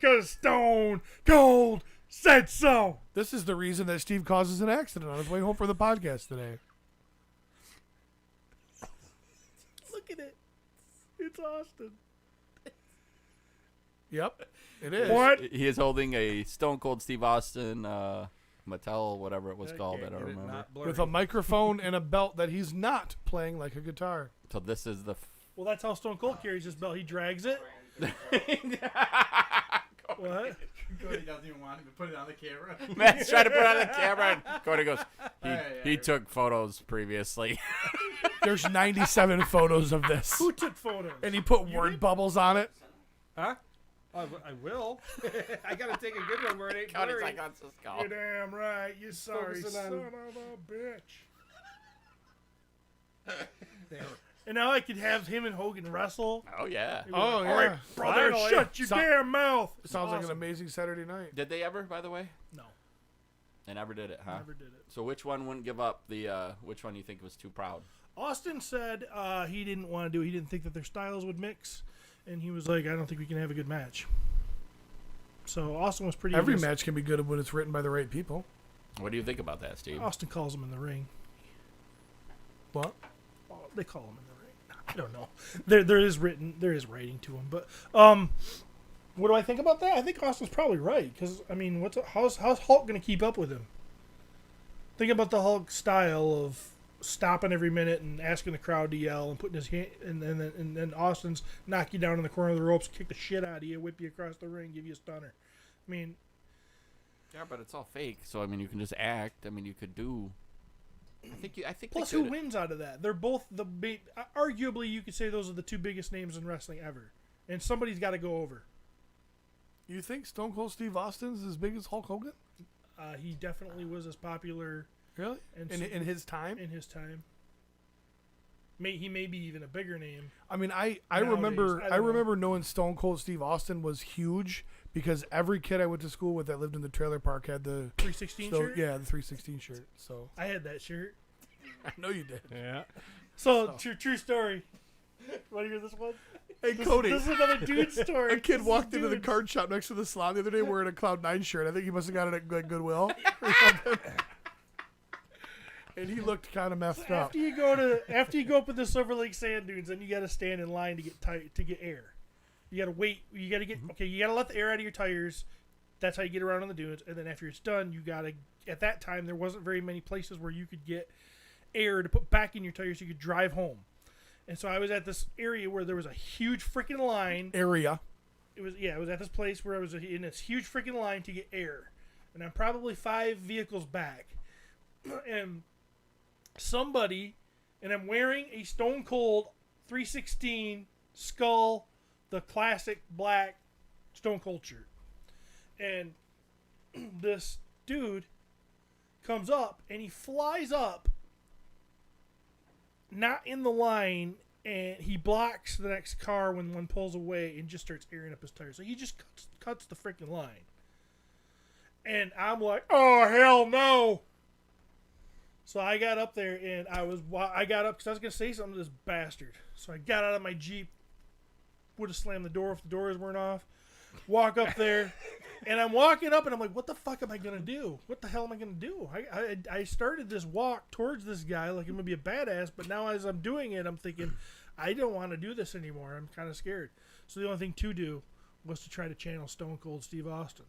Cause Stone Cold said so. This is the reason that Steve causes an accident on his way home from the podcast today. Look at it. It's Austin. Yep, it is. What? He is holding a Stone Cold Steve Austin Mattel, whatever it was called. I don't remember. With a microphone and a belt that he's not playing like a guitar. So this is the. Well, that's how Stone Cold carries his belt. He drags it. What? Cody doesn't even want him to put it on the camera. Matt's trying to put it on the camera, and Cody goes. Yeah, He took photos previously. There's 97 photos of this. Who took photos? And he put word bubbles on it. Huh? I will. I got to take a good one where it ain't Cody's blurry. like, let's just go. You're damn right. You sorry Focusing son on- of a bitch. And now I could have him and Hogan wrestle. Oh yeah. Oh, All yeah. right, brother, Finally. shut your So- damn mouth. Sounds like an Awesome. amazing Saturday night. Did they ever, by the way? No, They never did it, huh? never did it. So which one wouldn't give up the? Which one you think was too proud? Austin said he didn't want to do it. He didn't think that their styles would mix, and he was like, "I don't think we can have a good match." So Austin was pretty. Every against- match can be good when it's written by the right people. What do you think about that, Steve? Austin calls him in the ring. What? Oh, they call him in the ring. I don't know. There is writing to him, but what do I think about that? I think Austin's probably right because I mean, how's Hulk gonna keep up with him? Think about the Hulk style of stopping every minute and asking the crowd to yell and putting his hand, and then Austin's knock you down in the corner of the ropes, kick the shit out of you, whip you across the ring, give you a stunner. I mean, Yeah, but it's all fake. So I mean, you can just act. I mean, you could do. I think. Plus, they who could- wins out of that? They're both arguably, you could say those are the two biggest names in wrestling ever, and somebody's got to go over. You think Stone Cold Steve Austin's as big as Hulk Hogan? He definitely was as popular Really? and In his time? in his time. He may be even a bigger name. I mean, I Nowadays, remember I don't I know. remember knowing Stone Cold Steve Austin was huge because every kid I went to school with that lived in the trailer park had the 316 shirt. yeah, the 316 shirt. So I had that shirt. I know you did. Yeah. So true story. Want to hear this one? Hey This, Cody, this is another dude story. a kid This walked is into the dudes. card shop next to the salon the other day wearing a Cloud9 shirt. I think he must have got it at Goodwill. And he looked kind of messed up. After you go up in the Silver Lake sand dunes, then you got to stand in line to get air. You got to wait. You got to get You got to let the air out of your tires. That's how you get around on the dunes. And then after it's done, you got to. At that time, there wasn't very many places where you could get air to put back in your tires so you could drive home. And so I was at this area where there was a huge freaking line. Area. It was at this place where I was in this huge freaking line to get air, and I'm probably 5 vehicles back, and I'm wearing a Stone Cold 316 Skull, the classic black Stone Cold shirt, and this dude comes up and he flies up, not in the line. And he blocks the next car when one pulls away and just starts airing up his tires. So he just cuts the freaking line. And I'm like, oh, hell no. So I got up there and I got up because I was going to say something to this bastard. So I got out of my Jeep, would have slammed the door if the doors weren't off, walk up there. And I'm walking up and I'm like, what the fuck am I going to do? What the hell am I going to do? I started this walk towards this guy like I'm going to be a badass, but now as I'm doing it, I'm thinking, I don't want to do this anymore. I'm kind of scared. So the only thing to do was to try to channel Stone Cold Steve Austin.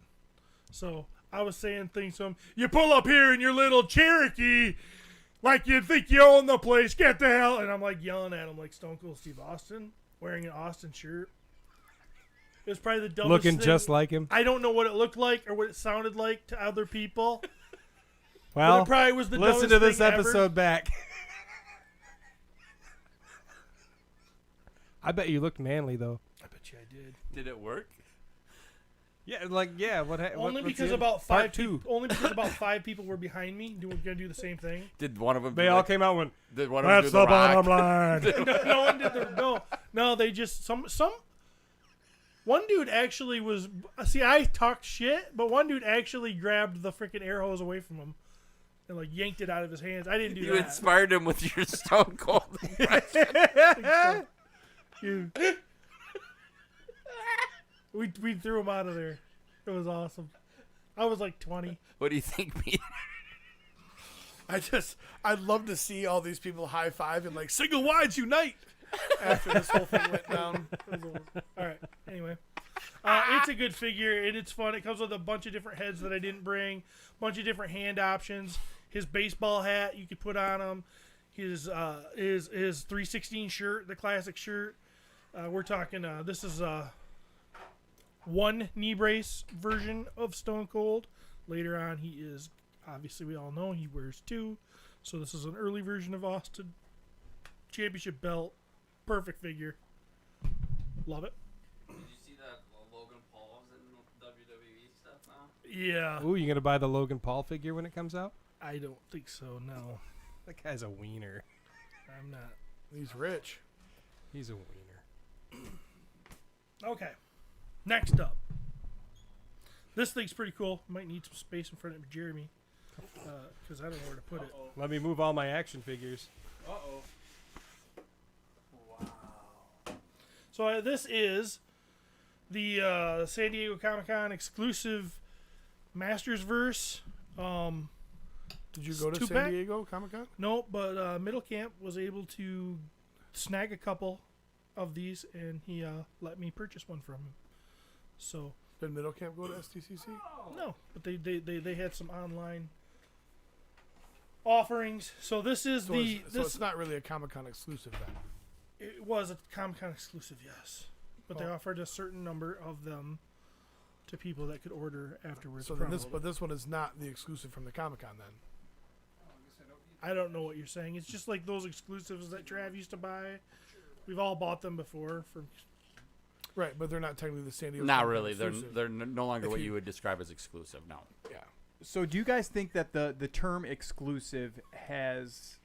So I was saying things to him, you pull up here in your little Cherokee like you think you own the place. Get the hell. And I'm like yelling at him like Stone Cold Steve Austin wearing an Austin shirt. It was probably the dumbest Looking thing. just like him. I don't know what it looked like or what it sounded like to other people. But Well, it probably was the listen dumbest to this thing ever. episode back. I bet you looked manly though. I bet you I did. Did it work? Yeah, What? Only because about 5 people. Only because about 5 people were behind me. Gonna do the same thing. Did one of them? They all came out when. Did one of them That's do the the rock? bottom line. No one did the no. They just some. One dude actually was. See, I talked shit, but one dude actually grabbed the freaking air hose away from him and like yanked it out of his hands. I didn't do You that. inspired him with your Stone Cold. You- we threw him out of there. It was awesome. I was like 20. What do you think, Pete? I'd love to see all these people high five and like single wides unite after this whole thing went down. All right. Anyway, it's a good figure and it's fun. It comes with a bunch of different heads that I didn't bring, a bunch of different hand options. His baseball hat you could put on him. His 316 shirt, the classic shirt. We're talking. This is one knee brace version of Stone Cold. Later on, he is obviously we all know he wears 2. So this is an early version of Austin. Championship belt, perfect figure. Love it. Did you see that Logan Paul's in WWE stuff now? Yeah, Ooh, you gonna buy the Logan Paul figure when it comes out? I don't think so. No, That guy's a wiener. I'm not. He's rich. He's a wiener. Okay, next up. This thing's pretty cool. Might need some space in front of Jeremy because I don't know where to put it. Let me move all my action figures. So this is the San Diego Comic-Con exclusive Masters Verse. Did you go to 2-pack? San Diego Comic-Con? No, but Middle Camp was able to snag a couple of these, and he let me purchase one from him. So Did Middle Camp go to STCC? no, but they had some online offerings. So this is So it's not really a Comic-Con exclusive then. it was a Comic-Con exclusive, yes, but they offered a certain number of them to people that could order afterwards. So then this one is not the exclusive from the Comic-Con then. I don't know what you're saying. It's just like those exclusives that Trav used to buy. We've all bought them before. Right, but they're not technically the San Diego. Not Comic-Con really. exclusive. They're no longer If what you- you would describe as exclusive. No. Yeah. So do you guys think that the term exclusive has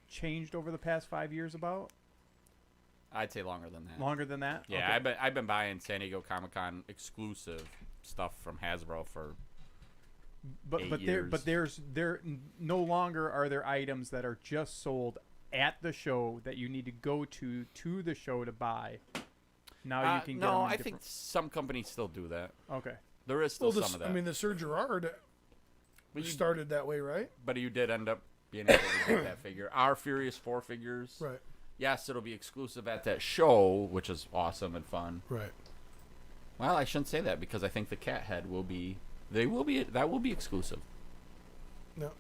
changed over the past 5 years about? I'd say longer than that. Longer than that? Yeah, Okay. I've been buying San Diego Comic-Con exclusive stuff from Hasbro for But 8 but years. there no longer are there items that are just sold at the show that you need to go to the show to buy. Now you can get them no, in I different- think some companies still do that. Okay. There is still Well, some of that. I mean, the Sir Gerard but, you, started that way, right? but you did end up being able to get that figure. Our Furious 4 figures. Right. Yes, it'll be exclusive at that show, which is awesome and fun. Right. Well, I shouldn't say that because I think the cat head will be. That will be exclusive. No.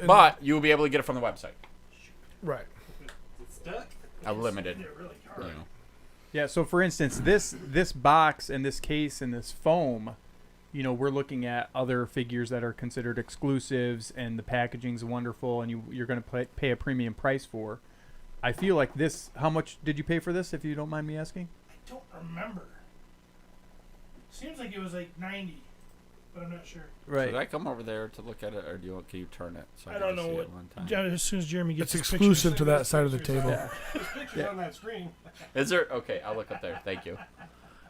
But you will be able to get it from the website. Right. A limited. You know. Yeah, so for instance, this box and this case and this foam, we're looking at other figures that are considered exclusives, and the packaging's wonderful, and you're going to pay a premium price for. I feel like this. How much did you pay for this, if you don't mind me asking? I don't remember. Seems like it was like 90, but I'm not sure. Should I come over there to look at it, or can you turn it? So I can don't just know see what. it one time? As soon as Jeremy gets It's his exclusive to pictures. that side of the table. Yeah. Pictures on that screen. Is there? Okay, I'll look up there. Thank you.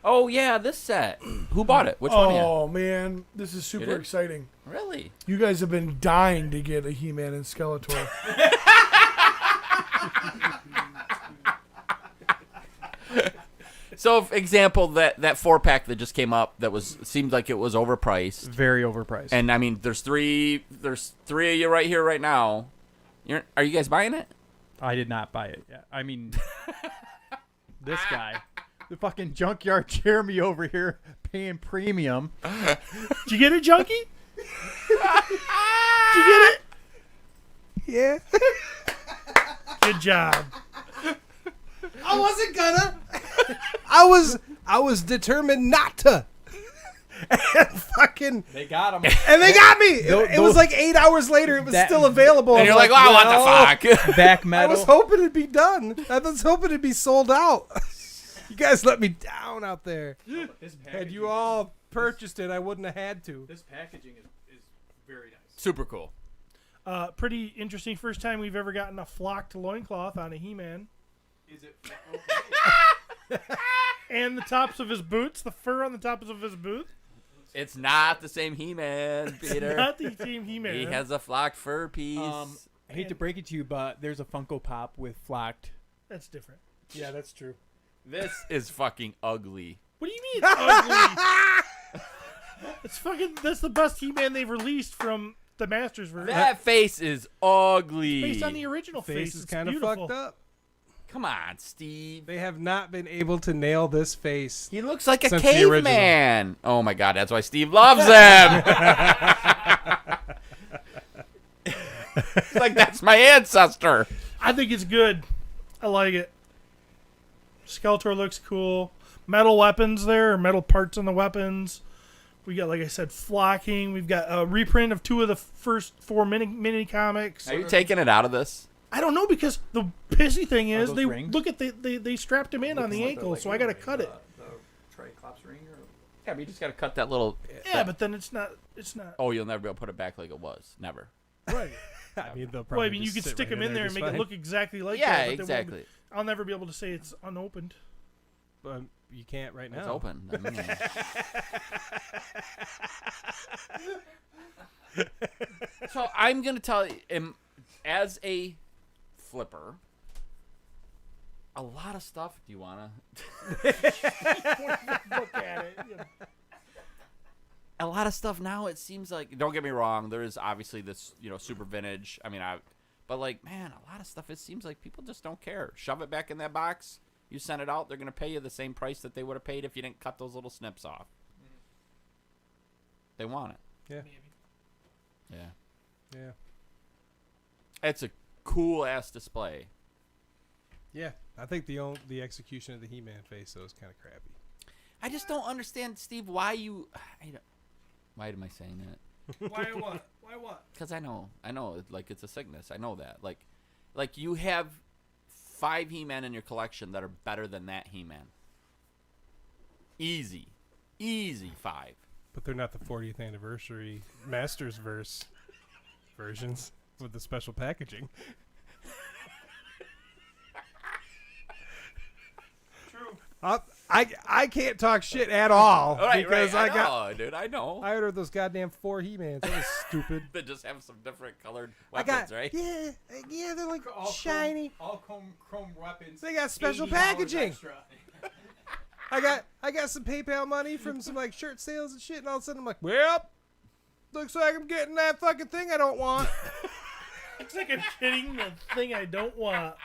Oh yeah, this set. Who bought it? Which one? Of you? Oh man, this is super did? exciting. Really? You guys have been dying to get a He-Man and Skeletor. So, for example, that 4-pack that just came up that seemed like it was overpriced. Very overpriced. And I mean, there's three of you right here, right now. Are you guys buying it? I did not buy it yet. I mean, this guy, the fucking junkyard Jeremy over here paying premium. Did you get it, Junkie? Did you get it? Yeah. Good job. I wasn't gonna. I was determined not to. And fucking. They got him. And they got me. Tho- It was like 8 hours later. It was that- still available. And I'm you're like, wow, what the fuck? Back I metal. was hoping it'd be done. I was hoping it'd be sold out. You guys let me down out there. Had you all purchased it, I wouldn't have had to. This packaging is very nice. Super cool. Pretty interesting. First time we've ever gotten a flocked loincloth on a He-Man. Is it? And the tops of his boots, the fur on the tops of his boots. It's not the same He-Man, Peter. Not the team He-Man. He has a flocked fur piece. I hate to break it to you, but there's a Funko Pop with flocked. That's different. Yeah, that's true. This is fucking ugly. What do you mean it's ugly? It's fucking. That's the best He-Man they've released from the Masters version. That face is ugly. Based on the original face, Face is it's kind of beautiful. fucked up. Come on, Steve. They have not been able to nail this face. He looks like a Since the original. caveman. Oh my god, that's why Steve loves him. Like that's my ancestor. I think it's good. I like it. Skeletor looks cool. Metal weapons there, or metal parts on the weapons. We got, like I said, flocking. We've got a reprint of 2 of the first 4 mini comics. Are you taking it out of this? I don't know, because the pissy thing is those they rings? look at they strapped him in on the ankle, so I got to cut it. Yeah, but you just gotta cut that little. Yeah, but then it's not. Oh, you'll never be able to put it back like it was. Never. Right. I mean, they'll Well, probably I mean, you just could sit stick right them in there and just make it fine. look exactly like Yeah, that. but they won't be- exactly. I'll never be able to say it's unopened. You can't right now. It's open. So I'm gonna tell you, as a flipper, a lot of stuff. Do you wanna? Look at it. you know. A lot of stuff now. It seems like. Don't get me wrong. There is obviously this, super vintage. I mean, but like, man, a lot of stuff. It seems like people just don't care. Shove it back in that box. You send it out. They're gonna pay you the same price that they would have paid if you didn't cut those little snips off. They want it. Yeah. Yeah. Yeah. It's a cool ass display. Yeah. I think the execution of the He-Man face though is kind of crappy. I just don't understand, Steve, why am I saying that? Why what? Why what? Because I know, like it's a sickness. I know that. Like you have 5 He-Man in your collection that are better than that He-Man. Easy 5. But they're not the 40th anniversary Masters verse versions with the special packaging. True. I can't talk shit at all because I know, dude. I know. I ordered those goddamn 4 He-Mans. That was stupid. They just have some different colored weapons, right? Yeah, they're like shiny. All chrome weapons. They got special $80 packaging. extra. I got some PayPal money from some like shirt sales and shit, and all of a sudden I'm like, well, looks like I'm getting that fucking thing I don't want. Looks like I'm getting the thing I don't want.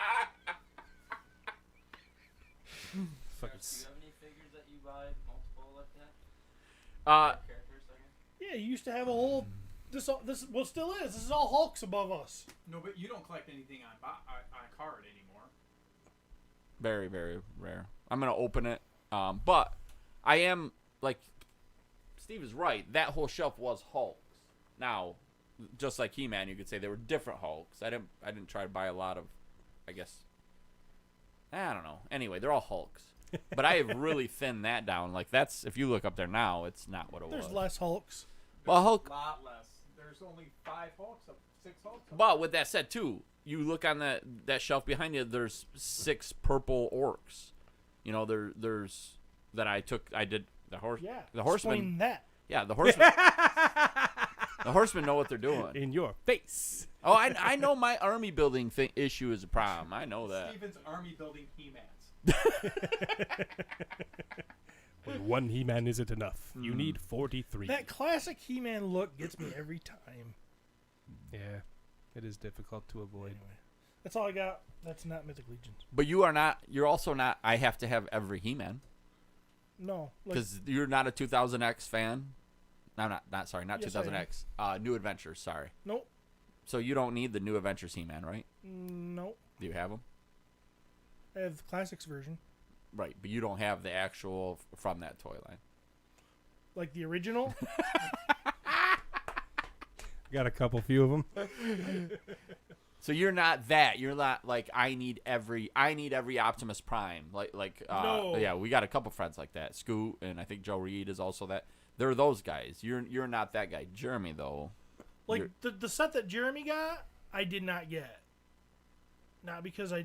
Fucking Do you have any figures that you buy multiple like that? Characters, I guess? Yeah, you used to have a whole. This well still is. This is all Hulks above us. No, but you don't collect anything on card anymore. Very, very rare. I'm gonna open it, but I am like Steve is right. That whole shelf was Hulks. Now, just like He-Man, you could say they were different Hulks. I didn't try to buy a lot of, I guess. I don't know. Anyway, they're all Hulks. But I have really thinned that down. Like that's if you look up there now, it's not what it was. There's less Hulks. Well, Hulk. A lot less. There's only 5 Hulks, 6 Hulks. But with that said, too, you look on that shelf behind you. There's 6 purple orcs. You know, there's that I did the horse. Yeah. The horsemen. Explain that. Yeah, the horsemen. The horsemen know what they're doing. in your face. Oh, I know my army building issue is a problem. I know that. Steven's army building He-Mans. When one He-Man isn't enough, you need 43. That classic He-Man look gets me every time. Yeah, it is difficult to avoid. Anyway, that's all I got. That's not Mythic Legions. But you are not. You're also not. I have to have every He-Man No. Like, because you're not a 2000X fan. No, not sorry, not Yes, I am. 2000X. New Adventures. Sorry. nope. So you don't need the New Adventures He-Man, right? Nope. Do you have them? I have the classics version. Right, but you don't have the actual from that toy line. Like the original. Got a few of them. So you're not that. You're not like I need every Optimus Prime. No. Yeah, we got a couple friends like that. Scoot and I think Joe Reed is also that. They're those guys. You're not that guy. Jeremy though. Like the set that Jeremy got, I did not get. Not because I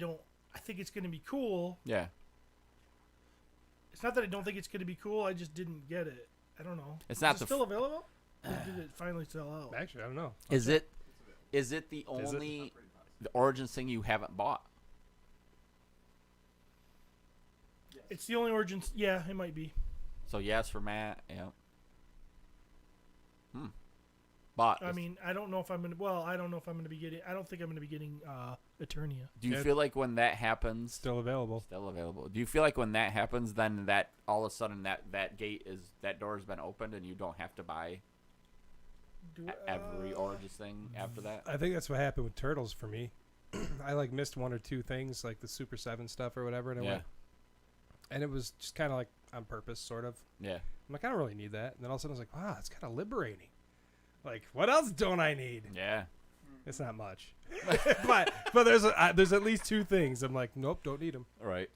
think it's going to be cool. Yeah. It's not that I don't think it's going to be cool. I just didn't get it. I don't know. It's not Is the it still available? Or did it finally sell out? Actually, I don't know. Is it the only the Origins thing you haven't bought? It's the only Origins. Yeah, it might be. So yes for Matt. Yeah. But I mean, I don't know if I'm going to. Well, I don't know if I'm going to be getting. I don't think I'm going to be getting Eternia. do you Yeah. feel like when that happens, Still available. still available? Do you feel like when that happens, then that all of a sudden that door has been opened and you don't have to buy every Origins thing after that? I think that's what happened with Turtles for me. I like missed 1 or 2 things, like the Super 7 stuff or whatever, and I Yeah. went, and it was just kind of like on purpose, sort of. Yeah. I'm like, I don't really need that. And then all of a sudden I was like, wow, it's kind of liberating. Like, what else don't I need? Yeah. It's not much, but there's at least 2 things. I'm like, nope, don't need them. All right.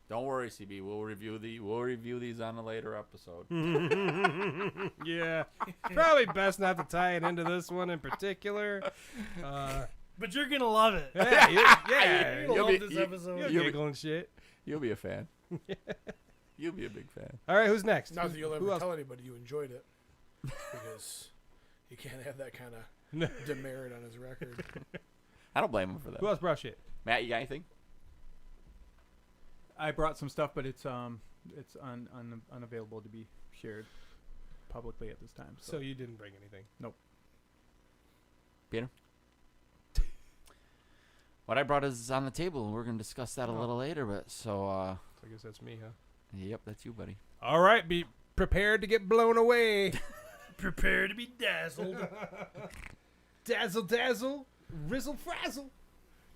Don't worry, CB. We'll review these on a later episode. Yeah, probably best not to tie it into this one in particular. But you're going to love it. Yeah, You're You'll going be- to love this you- episode. you're giggling shit. You'll be a fan. You'll be a big fan. All right, who's next? Not that you'll Who ever else? tell anybody you enjoyed it, because you can't have that kind of demerit on his record. I don't blame him for that. Who else brought shit? Matt, you got anything? I brought some stuff, but it's unavailable to be shared publicly at this time. So you didn't bring anything. Peter? What I brought is on the table, and we're going to discuss that a little later. But so I guess that's me, huh? yep, that's you, buddy. All right, be prepared to get blown away. Prepare to be dazzled. Dazzle, dazzle, rizzle, frazzle.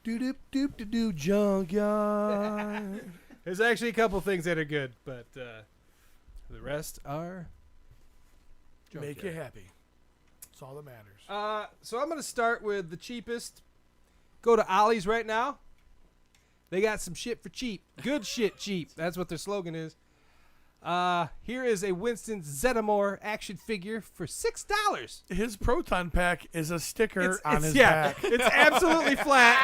Doop doop doop doo junkyard. There's actually a couple things that are good, but The rest are Make you happy. That's all that matters. So I'm gonna start with the cheapest. Go to Ollie's right now. They got some shit for cheap. Good shit cheap. That's what their slogan is. Here is a Winston Zeddemore action figure for $6. His proton pack is a sticker on his yeah, back. it's absolutely flat.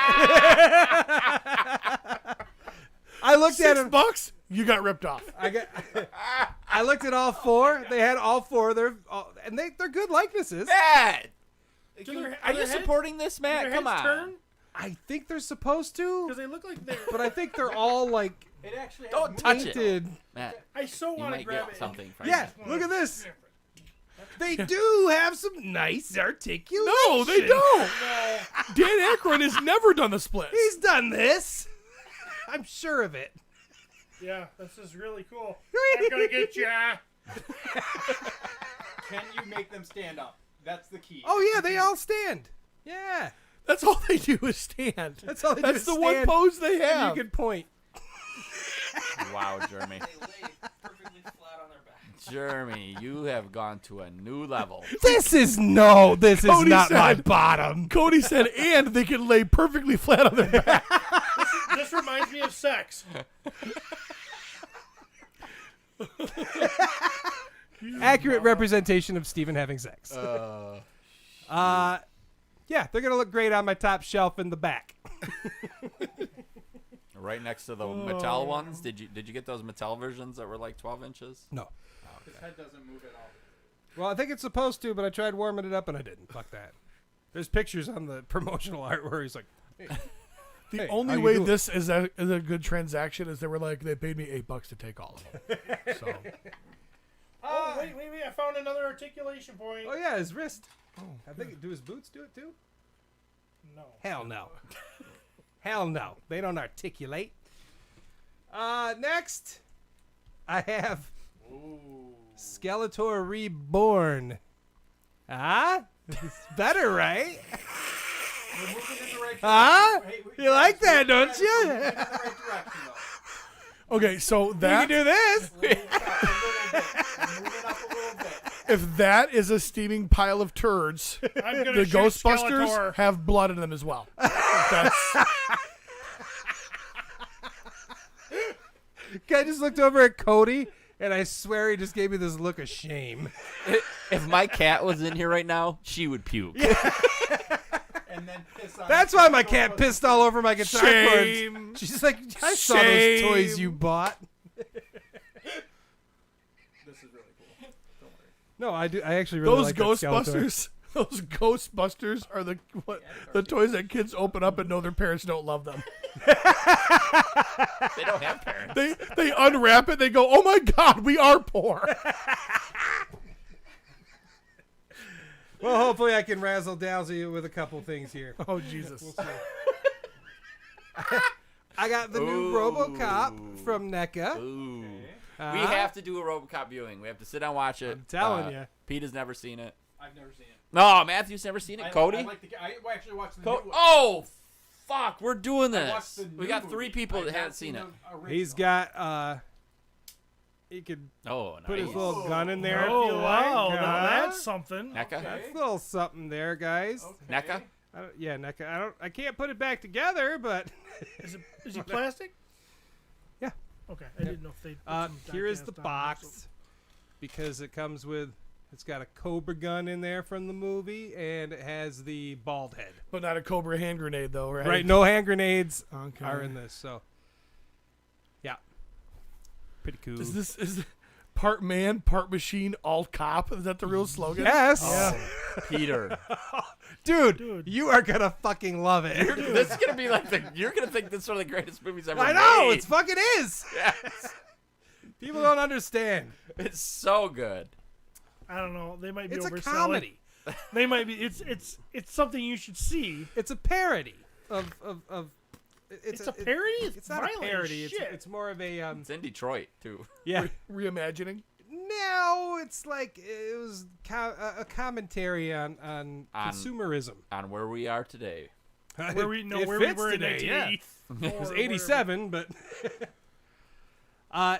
I looked at him. $6? You got ripped off. I looked at all four. They had all four. They're good likenesses. Matt! their- Are are you their supporting this, Matt? Their Come heads on. turn I think they're supposed to, because they look like they're. but I think they're all like It actually Don't touch it. painted. Matt, I so you want to might grab get it. something from Yeah, it. look at this. They do have some nice articulation. No, they don't. Dan Aykroyd has never done the splits. He's done this. I'm sure of it. Yeah, this is really cool. I'm gonna get ya. Can you make them stand up? That's the key. Oh yeah, they all stand. Yeah, That's all they do is stand. that's all. They do That's is the one stand, pose they and have. you can point. Wow, Jeremy. They lay perfectly flat on their back. Jeremy, you have gone to a new level. This is Cody not my said- bottom. Cody said, and they can lay perfectly flat on their back. This reminds me of sex. Accurate representation of Steven having sex. Yeah, they're gonna look great on my top shelf in the back. Right next to the Mattel ones. Did you get those Mattel versions that were like 12 inches? No. His head doesn't move at all. Well, I think it's supposed to, but I tried warming it up and I didn't. Fuck that. There's pictures on the promotional art where he's like, hey, The hey, only how you way doing? this is a good transaction is they were like, they paid me $8 to take all of them. So Oh, wait. I found another articulation point. Oh yeah, his wrist. I think do his boots do it too? No. Hell no. Hell no. They don't articulate. Next, I have Skeletor Reborn. It's better, right? We're moving in the right direction. Huh? Hey, You like that, don't We're you? moving in the right direction, though. okay, so We can that do this. We're moving up a little bit. We're moving up a little bit. if that is a steaming pile of turds, I'm gonna the shoot Ghostbusters Skeletor. have blood in them as well. That's, I just looked over at Cody, and I swear he just gave me this look of shame. If my cat was in here right now, she would puke. And then piss on That's it. why my cat pissed all over my guitar Shame. cords. She's like, I saw those toys Shame. you bought. This is really cool. Don't worry. No, I do. I actually really those like that Skeletor. Ghostbusters. Those Ghostbusters are the toys that kids open up and know their parents don't love them. They don't have parents. They unwrap it. They go, "Oh my God, we are poor." Well, hopefully I can razzle dazzle you with a couple things here. Oh Jesus! I got the new Ooh. RoboCop from NECA. Ooh. Uh, We have to do a RoboCop viewing. We have to sit down and watch it. I'm telling ya. Pete has never seen it. I've never seen it. No, Matthew's never seen it. Cody? I actually watched the Co- new one. oh, fuck. We're doing I watched this. the We new got movie. 3 people I've that not haven't seen it. the original. He's got, he could Oh, nice. put his little gun in there if Oh you wow, like. now huh? that's something. NECA? That's a little something there, guys. NECA? Yeah, NECA. I can't put it back together, but Is he plastic? Yeah. Okay, I didn't know if they. put some here is the die-cast on box because it comes with. It's got a Cobra gun in there from the movie, and it has the bald head. But not a Cobra hand grenade, though, right? Right, no hand grenades Okay. are in this, so yeah, pretty cool. Is this part man, part machine, all cop? Is that the real slogan? Yes, Peter. dude, you are gonna fucking love it. This is going to be like you're going to think this is one of the greatest movies ever I know made. it's fucking is. Yes. People don't understand. It's so good. I don't know. They might be It's a overselling. comedy. They might be. It's something you should see. It's a parody of. It's a parody. It's not a violent as parody. shit. It's more of a It's in Detroit, too. yeah. Reimagining. No, it's like it was a commentary on consumerism. On where we are today. where we know It where we fits were in today, yeah. 1984. It was 87, but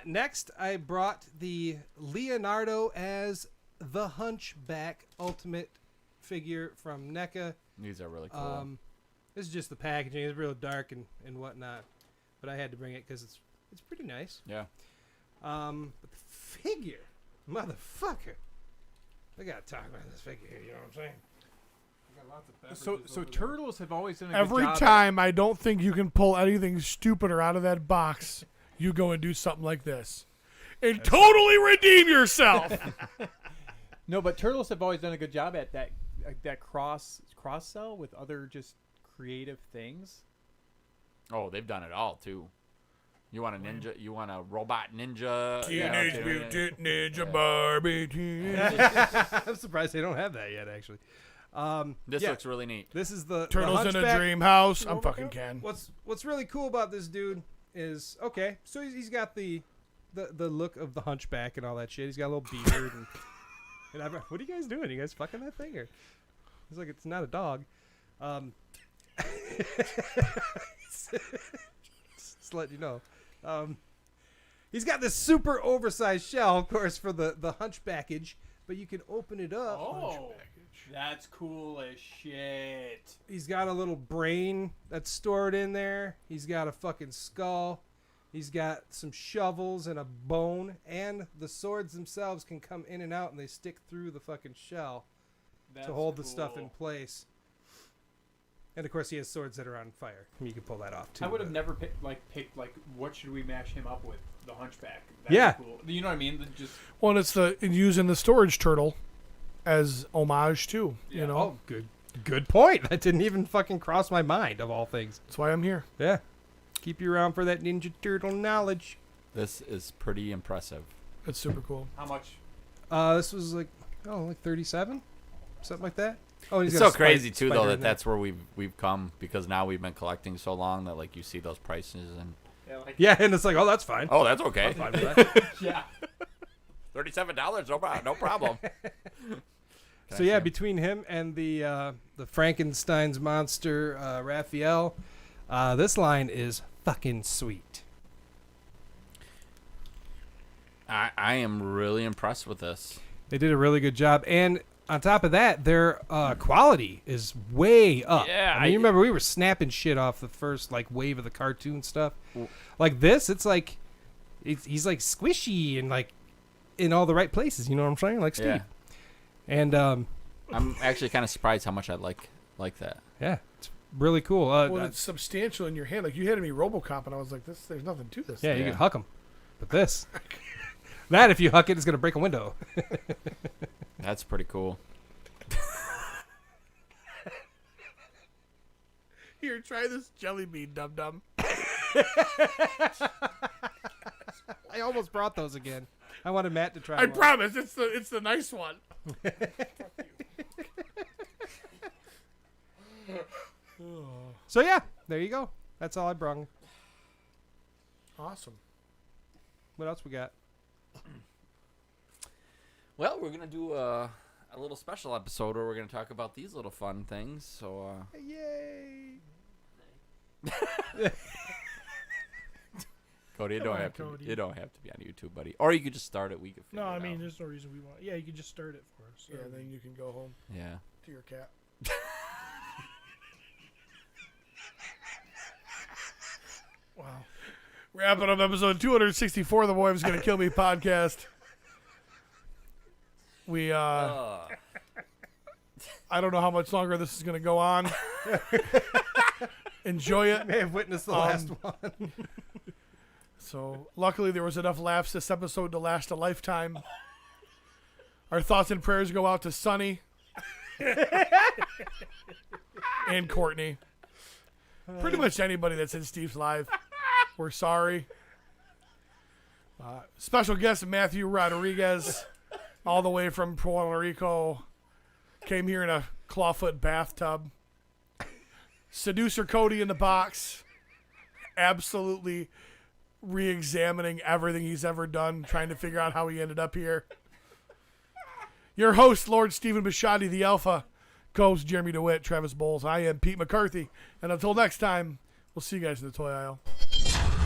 Next, I brought the Leonardo as the Hunchback Ultimate figure from NECA. These are really cool. This is just the packaging. It's real dark and whatnot, but I had to bring it because it's pretty nice. Yeah. But the figure, motherfucker, I gotta talk about this figure here. You know what I'm saying? I got lots of beverages So over there. turtles have always done a Every good job. time I don't think you can pull anything stupider out of that box, you go and do something like this. And totally redeem yourself. No, but turtles have always done a good job at that cross sell with other just creative things. Oh, they've done it all too. You want a ninja? You want a robot ninja? Teenage Mutant Ninja Barbie. I'm surprised they don't have that yet. Actually, This yeah, looks really neat. this is the Turtles the in a Hunchback. Dream House. I'm fucking Ken. What's really cool about this dude is so he's got the look of the Hunchback and all that shit. He's got a little beard and what are you guys doing? You guys fucking that thing or? It's like it's not a dog. Just let you know. He's got this super oversized shell, of course, for the Hunchbackage, but you can open it up. Oh, that's cool as shit. He's got a little brain that's stored in there. He's got a fucking skull. He's got some shovels and a bone, and the swords themselves can come in and out, and they stick through the fucking shell to hold the stuff in place. And of course, he has swords that are on fire. You can pull that off too. I would have but- never picked what should we mash him up with? The Hunchback. Yeah. Cool. You know what I mean? Just Well, it's using the storage turtle as homage too. Yeah. You know, Oh, good point. That didn't even fucking cross my mind, of all things. that's why I'm here. Yeah. Keep you around for that Ninja Turtle knowledge. This is pretty impressive. It's super cool. how much? This was like 37, something like that. Oh, and It's he's so got a crazy too, spider though, in that there. that's where we've come because now we've been collecting so long that like you see those prices and Yeah, and it's like, oh, that's fine. oh, that's okay. I'm fine with that. Yeah. $37, no problem. So yeah, between him and the Frankenstein's monster Raphael, this line is fucking sweet. I am really impressed with this. They did a really good job, and on top of that, their quality is way up. Yeah, I mean, you remember we were snapping shit off the first like wave of the cartoon stuff. Like this, it's like he's like squishy and like in all the right places. You know what I'm saying? Like Steve. Yeah. And I'm actually kind of surprised how much I like that. yeah, it's really cool. Well, it's substantial in your hand. Like you handed me RoboCop, and I was like, there's nothing to this. yeah, thing. you can huck them, but this. That, if you huck it, is going to break a window. That's pretty cool. Here, try this jelly bean, dum dum. I almost brought those again. I wanted Matt to try I one. promise, it's the nice one. So yeah, there you go. That's all I brung. Awesome. What else we got? Well, we're gonna do a little special episode where we're gonna talk about these little fun things. So, Yay! Cody, you Come don't on, have Cody. to. You don't have to be on YouTube, buddy. Or you could just start it. We could. No, figure I it mean, out. there's no reason we want. Yeah, you can just start it for us. Yeah, then you can go home Yeah. to your cat. Wow. Wrapping up episode 264 of the Boy Was Gonna Kill Me podcast. We I don't know how much longer this is gonna go on. Enjoy it. May have witnessed the last one. So luckily there was enough laughs this episode to last a lifetime. Our thoughts and prayers go out to Sonny and Courtney. Pretty much anybody that's in Steve's live. We're sorry. Special guest Matthew Rodriguez, all the way from Puerto Rico, came here in a clawfoot bathtub. Seducer Cody in the box, absolutely re-examining everything he's ever done, trying to figure out how he ended up here. Your host, Lord Stephen Bushotee, the Alpha, co-host Jeremy DeWitt, Travis Bolles. I am Pete McCarthy, and until next time, we'll see you guys in the toy aisle.